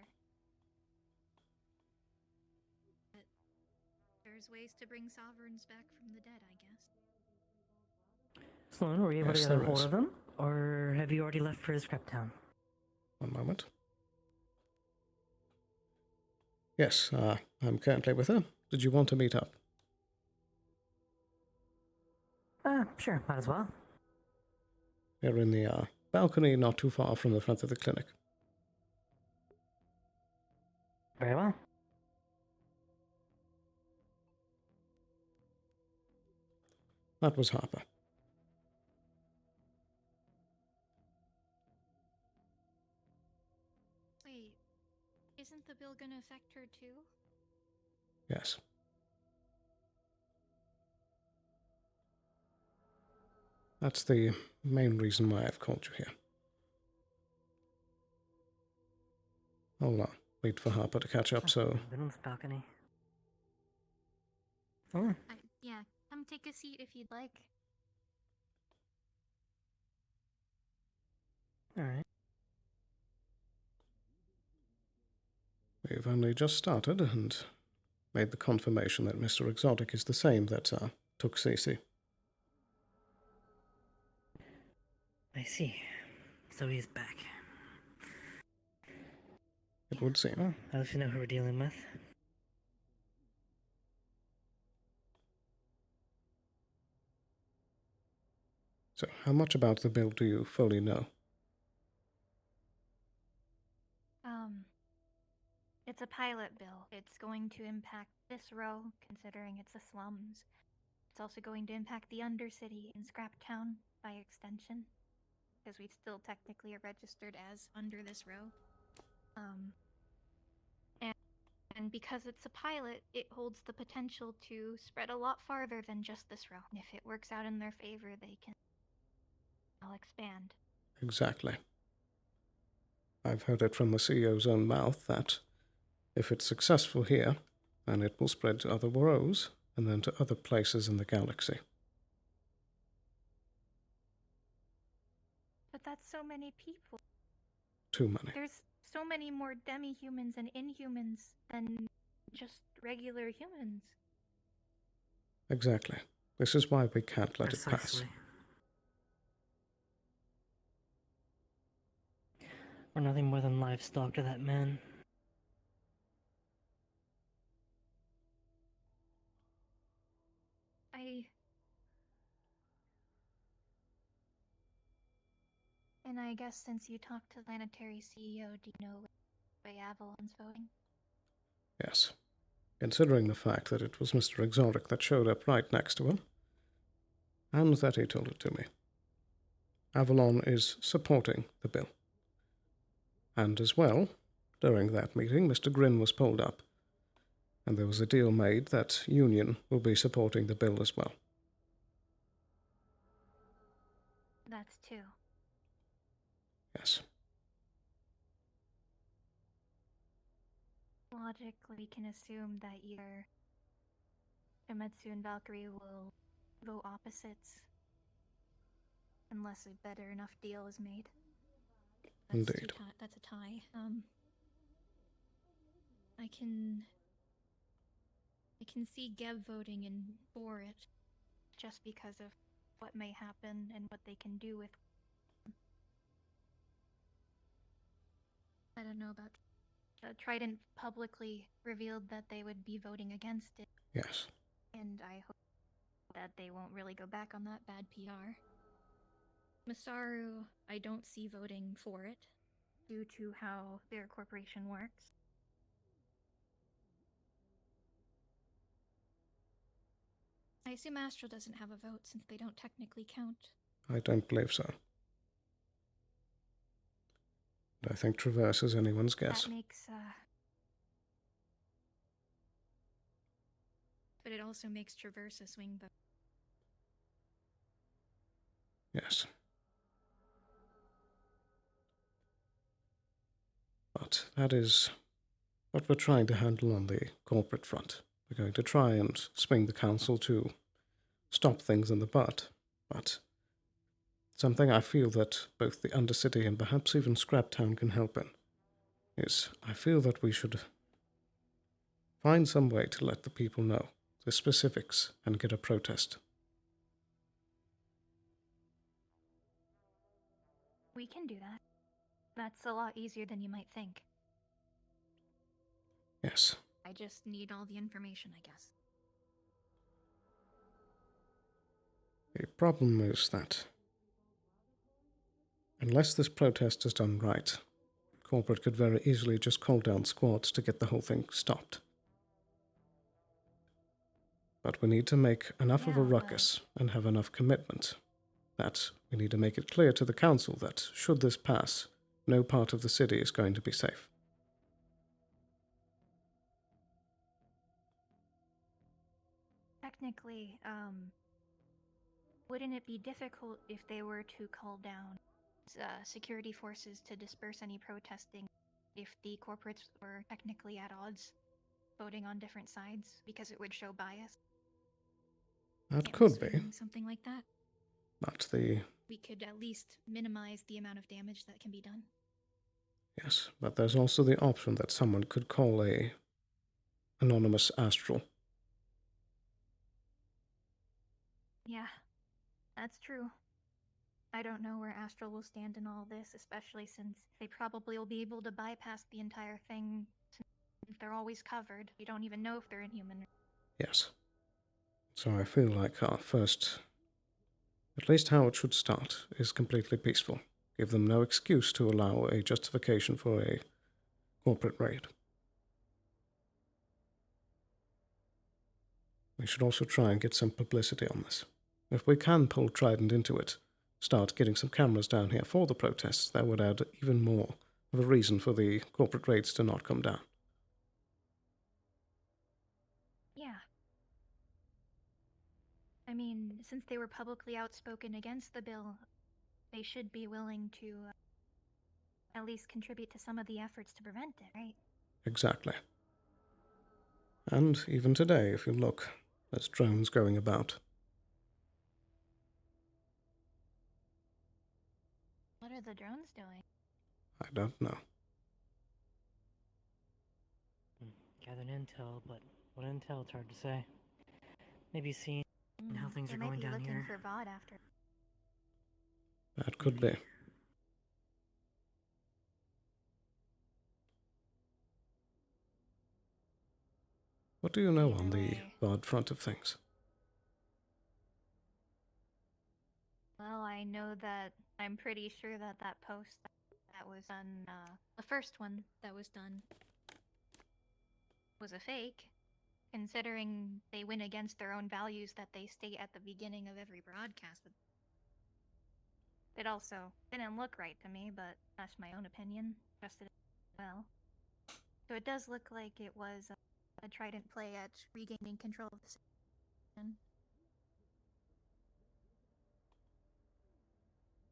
But there's ways to bring sovereigns back from the dead, I guess. Sloan, were you able Yes, to get a there hold is. of him? Or have you already left for his prep town? One moment. Yes, I'm currently with her. Did you want to meet up? Sure, might as well. We're in the balcony not too far from the front of the clinic. Very well. That was Harper. Wait, isn't the bill gonna affect her too? Yes. That's the main reason why I've called you here. Hold on. Wait for Harper to catch up, so... Been on this balcony. Oh. Yeah, come take a seat if you'd like. Alright. We've only just started and made the confirmation that Mr. Exotic is the same that took Cece. I see. So he's back. It would seem. Well, at least you know who we're dealing with. So, how much about the bill do you fully know? It's a pilot bill. It's going to impact this row, considering it's the slums. It's also going to impact the Undercity and Scraptown by extension, because we still technically are registered as under this row. And because it's a pilot, it holds the potential to spread a lot farther than just this row. And if it works out in their favor, they can all expand. Exactly. I've heard it from the CEO's own mouth that if it's successful here, then it will spread to other rows and then to other places in the galaxy. But that's so many people. Too many. There's so many more demi-humans and inhumans than just regular humans. Exactly. This is why we can't let it pass. Precisely. We're nothing more than livestock to that man. And I guess since you talked to the planetary CEO, do you know which way Avalon's voting? Yes. Considering the fact that it was Mr. Exotic that showed up right next to him, and that he told it to me. Avalon is supporting the bill. And as well, during that meeting, Mr. Grin was pulled up, and there was a deal made that Union will be supporting the bill as well. That's two. Yes. Logically, we can assume that either Shimetsu and Valkyrie will vote opposites, unless a better enough deal is made. Indeed. That's a tie. I can see Geb voting in for it, just because of what may happen and what they can do with. I don't know about. Trident publicly revealed that they would be voting against it. Yes. And I hope that they won't really go back on that bad PR. Masaru, I don't see voting for it, due to how their corporation works. I assume Astral doesn't have a vote since they don't technically count. I don't believe so. But I think Traverse is anyone's guess. That makes, But it also makes Traverse a swing vote. Yes. But that is what we're trying to handle on the corporate front. We're going to try and swing the council to stop things in the butt, but something I feel that both the Undercity and perhaps even Scraptown can help in is I feel that we should find some way to let the people know the specifics and get a protest. We can do that. That's a lot easier than you might think. Yes. I just need all the information, I guess. The problem is that unless this protest is done right, corporate could very easily just call down squads to get the whole thing stopped. But we need to make enough of a ruckus and have enough commitment that we need to make it clear to the council that, should this pass, no part of the city is going to be safe. Technically, wouldn't it be difficult if they were to call down security forces to disperse any protesting if the corporates were technically at odds, voting on different sides, because it would show bias? That Can't we could be, swing something like that? but the We could at least minimize the amount of damage that can be done. yes, but there's also the option that someone could call a anonymous astral. Yeah, that's true. I don't know where Astral will stand in all this, especially since they probably will be able to bypass the entire thing since they're always covered. We don't even know if they're inhuman. Yes. So I feel like our first, at least how it should start, is completely peaceful. Give them no excuse to allow a justification for a corporate raid. We should also try and get some publicity on this. If we can pull Trident into it, start getting some cameras down here for the protests, that would add even more of a reason for the corporate raids to not come down. Yeah. I mean, since they were publicly outspoken against the bill, they should be willing to at least contribute to some of the efforts to prevent it, right? Exactly. And even today, if you look, there's drones going about. What are the drones doing? I don't know. Gathered intel, but what intel? It's hard to say. Maybe seeing how things they are might going be down looking here. for VOD after. That could be. What do you know on the VOD front of things? Well, I know that I'm pretty sure that that post that was done, the first one that was done, was a fake, considering they went against their own values that they state at the beginning of every broadcast. It also didn't look right to me, but that's my own opinion. Trusted it well. So it does look like it was a Trident play at regaining control of the situation.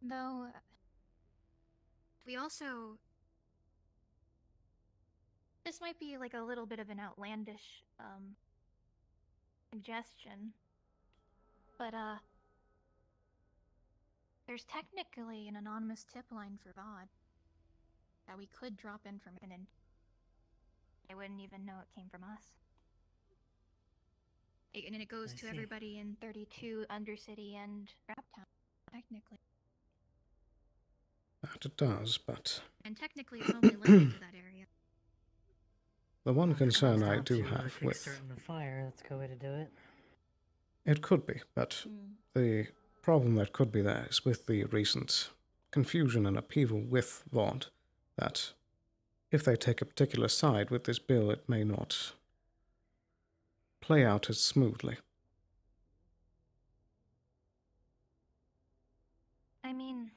Though, we also... This might be like a little bit of an outlandish, suggestion. But, there's technically an anonymous tip line for VOD that we could drop in from and I wouldn't even know it came from us. And it goes to everybody in 32, Undercity, and Raptown, technically. That it does, but And technically it's only limited to that area. the one concern I do have with... Starting the fire, that's a good way to do it. It could be, but the problem that could be there is with the recent confusion and upheaval with VOD, that if they take a particular side with this bill, it may not play out as smoothly. I mean,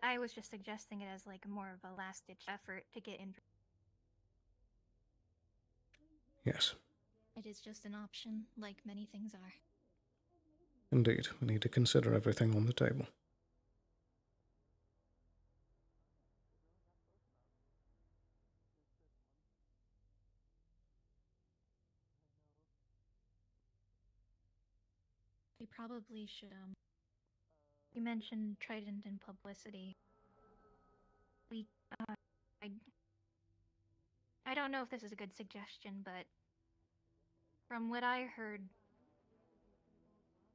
I was just suggesting it as like more of a last-ditch effort to get in. Yes, It is just an option, like many things are. indeed. We need to consider everything on the table. We probably should, you mentioned Trident and publicity. We, I don't know if this is a good suggestion, but from what I heard,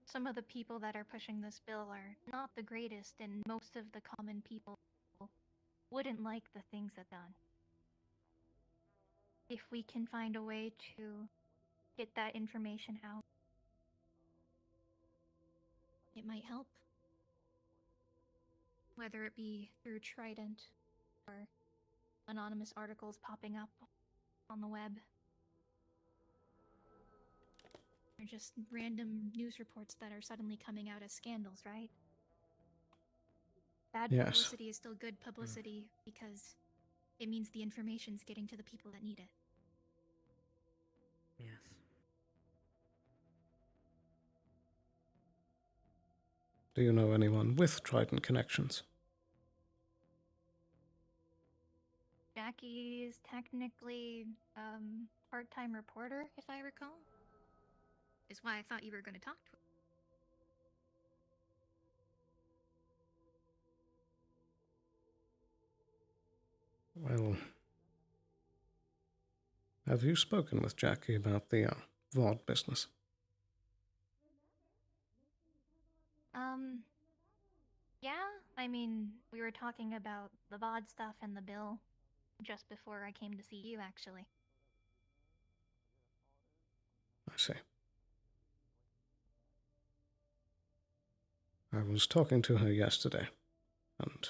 some of the people that are pushing this bill are not the greatest, and most of the common people wouldn't like the things that done. If we can find a way to get that information out, it might help. Whether it be through Trident or anonymous articles popping up on the web. Or just random news reports that are suddenly coming out as scandals, right? Bad Yes. publicity is still good publicity because it means the information's getting to the people that need it. Yes. Do you know anyone with Trident connections? Jackie is technically part-time reporter, if I recall. Is why I thought you were going to talk to her. Well, have you spoken with Jackie about the VOD business? Yeah, I mean, we were talking about the VOD stuff and the bill just before I came to see you, actually. I see. I was talking to her yesterday, and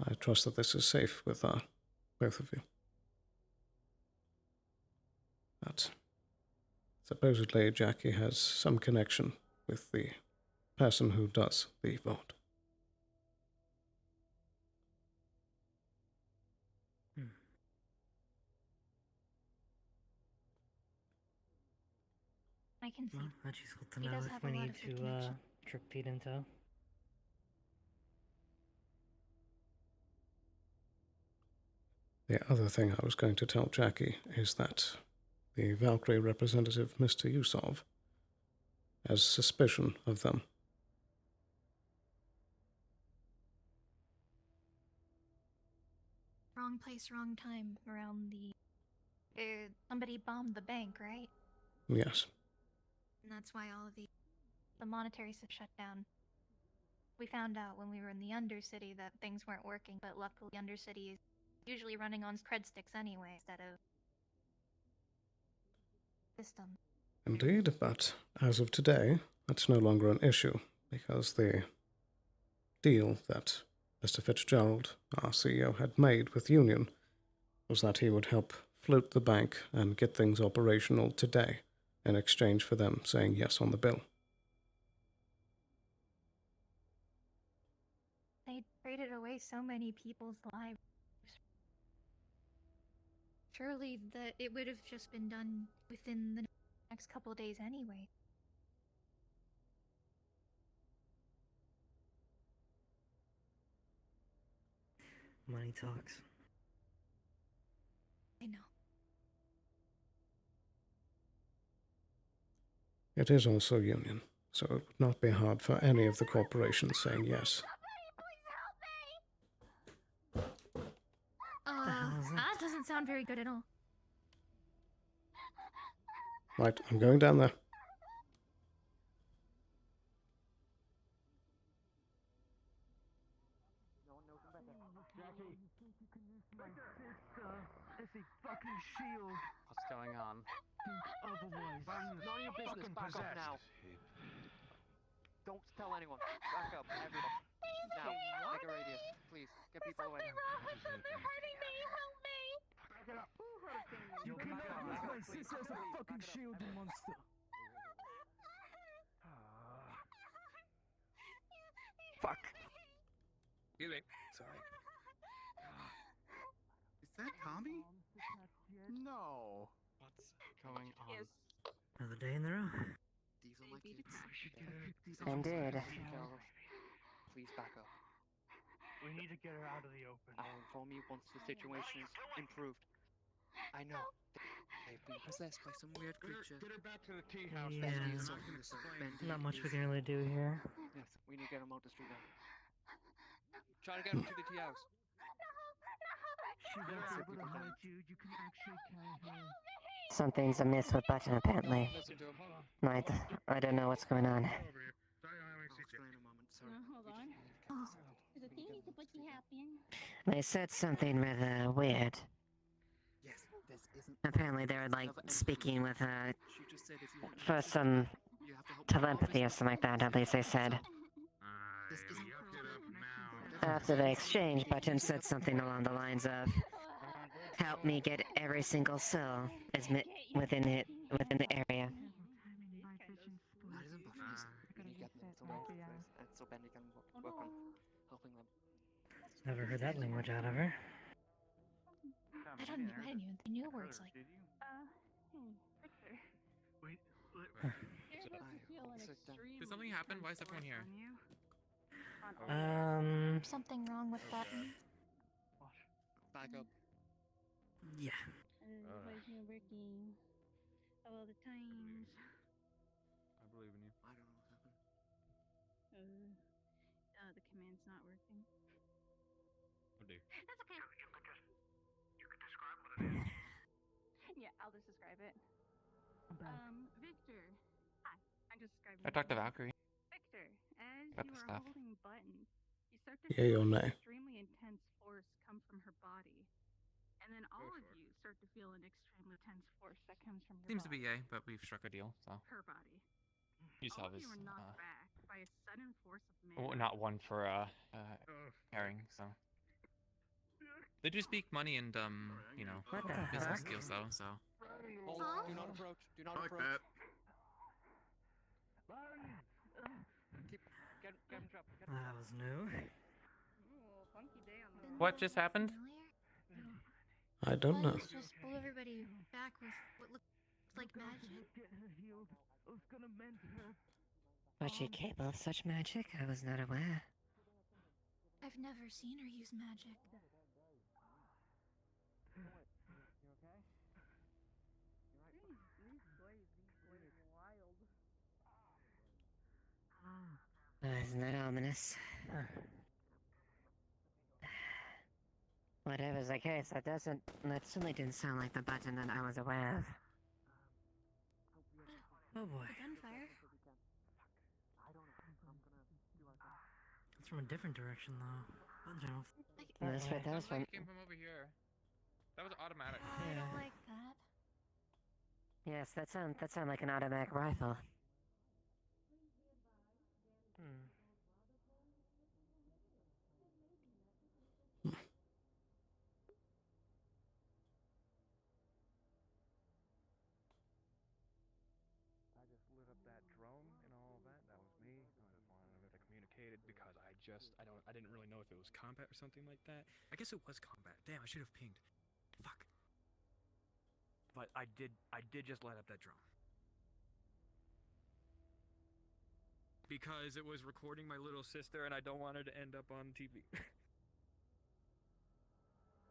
I trust that this is safe with both of you. But supposedly Jackie has some connection with the person who does the vote. I can see. Well, that's useful to He know does if have we a lot need of good to connection. trip feet in tow. The other thing I was going to tell Jackie is that the Valkyrie representative, Mr. Yusov, has suspicion of them. Wrong place, wrong time around the... somebody bombed the bank, right? Yes. And that's why all of the monetary stuff shut down. We found out when we were in the Undercity that things weren't working, but luckily Undercity is usually running on cred sticks anyway instead of system. Indeed, but as of today, that's no longer an issue, because the deal that Mr. Fitzgerald, our CEO, had made with Union was that he would help float the bank and get things operational today in exchange for them saying yes on the bill. They traded away so many people's lives. Surely it would have just been done within the next couple of days anyway. Money talks. I know. It is also Union, so it would not be hard for any of the corporations saying yes. That doesn't sound very good at all. Right, I'm going down there. It's a fucking shield. What's going on? Otherwise, None of your business. Back up now. Don't tell anyone. Back up, everyone. Now, make a radius, please. Get people away. They're hurting me. Help me. Back it up. You cannot use my sister as a fucking shield, you monster. Fuck. Excuse me. Sorry. Is that Tommy? No. What's going on? Another day in the row. These are my kids. Indeed. Please back up. We need to get her out of the open. I'll inform you once the situation's improved. I know. They've been possessed by some weird creature. Get her back to the tea house. Yeah. Bendy Not much we is- can really do here. Yes, we need to get him out the street now. Try to get him to the tea house. She won't be able to hurt you. You can actually carry her. Something's amiss with Button, apparently. Listen to him. I don't know what's going on. I'll explain in a moment, sir. Hold on. There's a thing you can put your happy in. They said something rather weird. Yes, this isn't. Apparently they were like speaking with She just said if you want for some you have to help telepathy or something like that, at least they said. This isn't After the exchange, Button said something along the lines of, "Help me get every single cell within the area." That isn't Buffy's. We need to get them somewhere first, and so Bendy can work on helping them. Never heard that language out of her. I didn't even think new words like Wait, Did something happen? Why is everyone here? Something wrong with buttons. Back up. Yeah. Why is not working? Of all the times. I believe in you. I don't know what happened. The command's not working. Oh dear. That's okay. You could describe what it is. Yeah, I'll just describe it. Victor. Hi, I'm just describing. I talked to Valkyrie. Victor, as Got you the are stuff. holding buttons, you start to Yay feel or an nay? extremely intense force come from her body. And then all of you start to feel an extremely intense force that comes from your Seems to body. be yay, but we've struck a deal, so. Her body. You saw All of this. you were knocked back by a sudden force of Well, man. not one for herring, so. They do speak money and you know, What the business heck? skills though, so. Hold, do not approach. Do not Like approach. that. Keep, get him trapped. Get him That was new. Ooh, funky day on the What just happened? I don't know. Buttons just pulled everybody back with what looked like magic. I was gonna mend her. Was she capable of such magic? I was not aware. I've never seen her use magic. You okay? These boys wild. Isn't that ominous? Whatever's the case, that certainly didn't sound like the button that I was aware of. Oh boy. The gunfire. I don't know. I'm gonna do our best. It's from a different direction though. Buttons are That was from. It came from over here. That was automatic. I don't like that. Yes, that sound like an automatic rifle. I just lit up that drone and all that. That was me. I just wanted to communicate it because I didn't really know if it was combat or something like that. I guess it was combat. Damn, I should have pinged. Fuck. But I did just light up that drone. Because it was recording my little sister and I don't want her to end up on TV.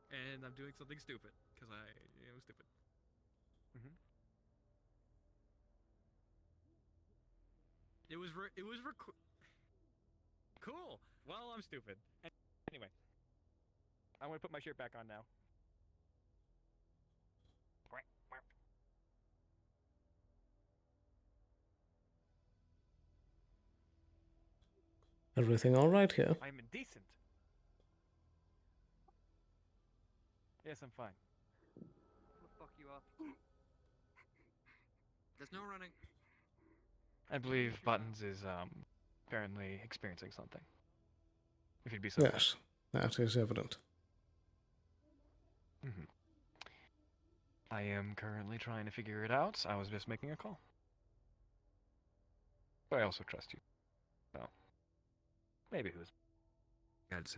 And I'm doing something stupid because it was stupid. It was cool. Well, I'm stupid. Anyway, I'm gonna put my shirt back on now. Everything all right here? I'm indecent. Yes, I'm fine. We'll fuck you up. There's no running. I believe Buttons is apparently experiencing something. If you'd be so Yes, that is evident. I am currently trying to figure it out. I was just making a call. But I also trust you. So, maybe it was. It's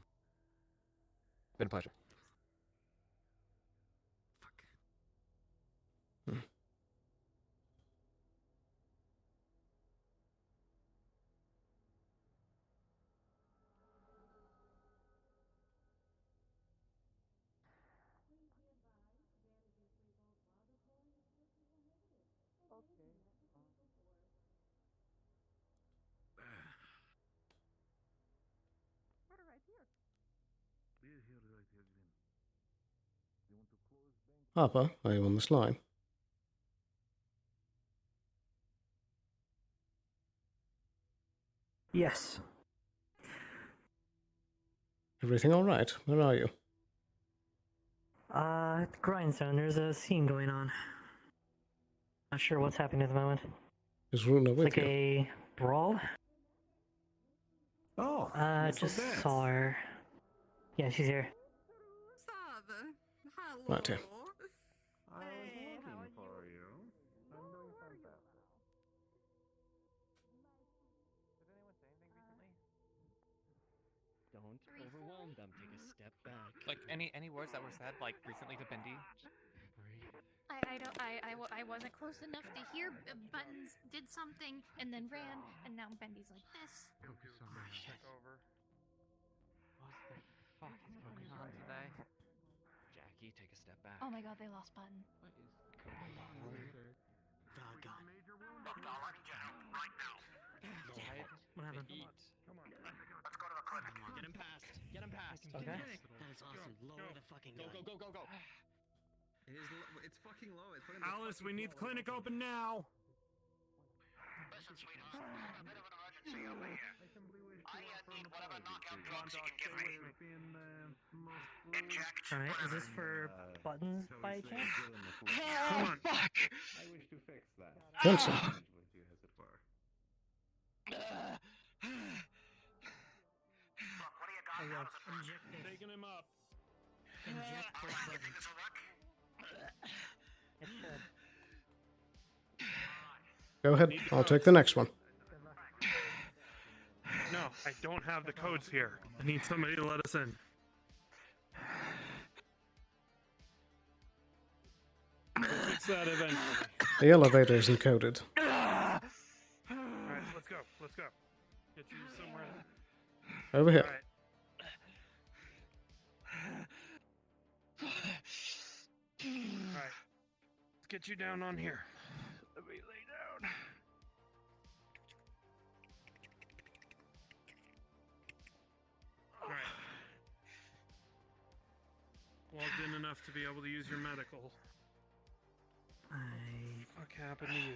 been a pleasure. Okay. We're right here. We're here right here again. You want to close bank? Harper, are you on this line? Yes. Everything all right? Where are you? At the grindstone, there's a scene going on. Not sure what's happening at the moment. Is Runa with It's like you? a brawl. Oh, just saw her. Yeah, she's here. Father, hello. Right here. I was looking for you. I'm doing fantastic. Did anyone say anything recently? Don't overwhelm them. Take a step back. Like any words that were said like recently to Bindi? I I wasn't close enough to hear Buttons did something and then ran, and now Bendy's like this. Shit. What the fuck is going on today? Jackie, take a step back. Oh my god, they lost Button. What is going on over here? Doggone. What happened? The heat. Come on. Let's go to the clinic. Get him past. Get him past. Okay. That is awesome. Lower the fucking gun. Go. It's fucking low. It's fucking Alice, we need the clinic open now. Listen, sweetheart, I have a bit of an emergency over here. I need whatever knockout drugs you can give me. Inject. Alright, is this for Buttons by chance? Come on. Fuck! I wish to fix that. Johnson. With you, as it were. Look, what do you got? Oh, How yeah. does it work? Inject this. Taking him up. Inject this You button. think this will work? It should. Go ahead. I'll take the next one. No, I don't have the codes here. I need somebody to let us in. We'll fix that eventually. The elevator is encoded. Alright, let's go. Let's go. Get you somewhere. Over here. Alright. Alright. Let's get you down on here. Let me lay down. Alright. Logged in enough to be able to use your medical. What happened to you?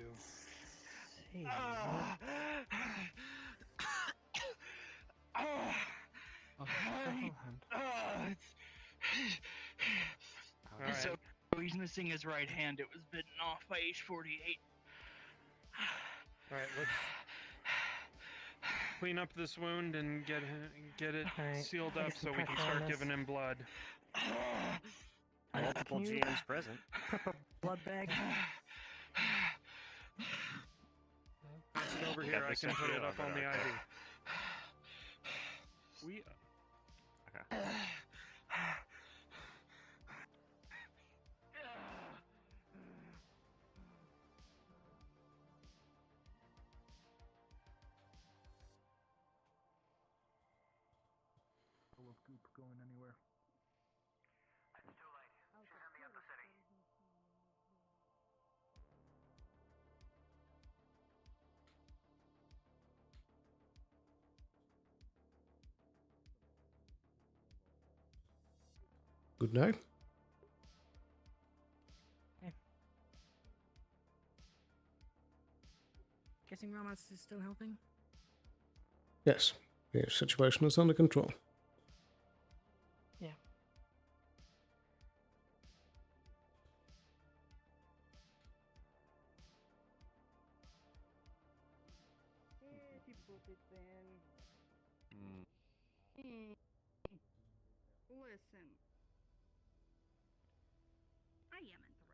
Hey, So he's missing his right hand. It was bitten off by H48. Alright, let's clean up this wound and get it Alright, sealed I up get some so we can pressure on start this. giving him blood. Multiple Can you GMs present. Prep a blood bag. Pass it over We here, got I this can put section it up on the over IV. there. We... Okay. Of goop going anywhere. It's too late. She's in the upper city. Good now. Guessing Ramos is still helping? Yes, the situation is under control. Yeah. Listen. I am interested.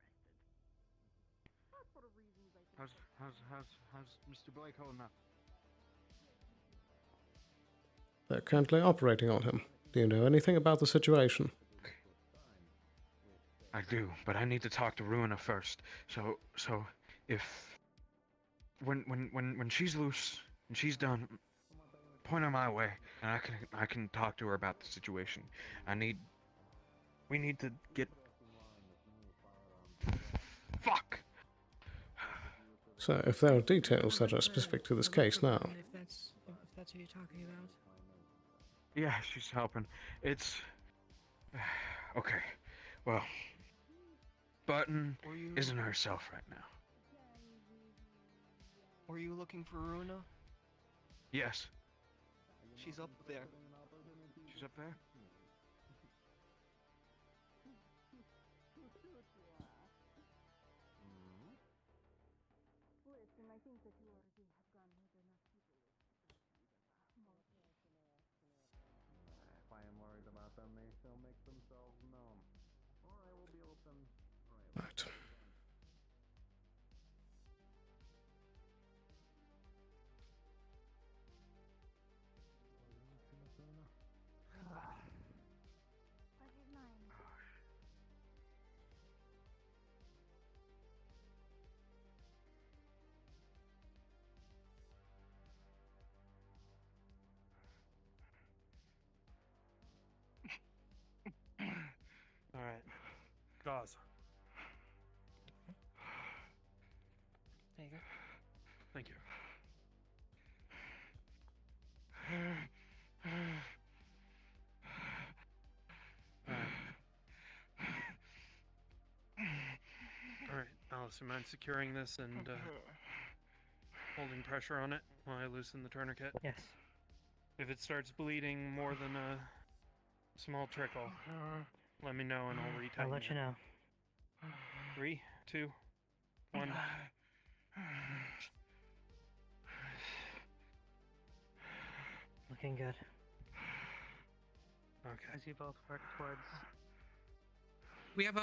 Not for the reasons I think. How's Mr. Blake holding up? They're currently operating on him. Do you know anything about the situation? I do, but I need to talk to Ruina first. So if when she's loose and she's done, point her my way, and I can talk to her about the situation. We need to get. Fuck. So, if there are details that are specific to this case now, If that's who you're talking about. Yeah, she's helping. It's okay. Well, Button isn't herself right now. Were you looking for Runa? Yes, She's up there. she's up there. Listen, I think that you already have gone with enough people. If I am worried about them, they shall make themselves known. Or I will deal with them right. Gauze. There you go. Thank you. Alright, Alice, you mind securing this and holding pressure on it while I loosen the tourniquet? Yes. If it starts bleeding more than a small trickle, let me know and I'll retighten I'll let you know. 3, 2, 1. Looking good. Okay. As you both work towards. We have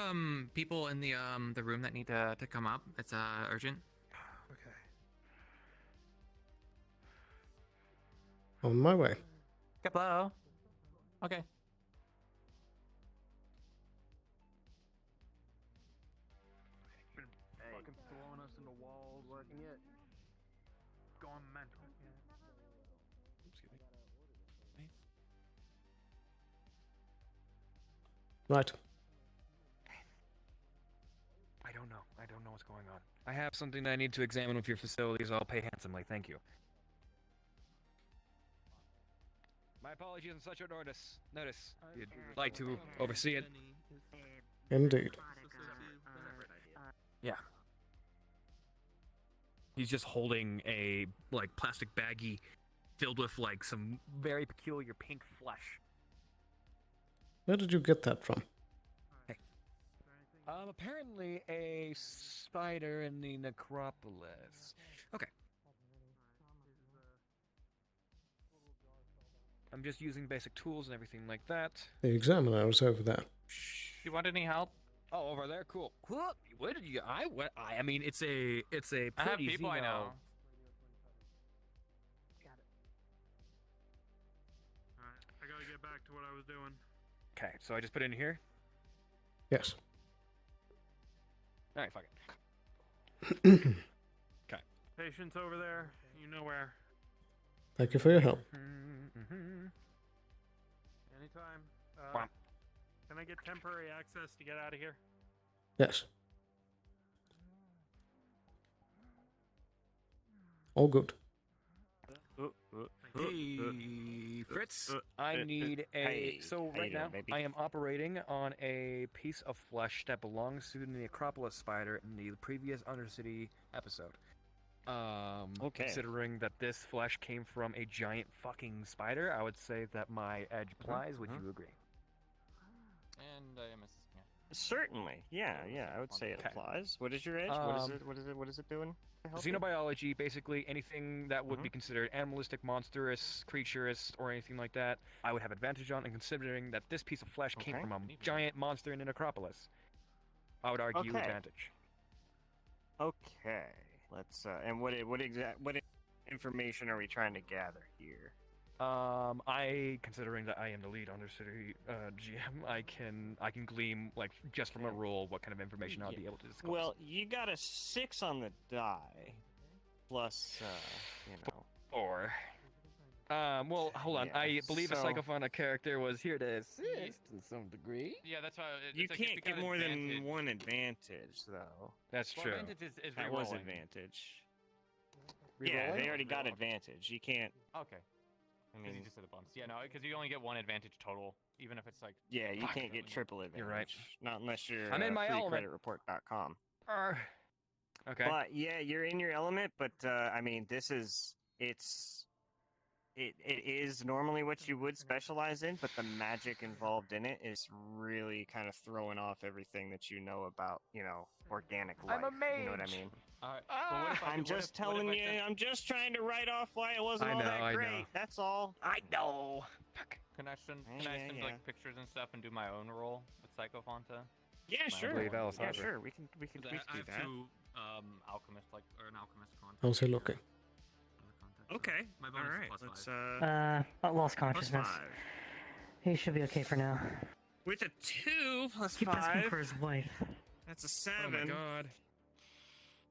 people in the room that need to come up. It's urgent. Okay. On my way. Hello. Okay. Fucking throwing us into walls. Working it. Going mental. Excuse me. Right. I don't know. I don't know what's going on. I have something that I need to examine with your facilities. I'll pay handsomely. Thank you. My apologies on such short notice. You'd like to oversee it. Indeed. Yeah. He's just holding a plastic baggie filled with some very peculiar pink flesh. Where did you get that from? Apparently a spider in the necropolis. Okay. I'm just using basic tools and everything like that. The examiner was over there. You want any help? Oh, over there, cool. What did you? I mean, it's a pretty. I have people I know. Alright, I gotta get back to what I was doing. Okay, so I just put it in here. Yes. All right, fuck it. Okay. Patient's over there. You know where. Thank you for your help. Anytime. Can I get temporary access to get out of here? Yes. All good. Hey, Fritz. I need a. Hey, So how right you now, doing, baby? I am operating on a piece of flesh that belongs to the Acropolis spider in the previous Undercity episode. Okay. Considering that this flesh came from a giant fucking spider, I would say that my edge applies. Would you agree? And I am assisting it. Certainly. Yeah, I would say it Okay. applies. What is your edge? What is it doing? to help you? Xenobiology, basically anything that would be considered animalistic, monstrous, creaturous, or anything like that, I would have advantage on, and considering that this piece of flesh came Okay. from a giant monster in an necropolis, I would argue Okay. advantage. Okay. Let's and what information are we trying to gather here? Considering that I am the lead Undercity GM, I can glean just from a roll what kind of information I'll be able to disclose. Well, you got a 6 on the die, plus 4. Well, hold on. Yeah, I believe a so- psychophonic character was here to assist to some degree. Yeah, that's why You can't get more than one advantage, though. That's Well, true. advantage is That was rerolling. advantage. Yeah, Rerolling? they already got advantage. You can't. Okay. I Because you mean, just said the bonus. Yeah, no, because you only get one advantage total, even if it's like. yeah, you Fuck. can't get triple advantage. You're right. Not unless you're I'm in my element. freecreditreport.com. Okay. But yeah, you're in your element. But I mean, this is it is normally what you would specialize in, but the magic involved in it is really kind of throwing off everything that you know about, organic life. I'm a mage. You know what I mean? Alright. I'm just telling you. I'm just trying to write off why it wasn't all that great. That's all. I know. Can I send Yeah. like pictures and stuff and do my own role with Psychophanta? Yeah, My sure. own believe one? Alice Yeah, has it. sure. We can do that. Alchemist or an alchemist contact. How's he looking? Okay. My All bonus is right. plus Let's 5. Lost plus consciousness. 5 He should be okay for now. with a 2 plus Keep asking 5. for his wife. That's a Oh 7. my god.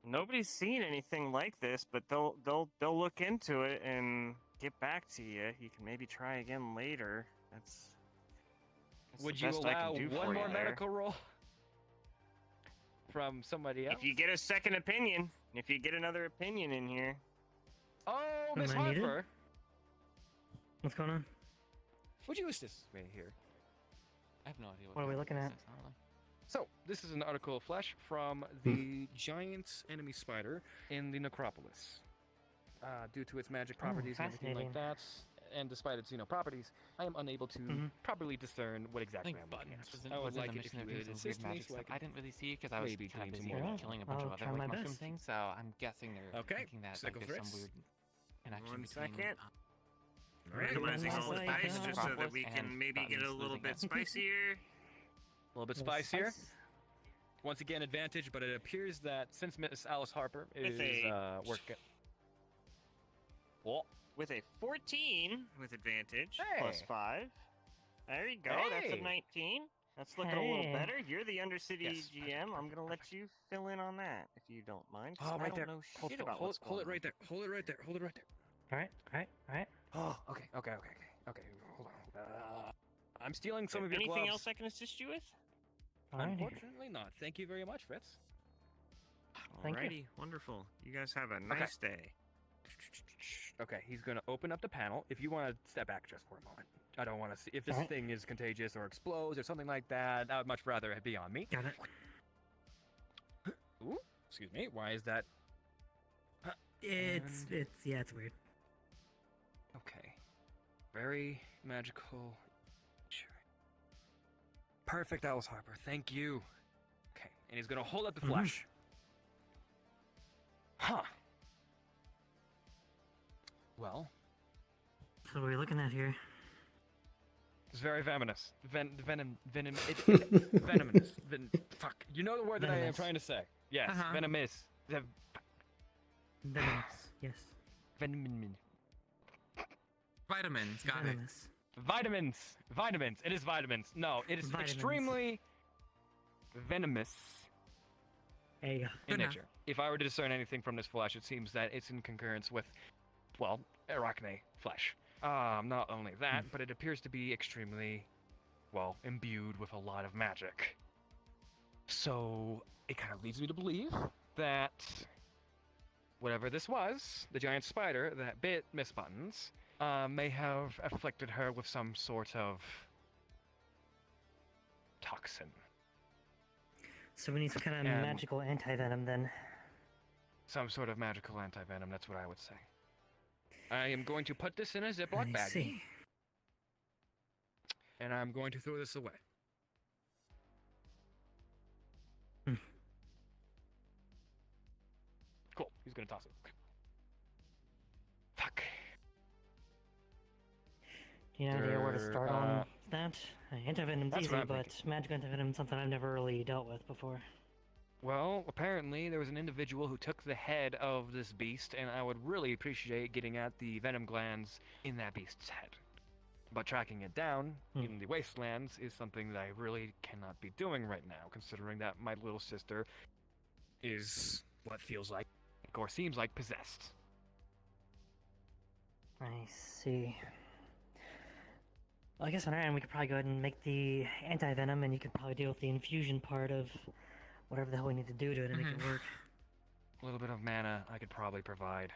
Nobody's seen anything like this, but they'll look into it and get back to you. You can maybe try again later. That's Would the you best I allow can do one for more you there. medical roll? from somebody else. If you get a second opinion, if you get another opinion in here. Oh, Am Miss I needed? Harper. What's going on? Would you wish this right here? I have no idea What are we looking at? So, this is an article of flesh from the giant enemy spider in the necropolis. Due to its magic properties and everything like that, and despite its properties, I am unable to properly discern what exactly I'm looking at. I would like it if you would assist me, so I didn't really see because I was maybe kind of glean busy some more. killing a bunch of I'll other try my like mushroom best. things, so I'm guessing they're Okay, thinking that cycle like, there's some threats. weird connection One between. second. Alright. Realizing all the Nice. dice just so that we can And maybe get a buttons little losing bit it. spicier. A little bit spicier. Once again, advantage, but it appears that since Miss Alice Harper is working. With a 14 with advantage, Hey. plus 5. There you go, that's a Hey. 19. That's looking a little Hey. better. You're the Undercity Yes, GM. I'm going to let you fill in on that, if you don't mind. 'cause Oh, I right don't there. know Hold, shit about what's hold it going right there. Hold it right there. Hold it right there. Alright, alright, alright. Oh, okay. Hold on. I'm stealing some of your Anything gloves. else I can assist you with? Alrighty. Unfortunately not. Thank you very much, Fritz. Thank you. Alrighty, wonderful. You guys have a nice day. Okay, he's going to open up the panel. If you want to step back just for a moment. I don't want to see if this Alright. thing is contagious or explodes or something like that. I would much rather it be on me. Got it. Ooh, excuse me. Why is that? It's And- it's weird. Okay. Very magical. Sure. Perfect, Alice Harper. Thank you. Okay, and he's going to hold up the flesh. Huh. Well, So what are we looking at here? it's very venomous. Venomous. Fuck. You know the word that I am Venomous. trying to say. Yes, Uh-huh. venomous. Venomous, yes. Venom. Vitamins, got Venomous. Vitamins. It is vitamins. No, it is Vitamins. extremely venomous There you go. in Good enough. nature. If I were to discern anything from this flesh, it seems that it's in concurrence with, well, arachne flesh. Not only that, but it appears to be extremely, well, imbued with a lot of magic. So it kind of leads me to believe that whatever this was, the giant spider that bit Miss Buttons, may have afflicted her with some sort of toxin. So we need some kind of And- magical anti-venom then. Some sort of magical anti-venom, that's what I would say. I am going to put this in a Ziploc I baggie, see. and I'm going to throw this away. Cool, he's going to toss it. Fuck. Do you have any idea where to start on that? Anti-venom's That's easy, what I'm but magic anti-venom's something I've never really dealt with before. Well, apparently there was an individual who took the head of this beast, and I would really appreciate getting at the venom glands in that beast's head. But tracking it down in the wastelands is something that I really cannot be doing right now, considering that my little sister is what feels like, or seems like, possessed. I see. Well, I guess on our end we could probably go ahead and make the anti-venom, and you could probably deal with the infusion part of whatever the hell we need to do to it to make it work. A little bit of mana I could probably provide.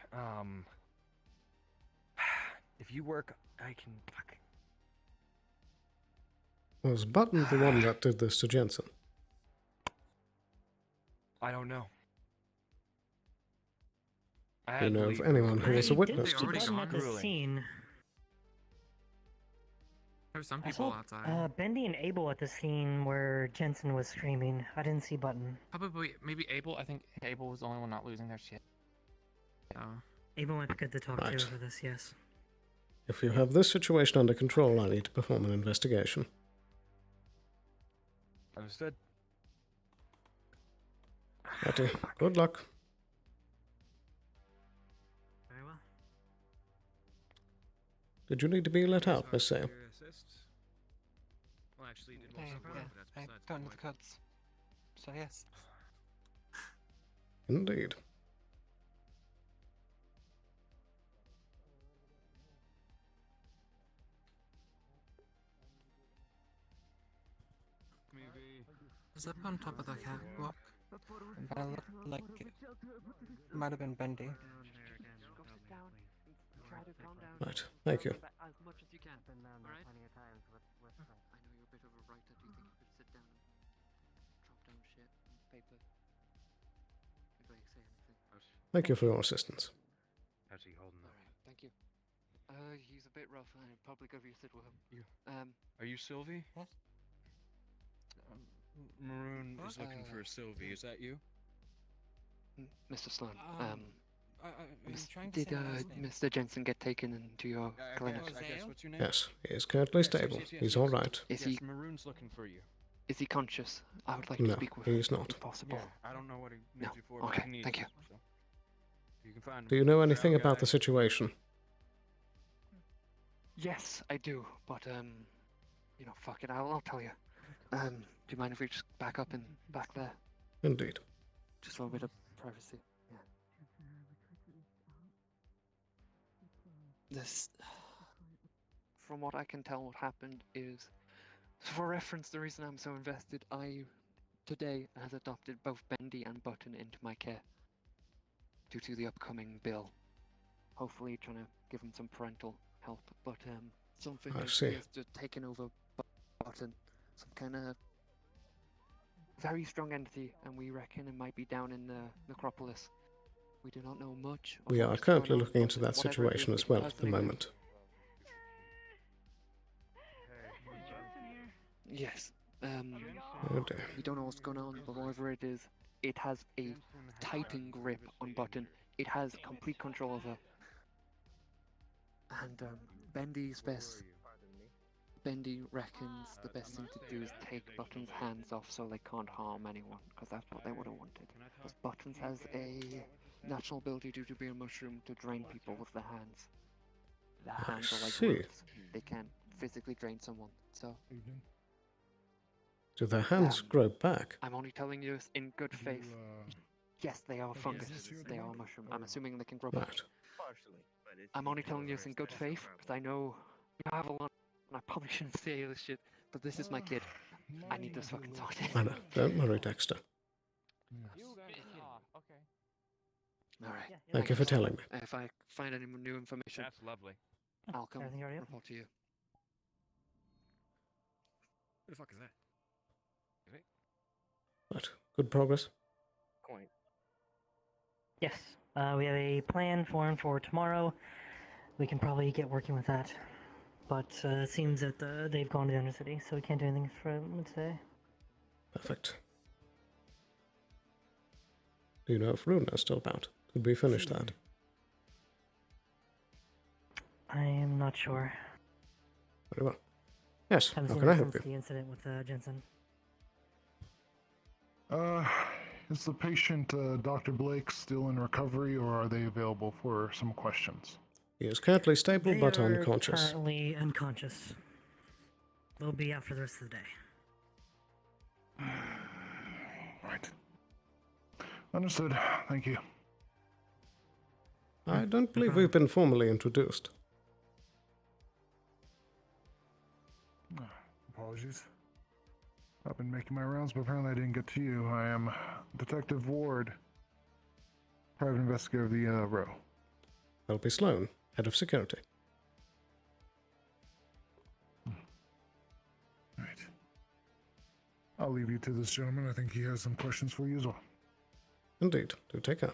If you work, I can. Fuck. Was Button the one that did this to Jensen? I don't know. Do you know of anyone who was a witness to this? At the scene. There's some I people saw outside. Bendy and Abel at the scene where Jensen was screaming. I didn't see Button. Probably, maybe Abel. I think Abel was the only one not losing their shit. Oh. Abel might be good to talk Right. to for this, yes. If you have this situation under control, I need to perform an investigation. Understood. Righty. Good luck. Very well. Did you need to be let out, Miss Sale? Well, actually, it I, involves yeah, but that's I besides don't the know the point. codes. So yes. Indeed. Is up on top of the catwalk? But it looked like it might have been Bendy. Go sit down and try to calm down. Right, thank you. As much as you can. Alright? I know you're a bit of a writer. Do you think you could sit down and drop down shit on paper? If I say anything. Thank you for your assistance. How's he holding up? Alright, thank you. He's a bit rough. I probably cover your sit with him. You. Are you Sylvie? Yes. Maroon is looking for Sylvie. Is that you? Mr. Sloan. Are you trying to Did say my last name? Mr. Jensen get taken into your clinic? I guess. What's your name? Yes, he is currently stable. He's all right. Is he? Maroon's looking for you. Is he conscious? I would like No, to speak with him. he's not. If possible. Yeah, I don't know what he No. needs you for. but Okay, he needs thank you. So. You can find him. Do you know anything Brown about guy. the situation? Yes, I do. But fuck it. I'll tell you. Do you mind if we just back up and back there? Indeed. Just for a bit of privacy. Yeah. This, from what I can tell, what happened is, for reference, the reason I'm so invested, I today has adopted both Bendy and Button into my care due to the upcoming bill. Hopefully, trying to give him some parental help, but something I has see. just taken over Button, some kind of very strong entity, and we reckon it might be down in the necropolis. We do not know much. of We are what's currently going on, looking into but that whatever it situation is, as well it at has the an impact. moment. Yes. Oh dear. We don't know what's going on, but whatever it is, it has a tighten grip on Button. It has complete control of her. And Bendy reckons the best thing to do is take Button's hands off so they can't harm anyone, because that's what they would have wanted. Because Buttons has a natural ability due to be a mushroom to drain people with their hands. Their hands are like see. roots. They can physically drain someone. So Do their hands grow back? I'm only telling you this in good faith. Yes, they are fungus. They are a mushroom. I'm assuming they can grow back. Right. I'm only telling you this in good faith because I know you have a lot, and I probably shouldn't say this shit, but this is my kid. I need this fucking sorted. I know. Don't worry, Dexter. Alright. Thank you for telling me. If I find any new information, That's lovely. I'll come Everything already up? report to you. Who the fuck is that? Right. Good progress. Yes, we have a plan for tomorrow. We can probably get working with that. But it seems that they've gone to the inner city, so we can't do anything for them today. Perfect. Do you know if Runa's still about? Did we finish that? I am not sure. Very well. Yes, Haven't how seen can I her help since you? the incident with Jensen. Is the patient, Dr. Blake, still in recovery, or are they available for some questions? He is currently stable They but are unconscious. currently unconscious. They'll be out for the rest of the day. Right. Understood. Thank you. I don't believe we've been formally introduced. Apologies. I've been making my rounds, but apparently I didn't get to you. I am Detective Ward, private investigator of the row. Welby Sloan, head of security. Right. I'll leave you to this gentleman. I think he has some questions for you as well. Indeed. Do take care.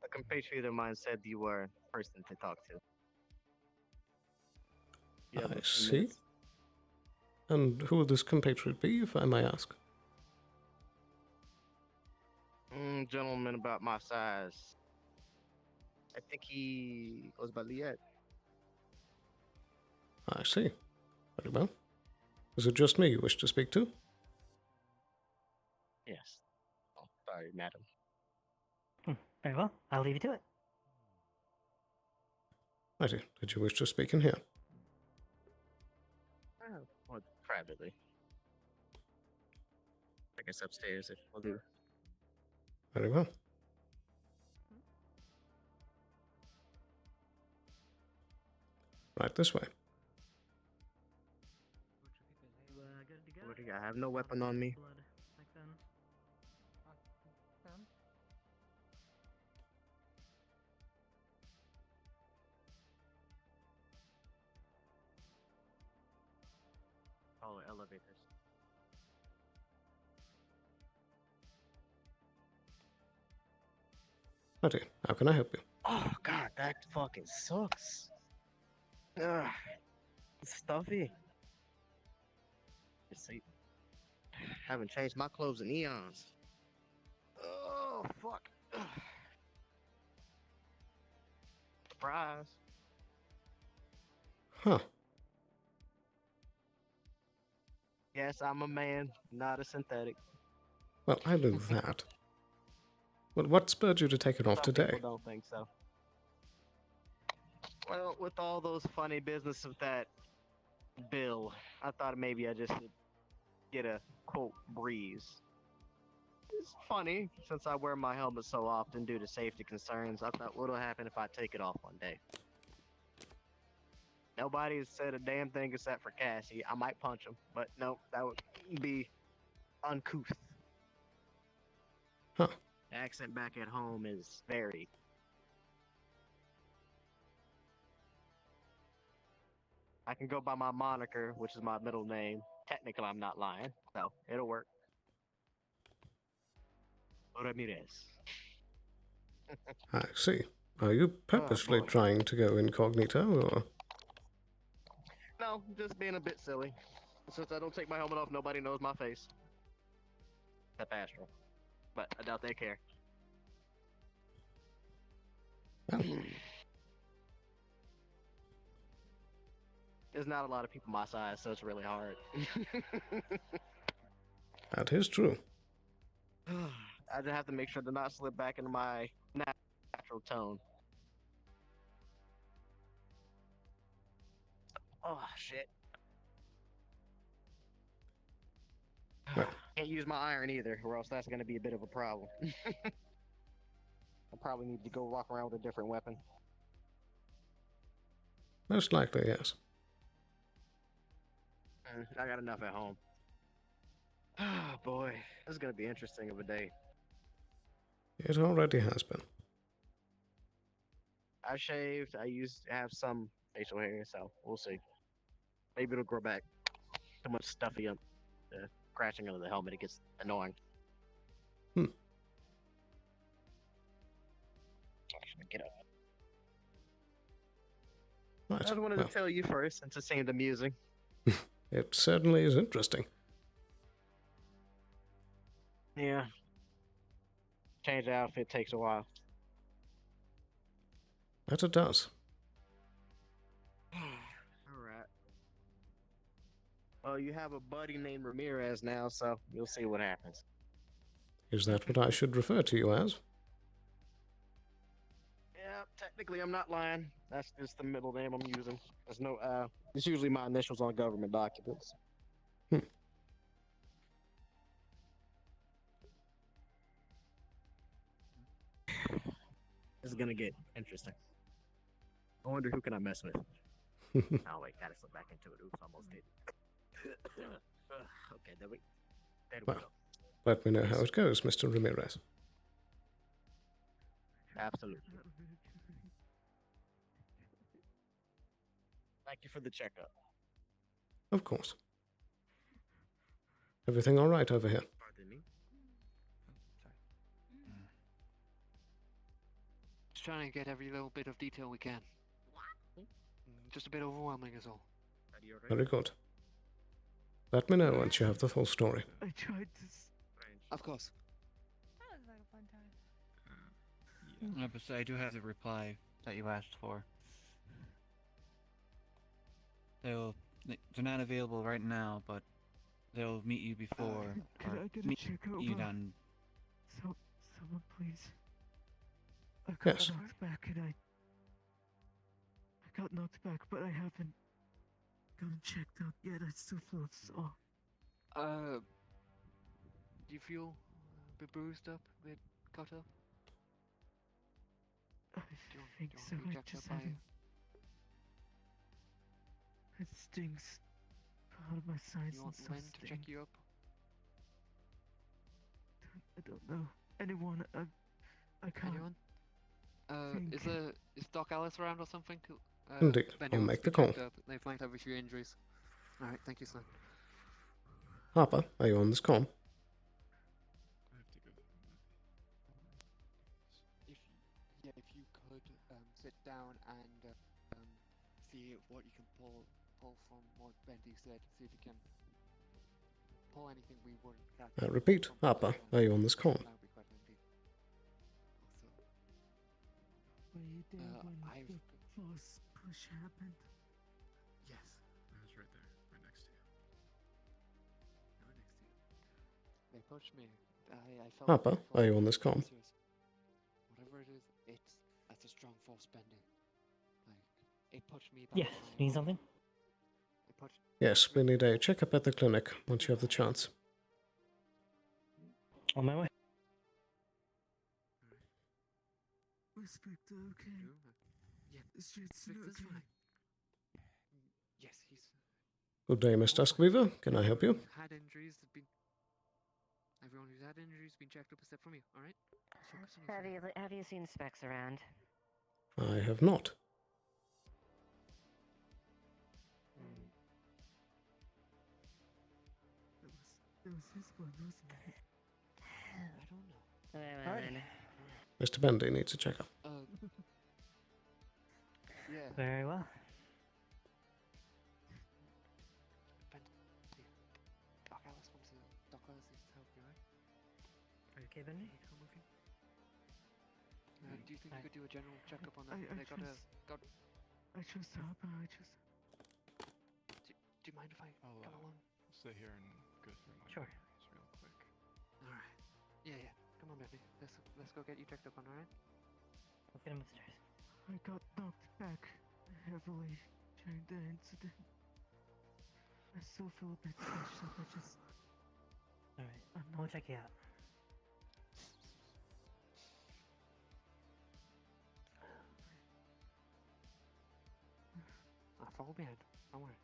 A compatriot of mine said you were the person to talk to. You have a I few see. minutes? And who would this compatriot be, if I may ask? Gentleman about my size. I think he goes by Liet. I see. Very well. Is it just me you wish to speak to? Yes. Oh, sorry, madam. Very well, I'll leave you to it. Righty. Did you wish to speak in here? Or privately. I guess upstairs if we'll do. Very well. Right this way. What do you got? I have no weapon on me. elevators. Righty, how can I help you? Oh god, that fucking sucks. Ugh, it's stuffy. Let's see. Haven't changed my clothes in eons. Oh fuck. Ugh. Surprise. Huh. Yes, I'm a man, not a synthetic. Well, I knew that. Well, what spurred you to take it off Some today? people don't think so. Well, with all those funny business of that bill, I thought maybe I just should get a quote breeze. It's funny since I wear my helmet so often due to safety concerns. I thought, what'll happen if I take it off one day? Nobody has said a damn thing except for Cassie. I might punch him, but no, that would be uncouth. Huh. The accent back at home is very. I can go by my moniker, which is my middle name. Technically, I'm not lying, so it'll work. Ramirez. I see. Are you purposefully boy. trying to go incognito, or? No, just being a bit silly. Since I don't take my helmet off, nobody knows my face. Except Astro. But I doubt they care. There's not a lot of people my size, so it's really hard. That is true. I just have to make sure to not slip back into my natural tone. Oh, shit. Can't use my iron either, or else that's going to be a bit of a problem. I probably need to go walk around with a different weapon. Most likely, yes. I got enough at home. Oh, boy. This is going to be interesting of a day. It already has been. I shaved. I used to have some facial hair, so we'll see. Maybe it'll grow back. Too much stuffy up. Scratching under the helmet, it gets annoying. Get up. Right. I just wanted Well, to tell you first, since it seemed amusing. it certainly is interesting. Yeah. Change the outfit takes a while. That it does. Alright. Well, you have a buddy named Ramirez now, so you'll see what happens. Is that what I should refer to you as? Yeah, technically I'm not lying. That's just the middle name I'm using. There's no, it's usually my initials on government documents. This is gonna get interesting. I wonder who can I mess with. Oh wait, gotta slip back into it. Oops, almost did. Okay, there we Well, go. let me know how it goes, Mr. Ramirez. Absolutely. Thank you for the checkup. Of course. Everything all right over here? Pardon me? Just trying to get every little bit of detail we can. Just a bit overwhelming is all. Very good. Let me know once you have the full story. I tried to. Of course. That was like a fun time. But I do have the reply that you asked for. They're not available right now, but they'll meet you before. Could I get a meet check you over? down. Someone please. I got Yes. knocked back and I got knocked back, but I haven't gotten checked out yet. I still feel sore. Do you feel a bit bruised up, a bit cut up? I think so. I just haven't. It stings out of my sides You and want so Len to check you up? I don't know. Anyone? I can't. Anyone? think. Is Doc Alice around or something? Indeed. If I'll anyone's make been the call. checked up, they might have a few injuries. Alright, thank you, Sloan. Harper, are you on this call? If you could sit down and see what you can pull from what Bendy said, see if you can pull anything we wouldn't catch. Repeat, Harper, are you on this call? That would be quite handy. Were you there when I've the force push happened? Yes. I was right there, right next to you. Right next to you. They pushed me. I felt Harper, the are you on force this call? serious. Whatever it is, that's a strong force bending. Like it pushed me back. Yes, need something? It pushed. Yes, we need a checkup at the clinic once you have the chance. On my way. Respector, okay. Yeah. Is Jetson Victor's okay? fine. Yes, he's Good day, Miss Duskweaver. Can I help you? had injuries. Have been. Everyone who's had injuries been checked up except for me. All right. Focus on yourself. Have you seen Specs around? I have not. That was his one, wasn't it? I don't know. Well, then. Mr. Bendy needs a checkup. Yeah. Very well. Doc Alice wants to. Doc Alice needs to help you, right? Are you okay, Bendy? Come with you. Do you think you could do a general checkup on that? They got. I trust Harper, I trust. Do you mind if I come along? Stay here and go through my Sure. memories real quick. All right. Yeah. Come on, Bendy. Let's go get you checked up on, all right? Let's get him upstairs. I got knocked back heavily during the incident. I still feel a bit sketched up. I just. Alright, I'll check you out. I'll follow behind. Don't worry.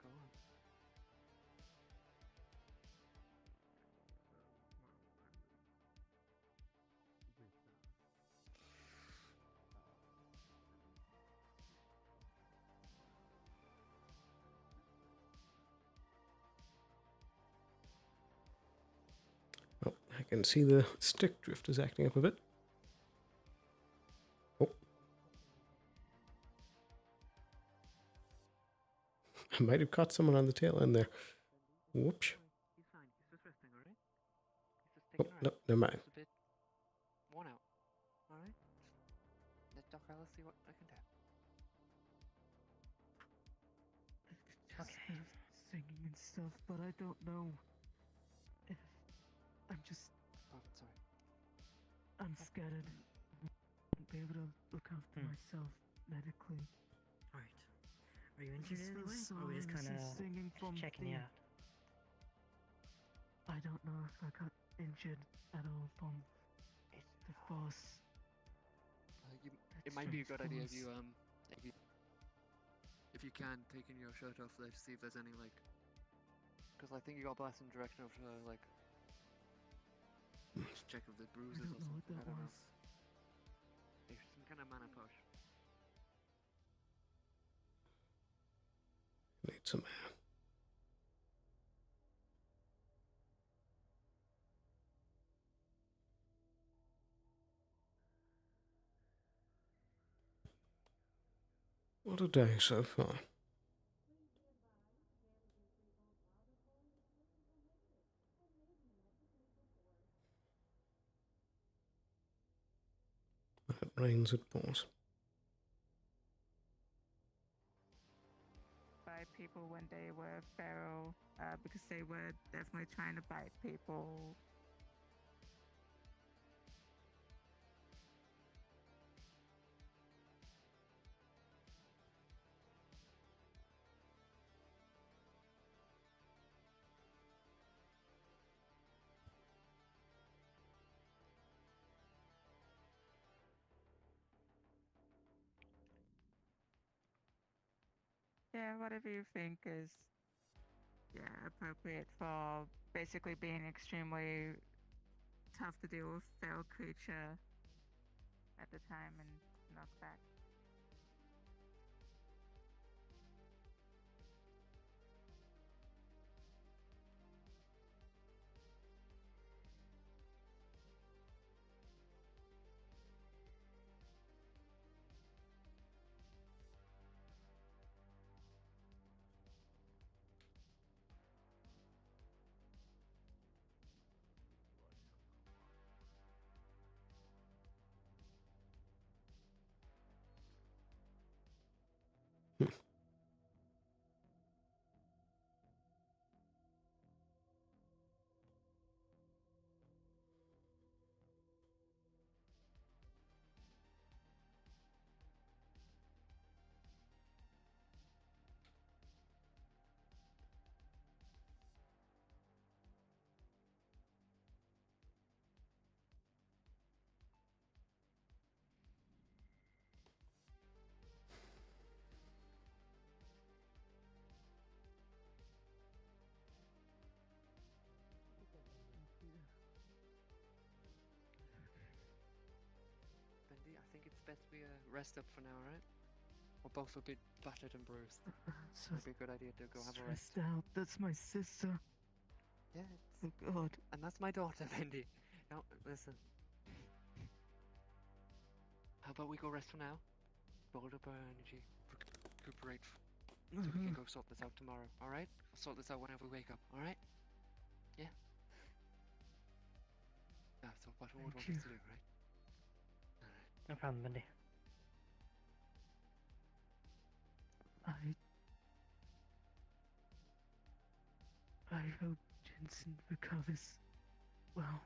Go on. Oh, I can see the stick drift is acting up a bit. Oh. I might have caught someone on the tail end there. Whoops. He's fine. He's just resting, all right? He's just Oh, taking a no, rest. never mind. Just a bit worn out. All right? Let Doc Alice see what I can do. Just a bit of singing and stuff, but I don't know if I'm just. Oh, sorry. I'm scattered. I won't be able to look after myself medically. Alright. Are you I injured just in any feel way? so Or are we just honestly kinda singing from checking you the- out? I don't know if I got injured at all from the force. It might be a good idea if Force. you if you can taking your shirt off there to see if there's any like, because I think you got blasted in the direction of like. Just check if the I bruises don't or know what something. that I don't was. know. There's some kind of mana push. Need some air. What a day so far. When it rains, it pours. By people when they were feral, because they were definitely trying to bite people. Yeah, whatever you think is, appropriate for basically being extremely tough to deal with feral creature that at the time and knock back. Bendy, I think it's best we rest up for now, right? We're both a bit battered and bruised. It'd be a good idea to go have a rest. Stressed out. That's my sister. Yeah. Oh God. And that's my daughter, Bendy. Now, listen. How about we go rest for now? Build up our energy. Recuperate. So we can go sort this out tomorrow, alright? We'll sort this out whenever we wake up, alright? Yeah? That's what we would want us to do, right? No problem, Bendy. I hope Jensen recovers well.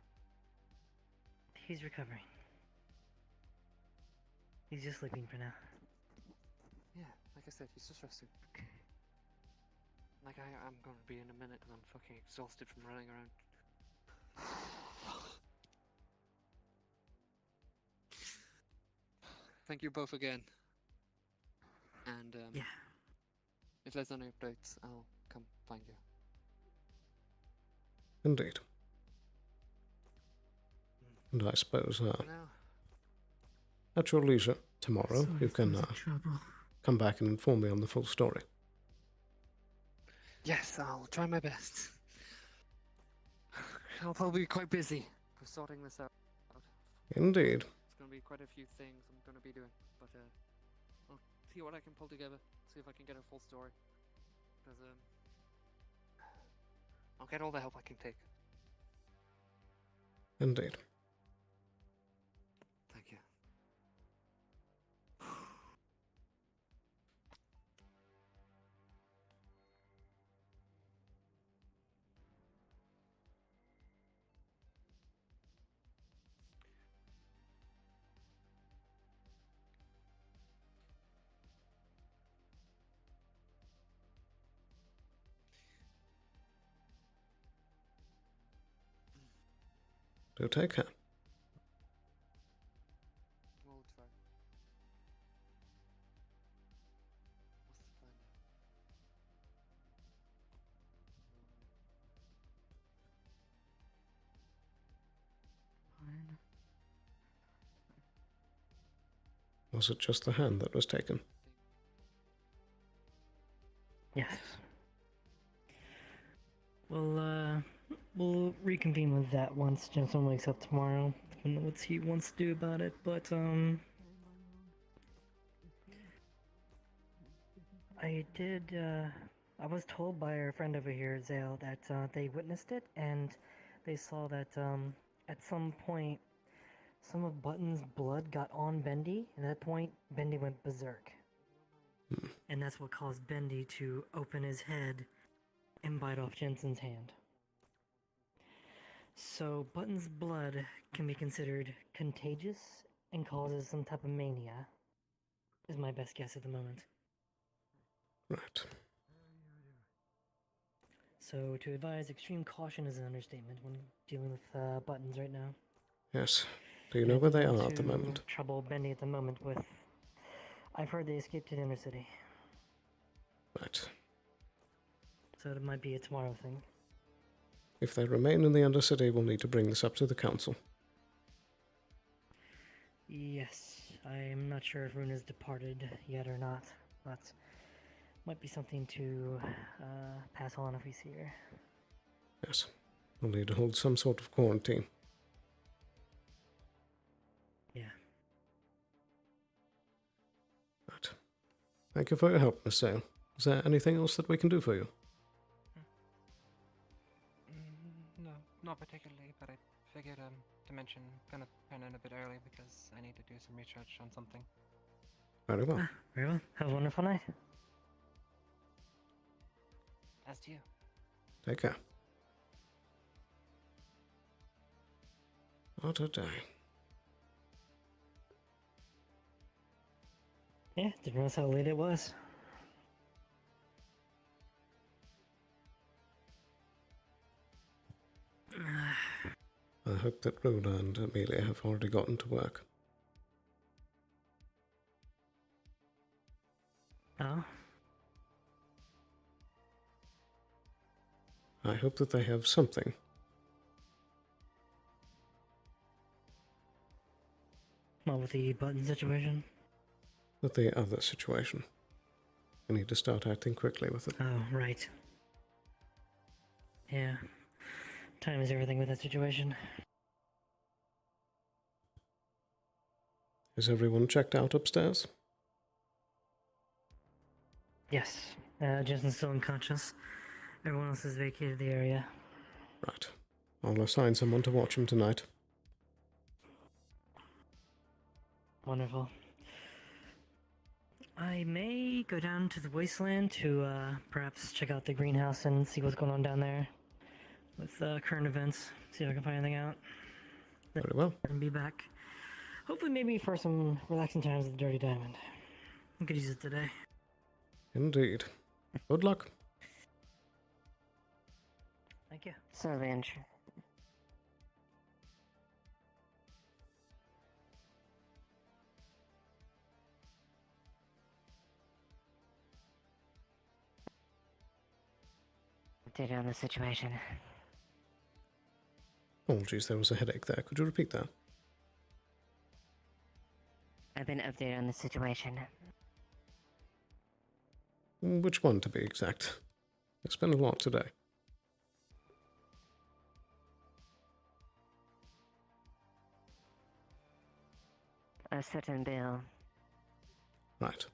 He's recovering. He's just sleeping for now. Yeah, like I said, he's just resting. Okay. Like I'm gonna be in a minute because I'm fucking exhausted from running around. Thank you both again. And yeah. If there's any updates, I'll come find you. Indeed. And I suppose, at your leisure tomorrow, you can come back and inform me on the full story. Yes, I'll try my best. I'll probably be quite busy for sorting this out. Indeed. It's going to be quite a few things I'm going to be doing, but I'll see what I can pull together, see if I can get a full story. Because I'll get all the help I can take. Indeed. Thank you. Do take care. We'll try. What's the plan Fine. Was it just the hand that was taken? Yes. We'll reconvene with that once Jensen wakes up tomorrow. I don't know what he wants to do about it, but I was told by our friend over here, Zale, that they witnessed it and they saw that at some point some of Button's blood got on Bendy, and at that point Bendy went berserk. And that's what caused Bendy to open his head and bite off Jensen's hand. So Button's blood can be considered contagious and causes some type of mania, is my best guess at the moment. Right. So to advise, extreme caution is an understatement when dealing with Buttons right now. Yes. Do you know where they are at the moment? Trouble Bendy at the moment with... I've heard they escaped to the inner city. Right. So it might be a tomorrow thing. If they remain in the Undercity, we'll need to bring this up to the council. Yes, I'm not sure if Rune has departed yet or not, but might be something to pass on if he's here. Yes. We'll need to hold some sort of quarantine. Yeah. Right. Thank you for your help, Miss Sale. Is there anything else that we can do for you? No, not particularly, but I figured to mention gonna turn in a bit early because I need to do some research on something. Very well. Very well. Have a wonderful night. As to you. Take care. What a day. Yeah, didn't realize how late it was. I hope that Rhoda and Amelia have already gotten to work. Oh? I hope that they have something. Not with the button situation? With the other situation. I need to start acting quickly with it. Oh, right. Yeah. Time is everything with that situation. Is everyone checked out upstairs? Yes. Jensen's still unconscious. Everyone else has vacated the area. Right. I'll assign someone to watch him tonight. Wonderful. I may go down to the wasteland to perhaps check out the greenhouse and see what's going on down there with current events. See if I can find anything out. Very well. And be back. Hopefully, maybe for some relaxing times at the Dirty Diamond. I could use it today. Indeed. Good luck. Thank you. So, Vange. Update on the situation. Apologies, there was a headache there. Could you repeat that? I've been updated on the situation. Which one, to be exact? It's been a lot today. A certain bill. Right.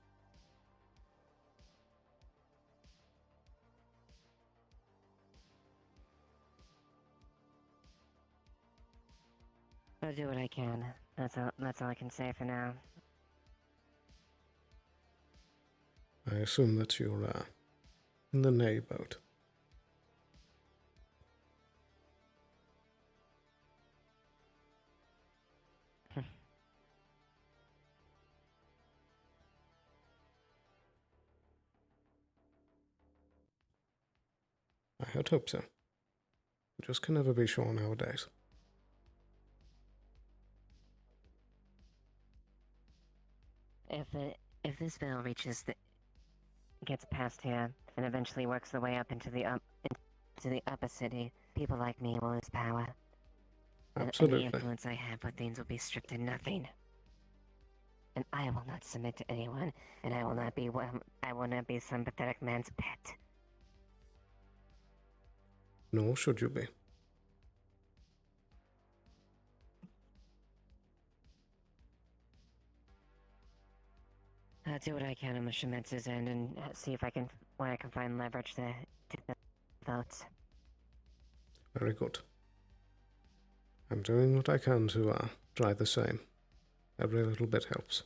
I'll do what I can. That's all I can say for now. I assume that you're, in the Nay boat. I had hoped so. Just can never be sure nowadays. If this bill gets past here and eventually works the way up into the upper city, people like me will lose power. Absolutely. And any influence I have with things will be stripped to nothing. And I will not submit to anyone, and I will not be some pathetic man's pet. Nor should you be. I'll do what I can on the Shemetz's end and see if where I can find leverage to tip the votes. Very good. I'm doing what I can to try the same. Every little bit helps.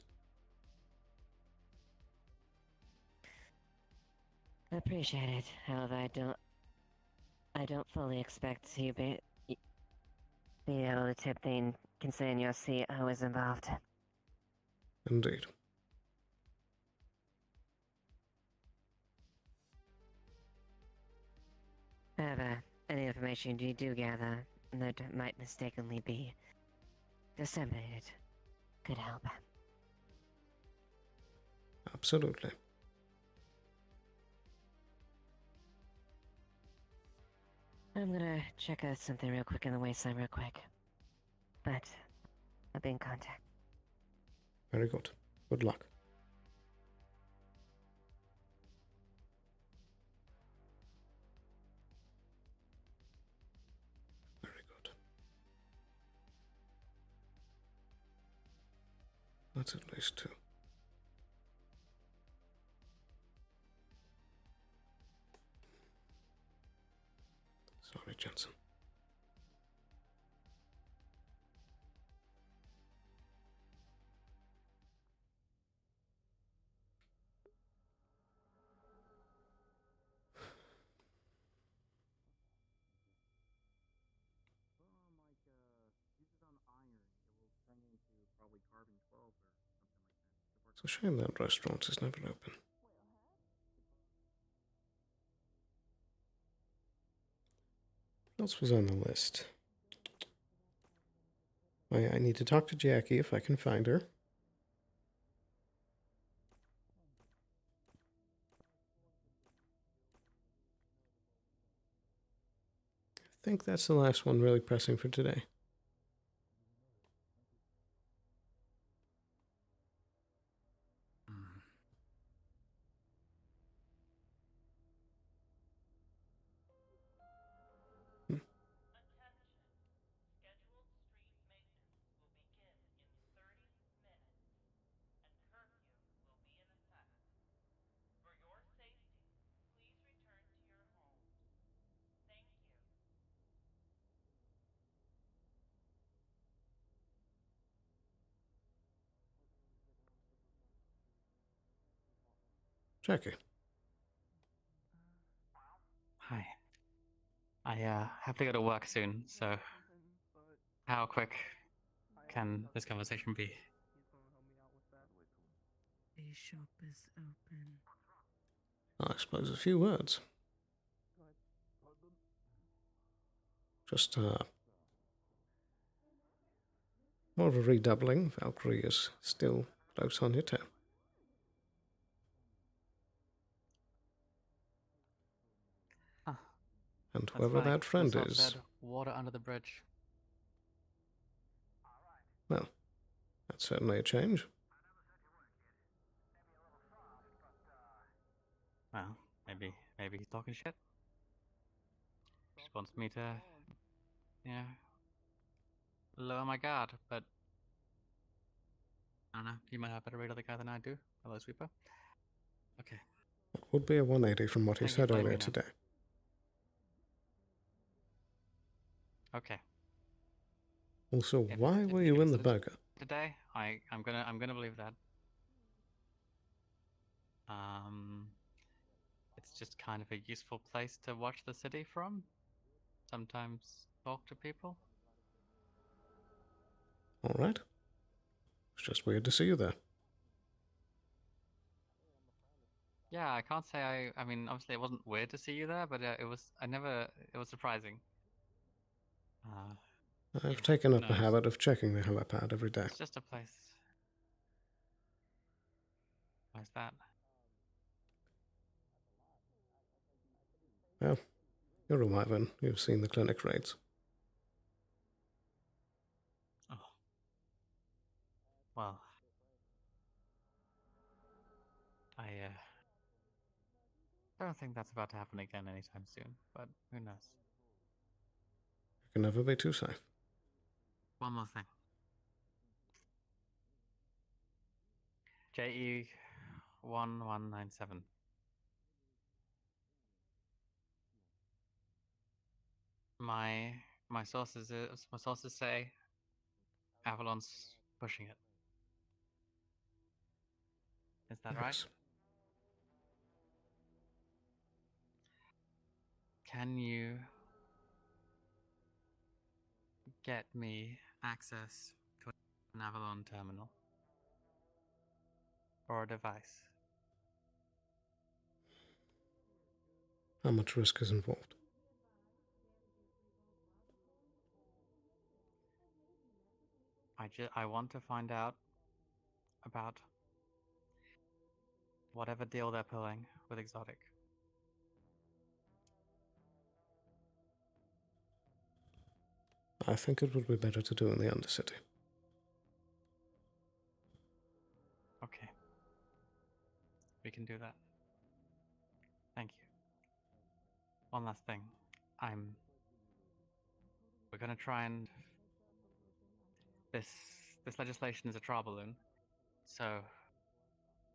I appreciate it. However, I don't fully expect you be able to tip things considering your CEO is involved. Indeed. However, any information you do gather that might mistakenly be disseminated could help. Absolutely. I'm gonna check out something real quick in the wasteland real quick. But I'll be in contact. Very good. Good luck. Very good. That's at least 2. Sorry, Jensen. It's a shame that restaurant is never open. What else was on the list? I need to talk to Jackie if I can find her. I think that's the last one really pressing for today. Jackie. Hi. I have to go to work soon, so how quick can this conversation be? A shop is open. I suppose a few words. Just more of a redoubling. Valkyrie is still close on your tail. Huh. And That's whoever funny. that friend Usopp is, said, water under the bridge. well, that's certainly a change. Well, maybe he's talking shit. Just wants me to, lower my guard, but I don't know. You might have better rate of the guy than I do. Hello, sweeper. Okay. It would be a 180 from what he Thank you said for letting earlier me know. today. Okay. Also, If- why if were he you in means the it burger? today? I'm gonna believe that. It's just kind of a useful place to watch the city from. Sometimes talk to people. All right. It's just weird to see you there. Yeah, I can't say I mean, obviously it wasn't weird to see you there, but it was surprising. I've taken who up a knows? habit of checking the helipad every day. It's just a place. Why's that? Well, you're a wyvern. You've seen the clinic rates. Oh. Well. I don't think that's about to happen again anytime soon, but who knows? You can never be too safe. One more thing. JE1197. My sources say Avalon's pushing it. Is that right? Yes. Can you get me access to an Avalon terminal? Or a device? How much risk is involved? I want to find out about whatever deal they're pulling with Exotic. I think it would be better to do in the Undercity. Okay. We can do that. Thank you. One last thing. We're gonna try and this legislation is a trial balloon, so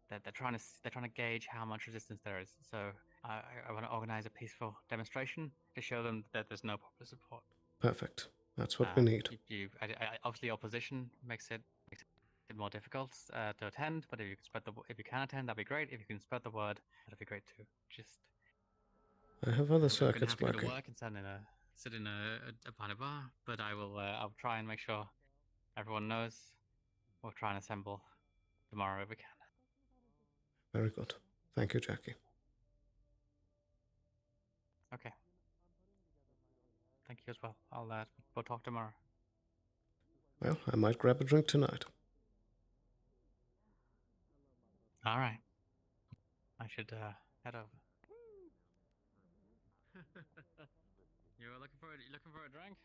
they're trying to gauge how much resistance there is. So I want to organize a peaceful demonstration to show them that there's no popular support. Perfect. That's what we need. Obviously, your position makes it more difficult to attend. But if you can attend, that'd be great. If you can spread the word, that'd be great too. Just I have other I'm circuits gonna have to go working. to work and sit in a bar. But I'll try and make sure everyone knows. We'll try and assemble tomorrow if we can. Very good. Thank you, Jackie. Okay. Thank you as well. We'll talk tomorrow. Well, I might grab a drink tonight. All right. I should head over. You looking for a drink?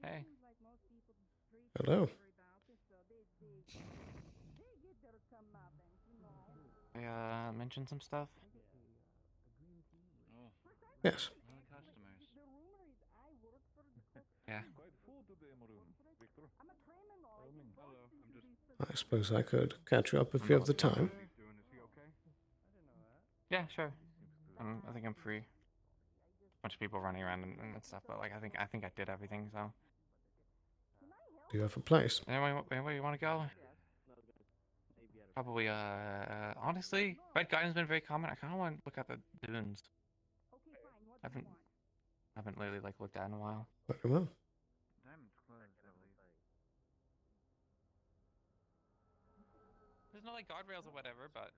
Hey. Hello. I mentioned some stuff. Yes. Yeah. I suppose I could catch you up if you have the time. Yeah, sure. I think I'm free. Bunch of people running around and stuff, but like I think I did everything. So. Do you have a place? Anywhere you want to go? Probably. Honestly, Red Garden's been very common. I kind of want to look at the dunes. Haven't really like looked at in a while. Very well. There's no like guardrails or whatever, but.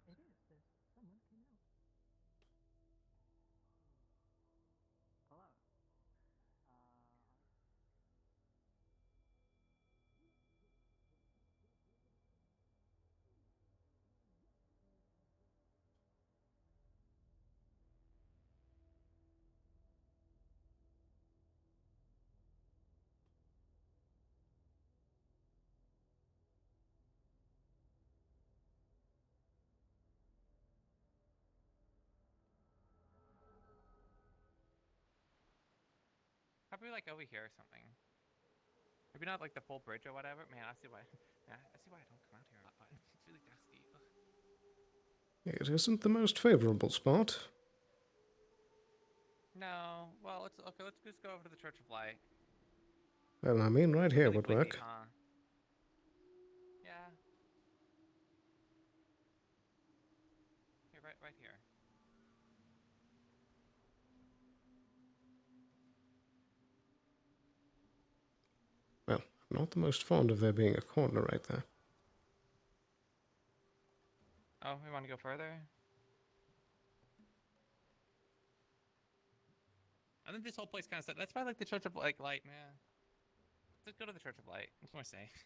Probably like over here or something. Maybe not like the full bridge or whatever. Man, I see why. Yeah, I see why I don't come out here a lot. But it's really dusty. Ugh. It isn't the most favorable spot. No, well, okay. Let's just go over to the Church of Light. Well, I mean, right here Really would quickly, work. huh? Yeah. Here, right here. Well, I'm not the most fond of there being a corner right there. Oh, we want to go further? I think this whole place kind of stuff. That's why I like the Church of Light, man. Let's go to the Church of Light. It's more safe.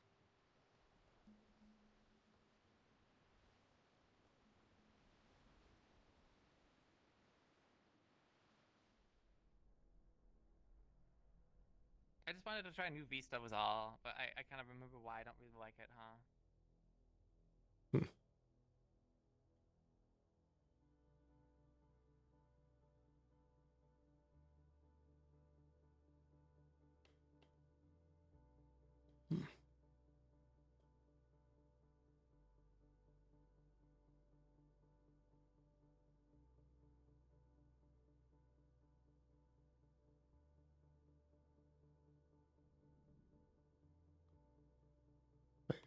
I just wanted to try a new Vista was all, but I kind of remember why I don't really like it, huh?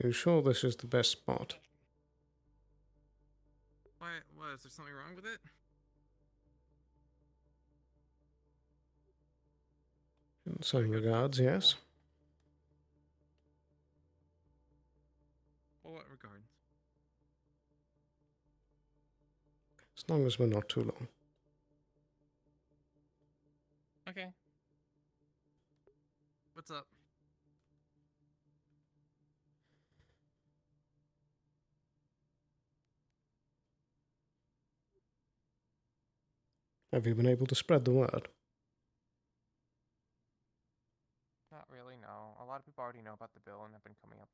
Are you sure this is the best spot? Why? What? Is there something wrong with it? In some regards, yes. Well, what regards? As long as we're not too long. Okay. What's up? Have you been able to spread the word? lot of people already know about the bill and have been coming up.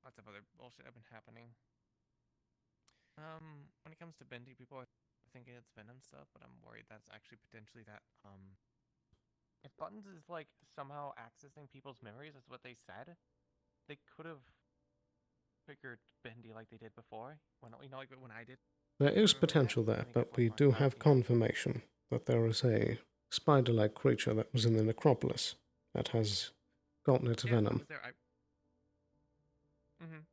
Lots of other bullshit have been happening. When it comes to Bendy, people are thinking it's Venom stuff, but I'm worried that's actually potentially that, if Buttons is, like, somehow accessing people's memories, is what they said, they could have triggered Bendy like they did before. When, you know, like when I did. There is potential there, but we do have confirmation that there is a spider-like creature that was in the necropolis that has gotten its venom. I was there.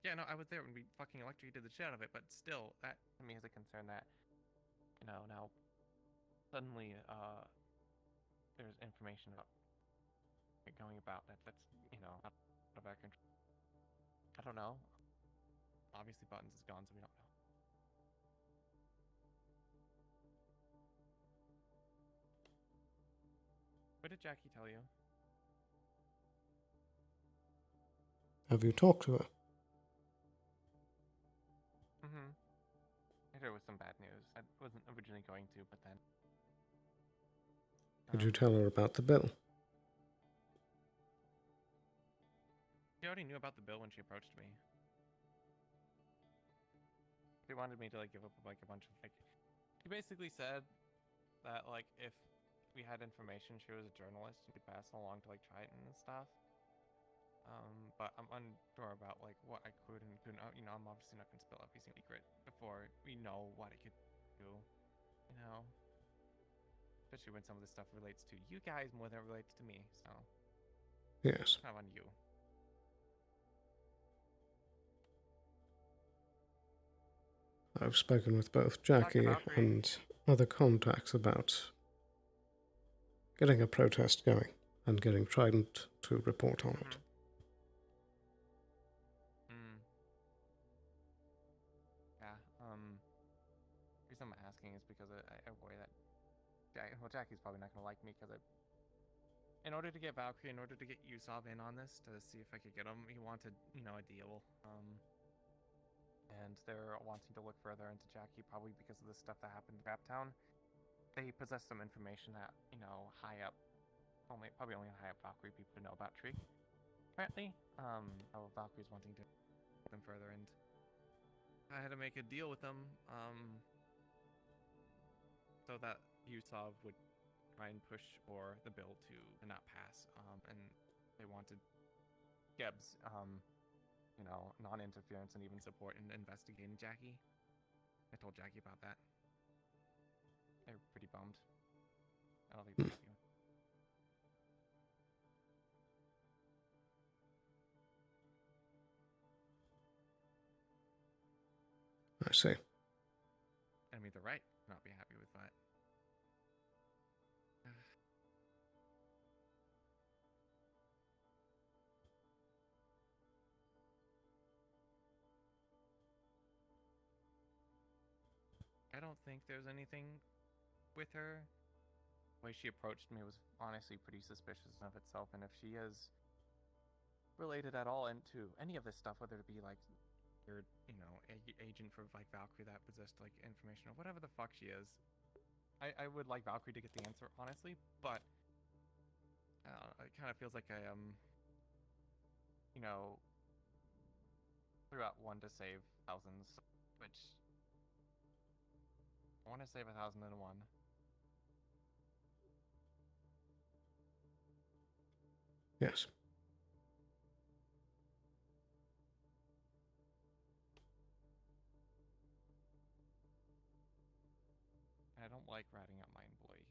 Yeah, no, I was there when we fucking electrocuted the shit out of it, but still, that to me is a concern that, you know, now suddenly there's information about going about that's, you know, out of our control. I don't know. Obviously, Buttons is gone, so we don't know. What did Jackie tell you? Have you talked to her? I heard it was some bad news. I wasn't originally going to, but then. Did you tell her about the bill? She already knew about the bill when she approached me. She wanted me to, like, give up, like, a bunch of, like... She basically said that, like, if we had information, she was a journalist, and could pass it along to, like, Triton and stuff. But I'm unsure about, like, what I could and couldn't... You know, I'm obviously not going to spill every single secret before we know what it could do. You know? Especially when some of this stuff relates to you guys more than it relates to me, so... Yes. Kind of on you. I've spoken with both Jackie and other contacts about getting a protest going and getting Trident to report on it. Yeah, the reason I'm asking is because I worry that... Well, Jackie's probably not going to like me because in order to get Valkyrie, in order to get Yusov in on this, to see if I could get him, he wanted, you know, a deal. And they're wanting to look further into Jackie, probably because of the stuff that happened in Raptown. They possess some information that, you know, probably only high up Valkyrie people know about Trig. Apparently, Valkyrie's wanting to get them further, and I had to make a deal with them, so that Yusov would try and push for the bill to not pass, and they wanted Geb's, you know, non-interference and even support in investigating Jackie. I told Jackie about that. They're pretty bummed. I don't think they're happy. I see. I mean, they're right to not be happy with that. I don't think there's anything with her. The way she approached me was honestly pretty suspicious of itself, and if she is related at all into any of this stuff, whether it be like your, you know, agent for like Valkyrie that possessed like information or whatever the fuck she is, I would like Valkyrie to get the answer, honestly, but I don't know, it kind of feels like I you know, threw out one to save thousands, which I want to save 1,001. Yes. I don't like ratting out my employee.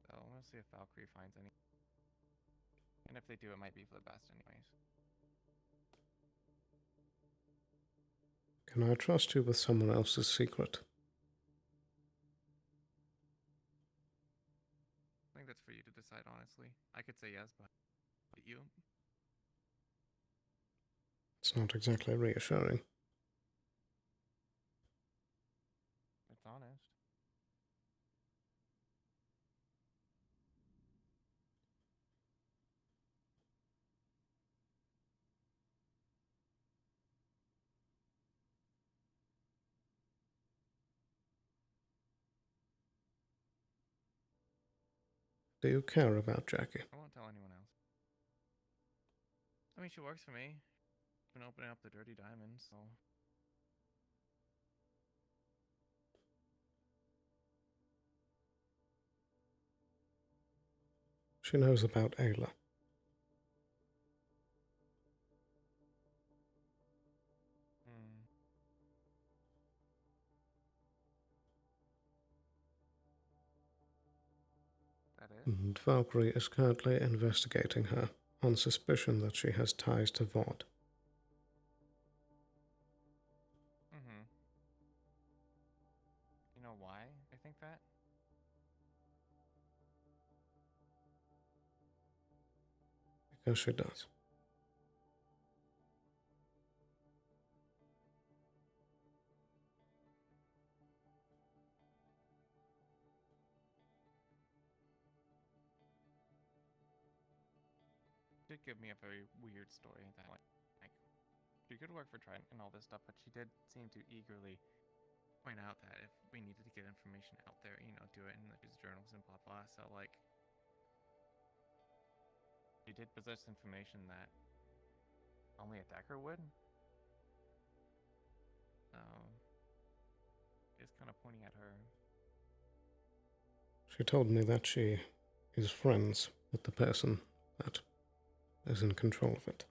So I'm gonna see if Valkyrie finds any. And if they do, it might be for the best anyways. Can I trust you with someone else's secret? I think that's for you to decide, honestly. I could say yes, but you? It's not exactly reassuring. It's honest. Do you care about Jackie? I won't tell anyone else. I mean, she works for me. Been opening up the Dirty Diamonds, so. She knows about Ayla. That is? And Valkyrie is currently investigating her on suspicion that she has ties to Vought. Mm-hmm. You know why I think that? Because she does. Did give me a very weird story that like she could work for Trident and all this stuff, but she did seem to eagerly point out that if we needed to get information out there, you know, do it in the news journals and blah blah. So like, she did possess information that only a Decker would. So it's kind of pointing at her. She told me that she is friends with the person that is in control of it.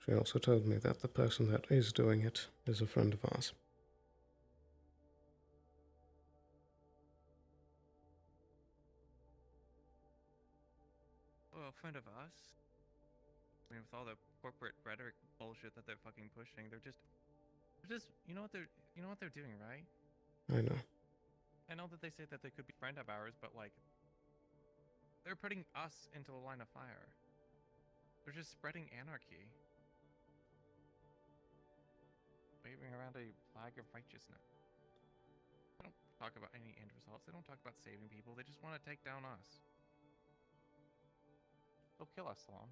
She also told me that the person that is doing it is a friend of ours. Well, a friend of us. I mean, with all the corporate rhetoric bullshit that they're fucking pushing, they're just, you know what they're doing, right? I know. I know that they say that they could be friend of ours, but like, they're putting us into a line of fire. They're just spreading anarchy. Waving around a flag of righteousness. They don't talk about any end results. They don't talk about saving people. They just want to take down us. They'll kill us, Sloan.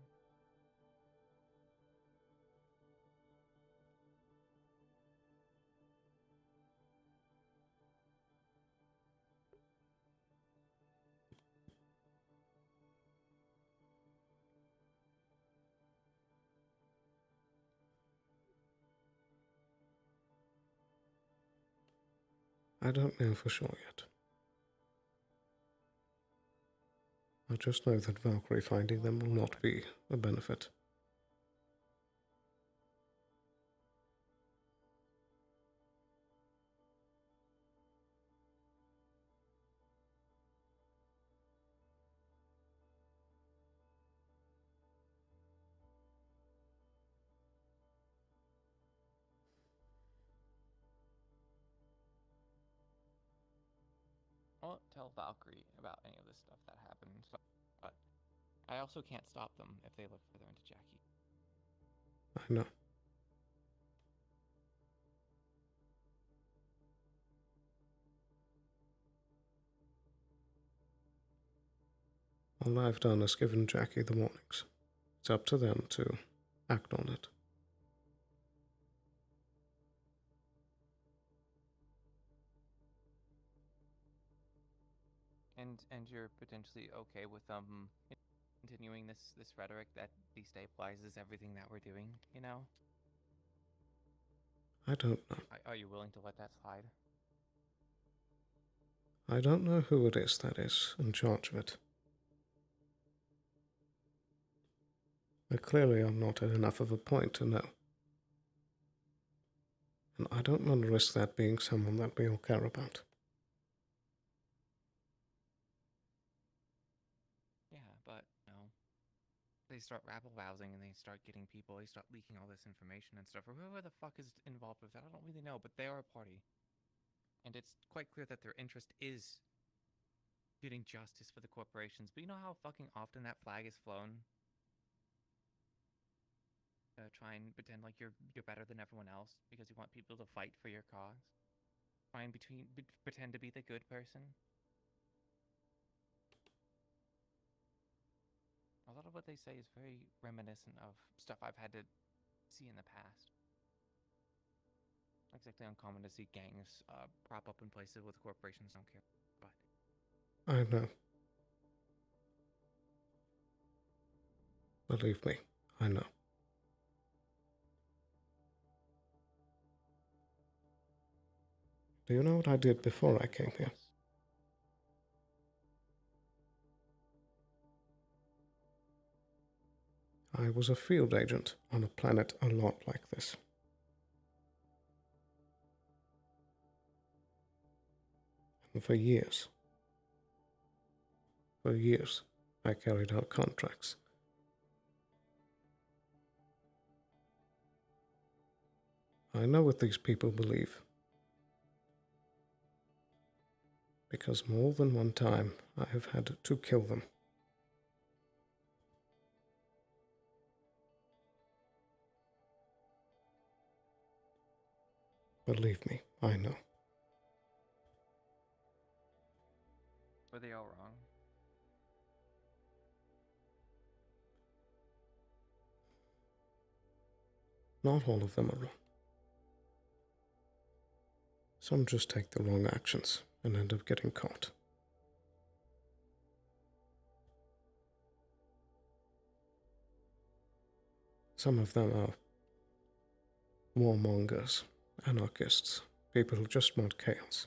I don't know for sure yet. I just know that Valkyrie finding them will not be a benefit. I won't tell Valkyrie about any of this stuff that happened, but I also can't stop them if they look further into Jackie. I know. All I've done is given Jackie the warnings. It's up to them to act on it. And you're potentially okay with continuing this rhetoric that destabilizes everything that we're doing, you know? I don't know. Are you willing to let that slide? I don't know who it is that is in charge of it. But clearly I'm not at enough of a point to know. And I don't want to risk that being someone that we all care about. Yeah, but, you know, they start rabble-rousing and they start getting people, they start leaking all this information and stuff, or whoever the fuck is involved with that, I don't really know, but they are a party. And it's quite clear that their interest is getting justice for the corporations. But you know how fucking often that flag is flown? Try and pretend like you're better than everyone else because you want people to fight for your cause. Try and pretend to be the good person. A lot of what they say is very reminiscent of stuff I've had to see in the past. exactly uncommon to see gangs prop up in places where the corporations don't care. But I know. Believe me, I know. Do you know what I did before I came here? I was a field agent on a planet a lot like this. And for years, I carried out contracts. I know what these people believe. Because more than one time I have had to kill them. Believe me, I know. were they all wrong? Not all of them are wrong. Some just take the wrong actions and end up getting caught. Some of them are warmongers, anarchists, people who just want chaos.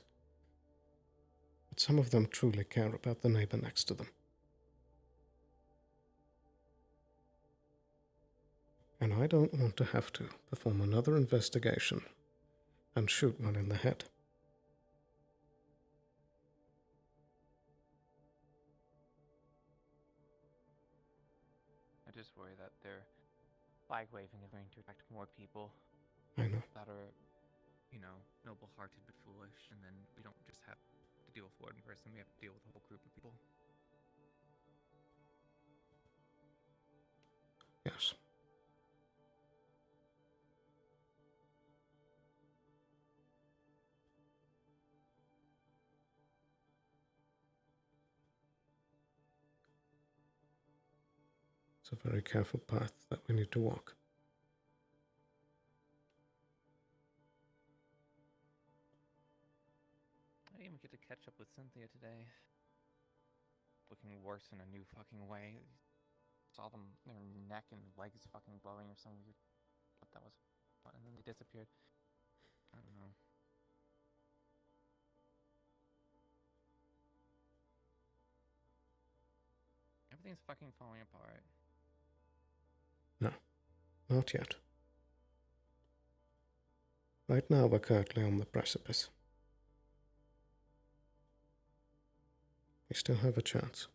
But some of them truly care about the neighbor next to them. And I don't want to have to perform another investigation and shoot one in the head. I just worry that their flag waving is going to attract more people. I know. That are, noble-hearted but foolish, and then we don't just have to deal with one person, we have to deal with a whole group of people. Yes. It's a very careful path that we need to walk. I didn't even get to catch up with Cynthia today. Looking worse in a new fucking way. Saw them, their neck and legs fucking glowing or some weird. But that was. And then they disappeared. I don't know. Everything's fucking falling apart. No, not yet. Right now we're currently on the precipice. We still have a chance.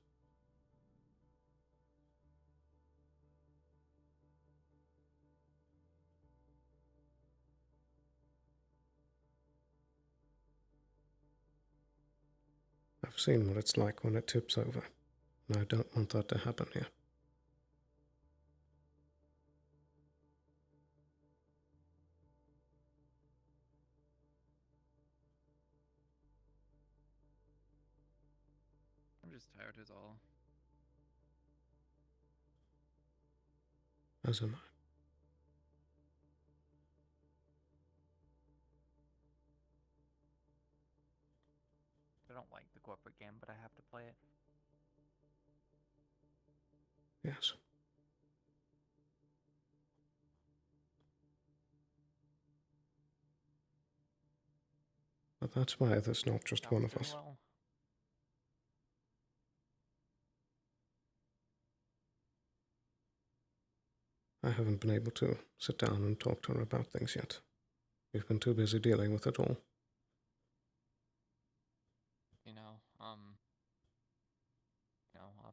I've seen what it's like when it tips over, and I don't want that to happen here. I'm just tired as all. As am I. I don't like the corporate game, but I have to play it. Yes. But that's why there's not just one of us. Well. I haven't been able to sit down and talk to her about things yet. We've been too busy dealing with it all.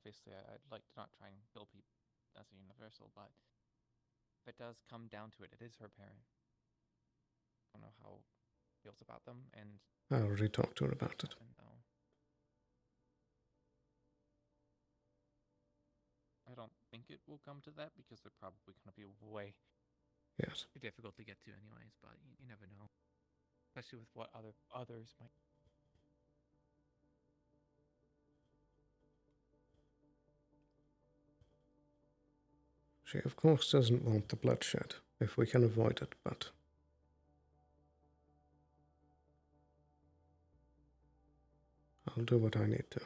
Obviously I'd like to not try and kill people as a universal, but if it does come down to it, it is her parent. I don't know how she feels about them, and I already talked to her about it. I don't think it will come to that because they're probably going to be way Yes. too difficult to get to anyways, but you never know. Especially with what others might. She, of course, doesn't want the bloodshed, if we can avoid it, but I'll do what I need to.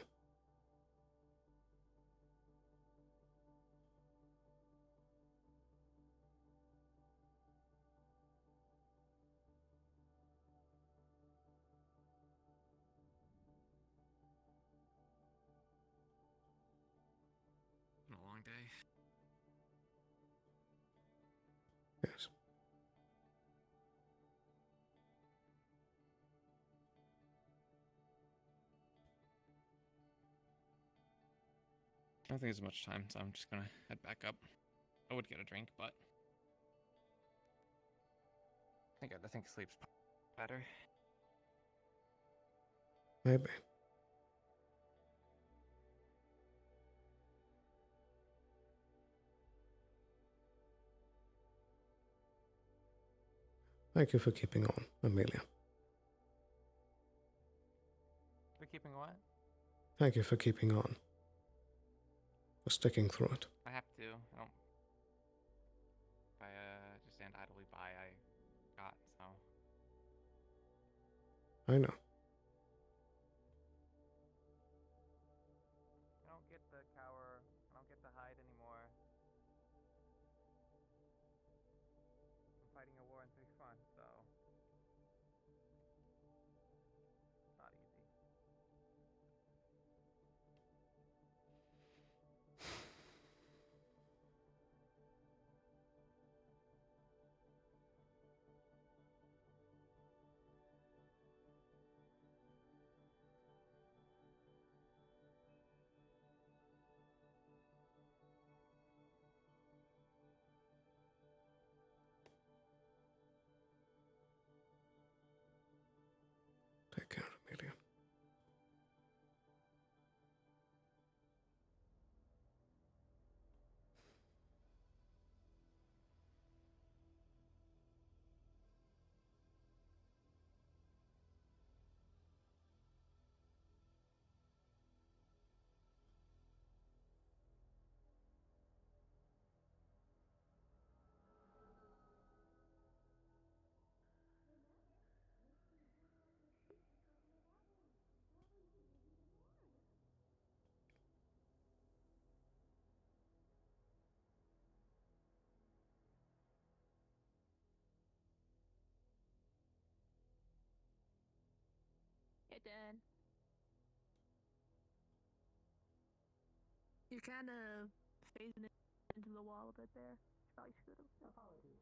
Been a long day. Yes. I don't think there's much time, so I'm just gonna head back up. I would get a drink, but I think sleep's better. Maybe. Thank you for keeping on, Amelia. We're keeping what? Thank you for keeping on. For sticking through it. I have to. I don't. If I just stand idly by, I got so. I know. I don't get the cower. I don't get to hide anymore. I'm fighting a war in 3 fronts, so. Not easy. Take care, Amelia. Hey, Dad. You're kind of phasing it into the wall a bit there. Probably should have. Apologies.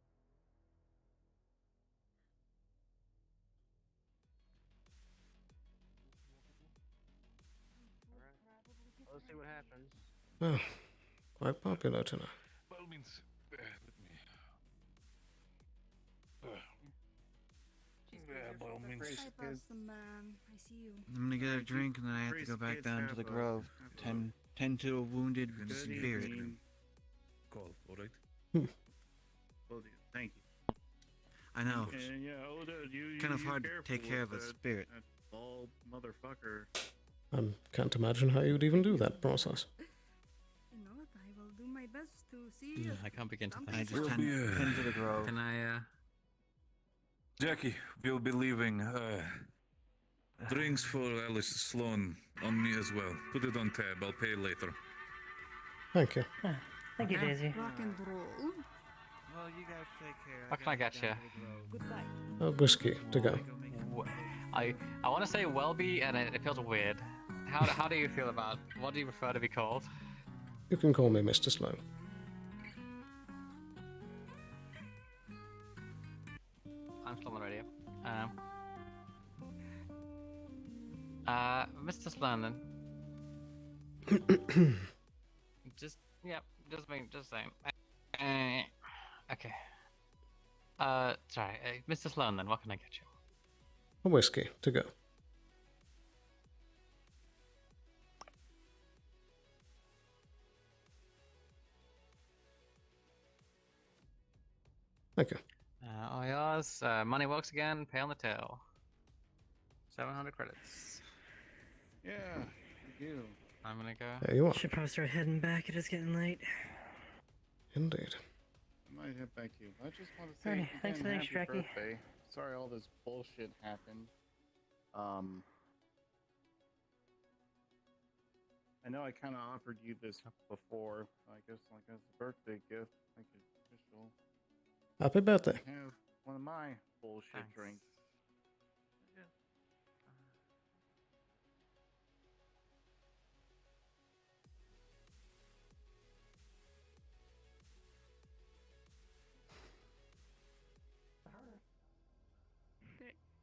Let's see what happens. Well, quite popular tonight. By all means, let me. By all means. Hi, Boston man. I see you. I'm gonna get a drink and then I have to go back down to the grove. Tend to a wounded spirit. Call, alright? Will do. Thank you. I know. And yeah, you Kind of you hard to careful take care of with a that- spirit. that bald motherfucker. Can't imagine how you'd even do that process. You know what? I will do my best to see you. I can't begin to Something thank is wrong. Tend to the grove. Can I, Jackie, we'll be leaving. Drinks for Alice Sloan on me as well. Put it on tab. I'll pay later. Thank you. Thank you, Daisy. Rock and roll. Well, you guys take care. What can I get you? Goodbye. Whiskey to go. I want to say Welby, and it feels weird. How do you feel about? What do you prefer to be called? You can call me Mr. Sloan. I'm still on the radio. Mr. Sloan, then. Just saying. Okay. Sorry, Mr. Sloan, then. What can I get you? A whiskey to go. Thank you. All yours. Money works again. Pay on the till. 700 credits. Yeah, you. I'm gonna go. There you are. Should probably start heading back. It is getting late. Indeed. I might head back to you. I just want to say Alrighty, thanks for the again, extra, happy Jackie. birthday. Sorry all this bullshit happened. I know I kind of offered you this before. I guess like as a birthday gift, make it official. Happy birthday. Have one of my bullshit Thanks. drinks.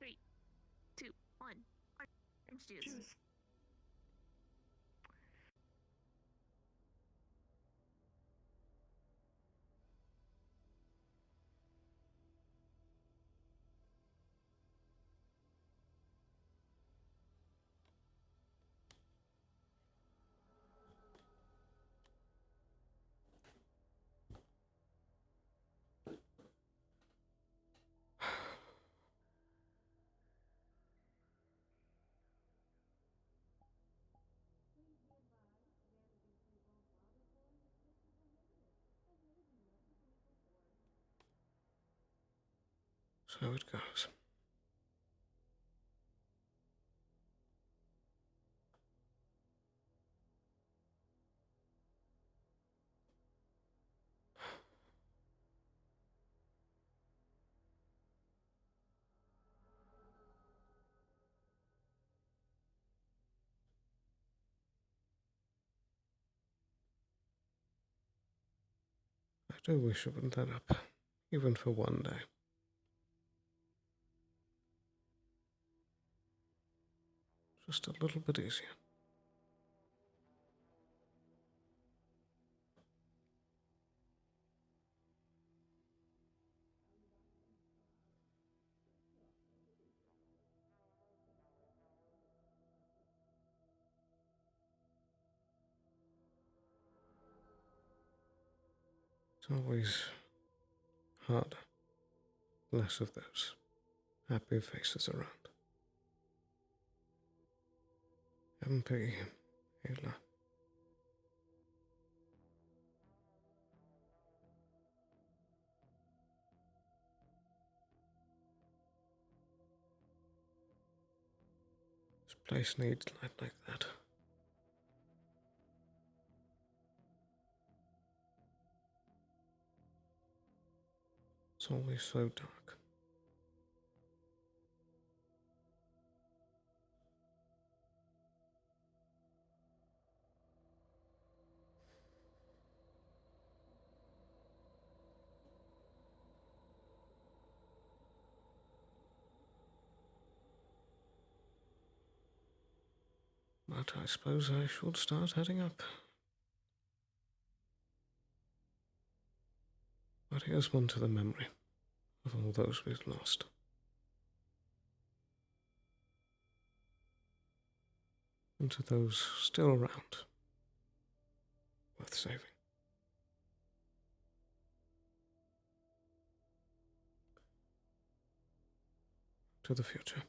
Three, two, one. Orange juice. So it goes. I do wish it wouldn't let up, even for one day. Just a little bit easier. It's always harder. Less of those happy faces around. MP, Hela. This place needs light like that. It's always so dark. But I suppose I should start heading up. But here's one to the memory of all those we've lost. And to those still around, worth saving. To the future.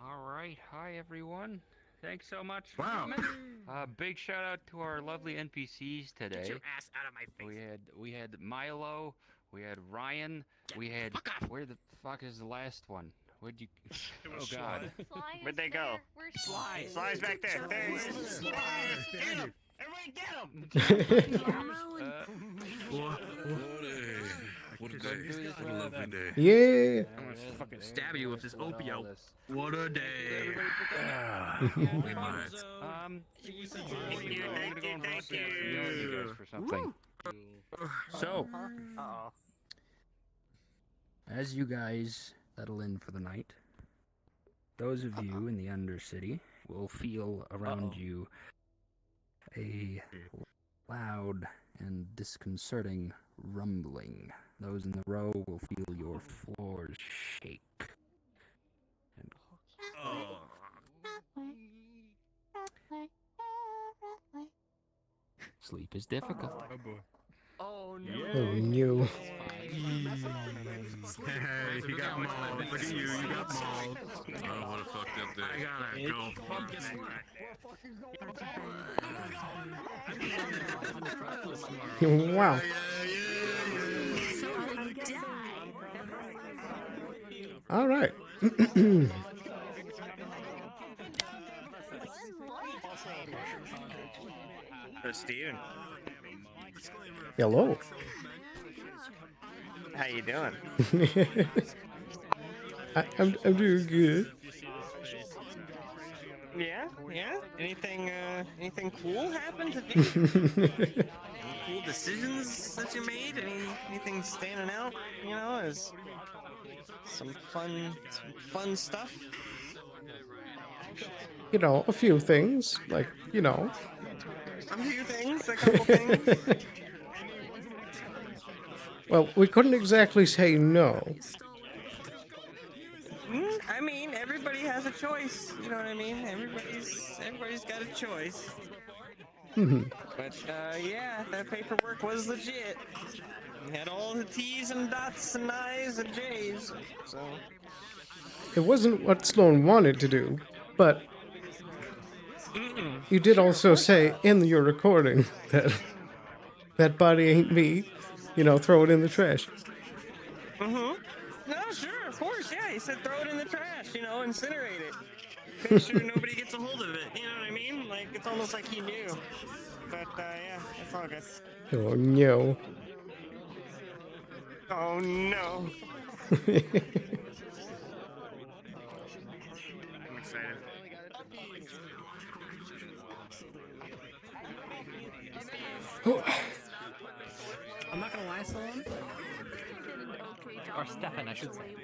All right, hi everyone. Thanks so much. Wow. Big shout out to our lovely NPCs today. Get your ass out of my face. We had Milo, we had Ryan, we had where the fuck is the last one? Where'd you? Oh God. Where'd they go? Sly. Sly's back there. There he is. Get him. Everybody get him. What a day. What a lovely day. Yeah. I'm gonna fucking stab you with this opio. What a day. We might. Thank you for something. So, as you guys settle in for the night, those of you in the Undercity will feel around you a loud and disconcerting rumbling. Those in the row will feel your floors shake. And sleep is difficult. Oh boy. Oh no. Yeah. Oh no. Hey, you got mauled. Look at you, you got mauled. Oh, what a fucked up day. I gotta go for it. Wow. All right. Steven. Hello. How you doing? I'm doing good. Yeah, yeah. Anything cool happened today? Any cool decisions that you made? Anything standing out? You know, as some fun stuff. You know, a few things, like, you know. A few things, a couple things. Well, we couldn't exactly say no. I mean, everybody has a choice. You know what I mean? Everybody's got a choice. But yeah, that paperwork was legit. You had all the T's and dots and I's and J's. So It wasn't what Sloan wanted to do, but you did also say in your recording that that body ain't me. You know, throw it in the trash. No, sure, of course, yeah. He said throw it in the trash, you know, incinerate it. Make sure nobody gets a hold of it, you know what I mean? Like, it's almost like he knew. But, yeah, it's all good. Oh, no. Oh, no. I'm excited. I'm not gonna lie, Sloan. Or Stefan, I should say.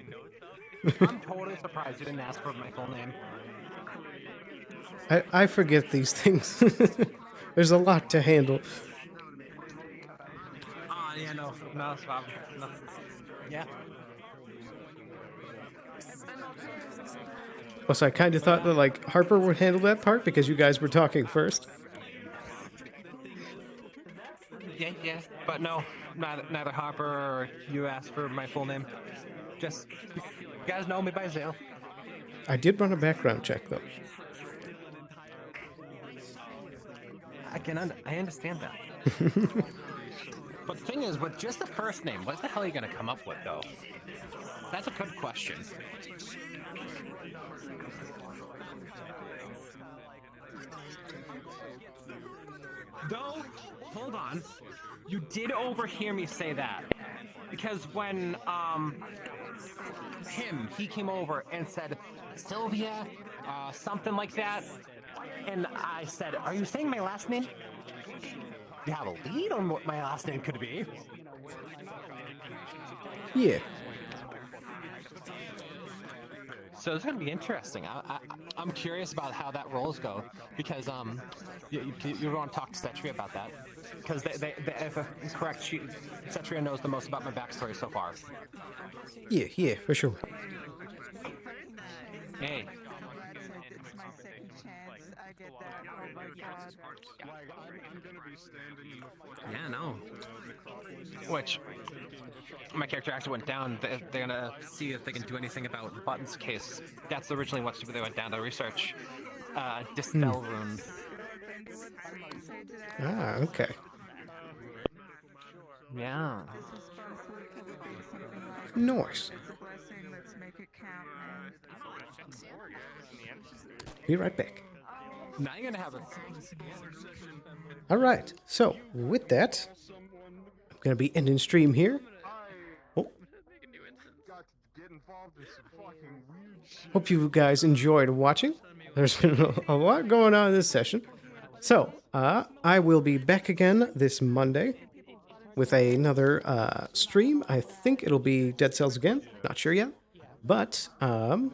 I'm totally surprised you didn't ask for my full name. I forget these things. There's a lot to handle. Yeah, no, Bob. No. Yeah. Plus, I kind of thought that, like, Harper would handle that part because you guys were talking first. Yeah, but no, neither Hopper or you asked for my full name. Just, you guys know me by Zale. I did run a background check, though. I understand that. But the thing is, with just the first name, what the hell are you gonna come up with, though? That's a good question. Though, hold on. You did overhear me say that. Because when, he came over and said, Sylvia, something like that. And I said, are you saying my last name? Do you have a lead on what my last name could be? Yeah. So it's going to be interesting. I'm curious about how that rolls go, because you want to talk to Cetria about that, because if I'm correct, Cetria knows the most about my backstory so far. Yeah, for sure. Hey. Yeah, no. Which, my character actually went down. They're gonna see if they can do anything about Button's case. That's originally what they went down to research. Dispel rune. Ah, okay. Yeah. Nice. Be right back. Now you're gonna have a... All right. So, with that, I'm going to be ending stream here. Oh. Hope you guys enjoyed watching. There's been a lot going on in this session. So, I will be back again this Monday with another stream. I think it'll be Dead Cells again. Not sure yet. But I'll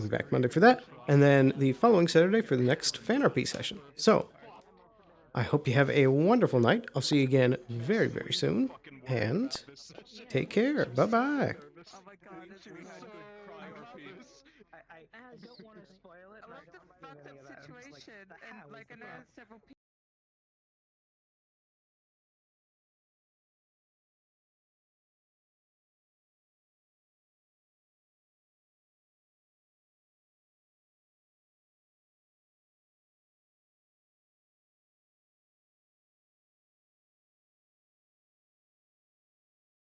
be back Monday for that. And then the following Saturday for the next fan RP session. So, I hope you have a wonderful night. I'll see you again very, very soon. And take care. Bye-bye. I don't want to spoil it. I love the fucked up situation, and like I know several people.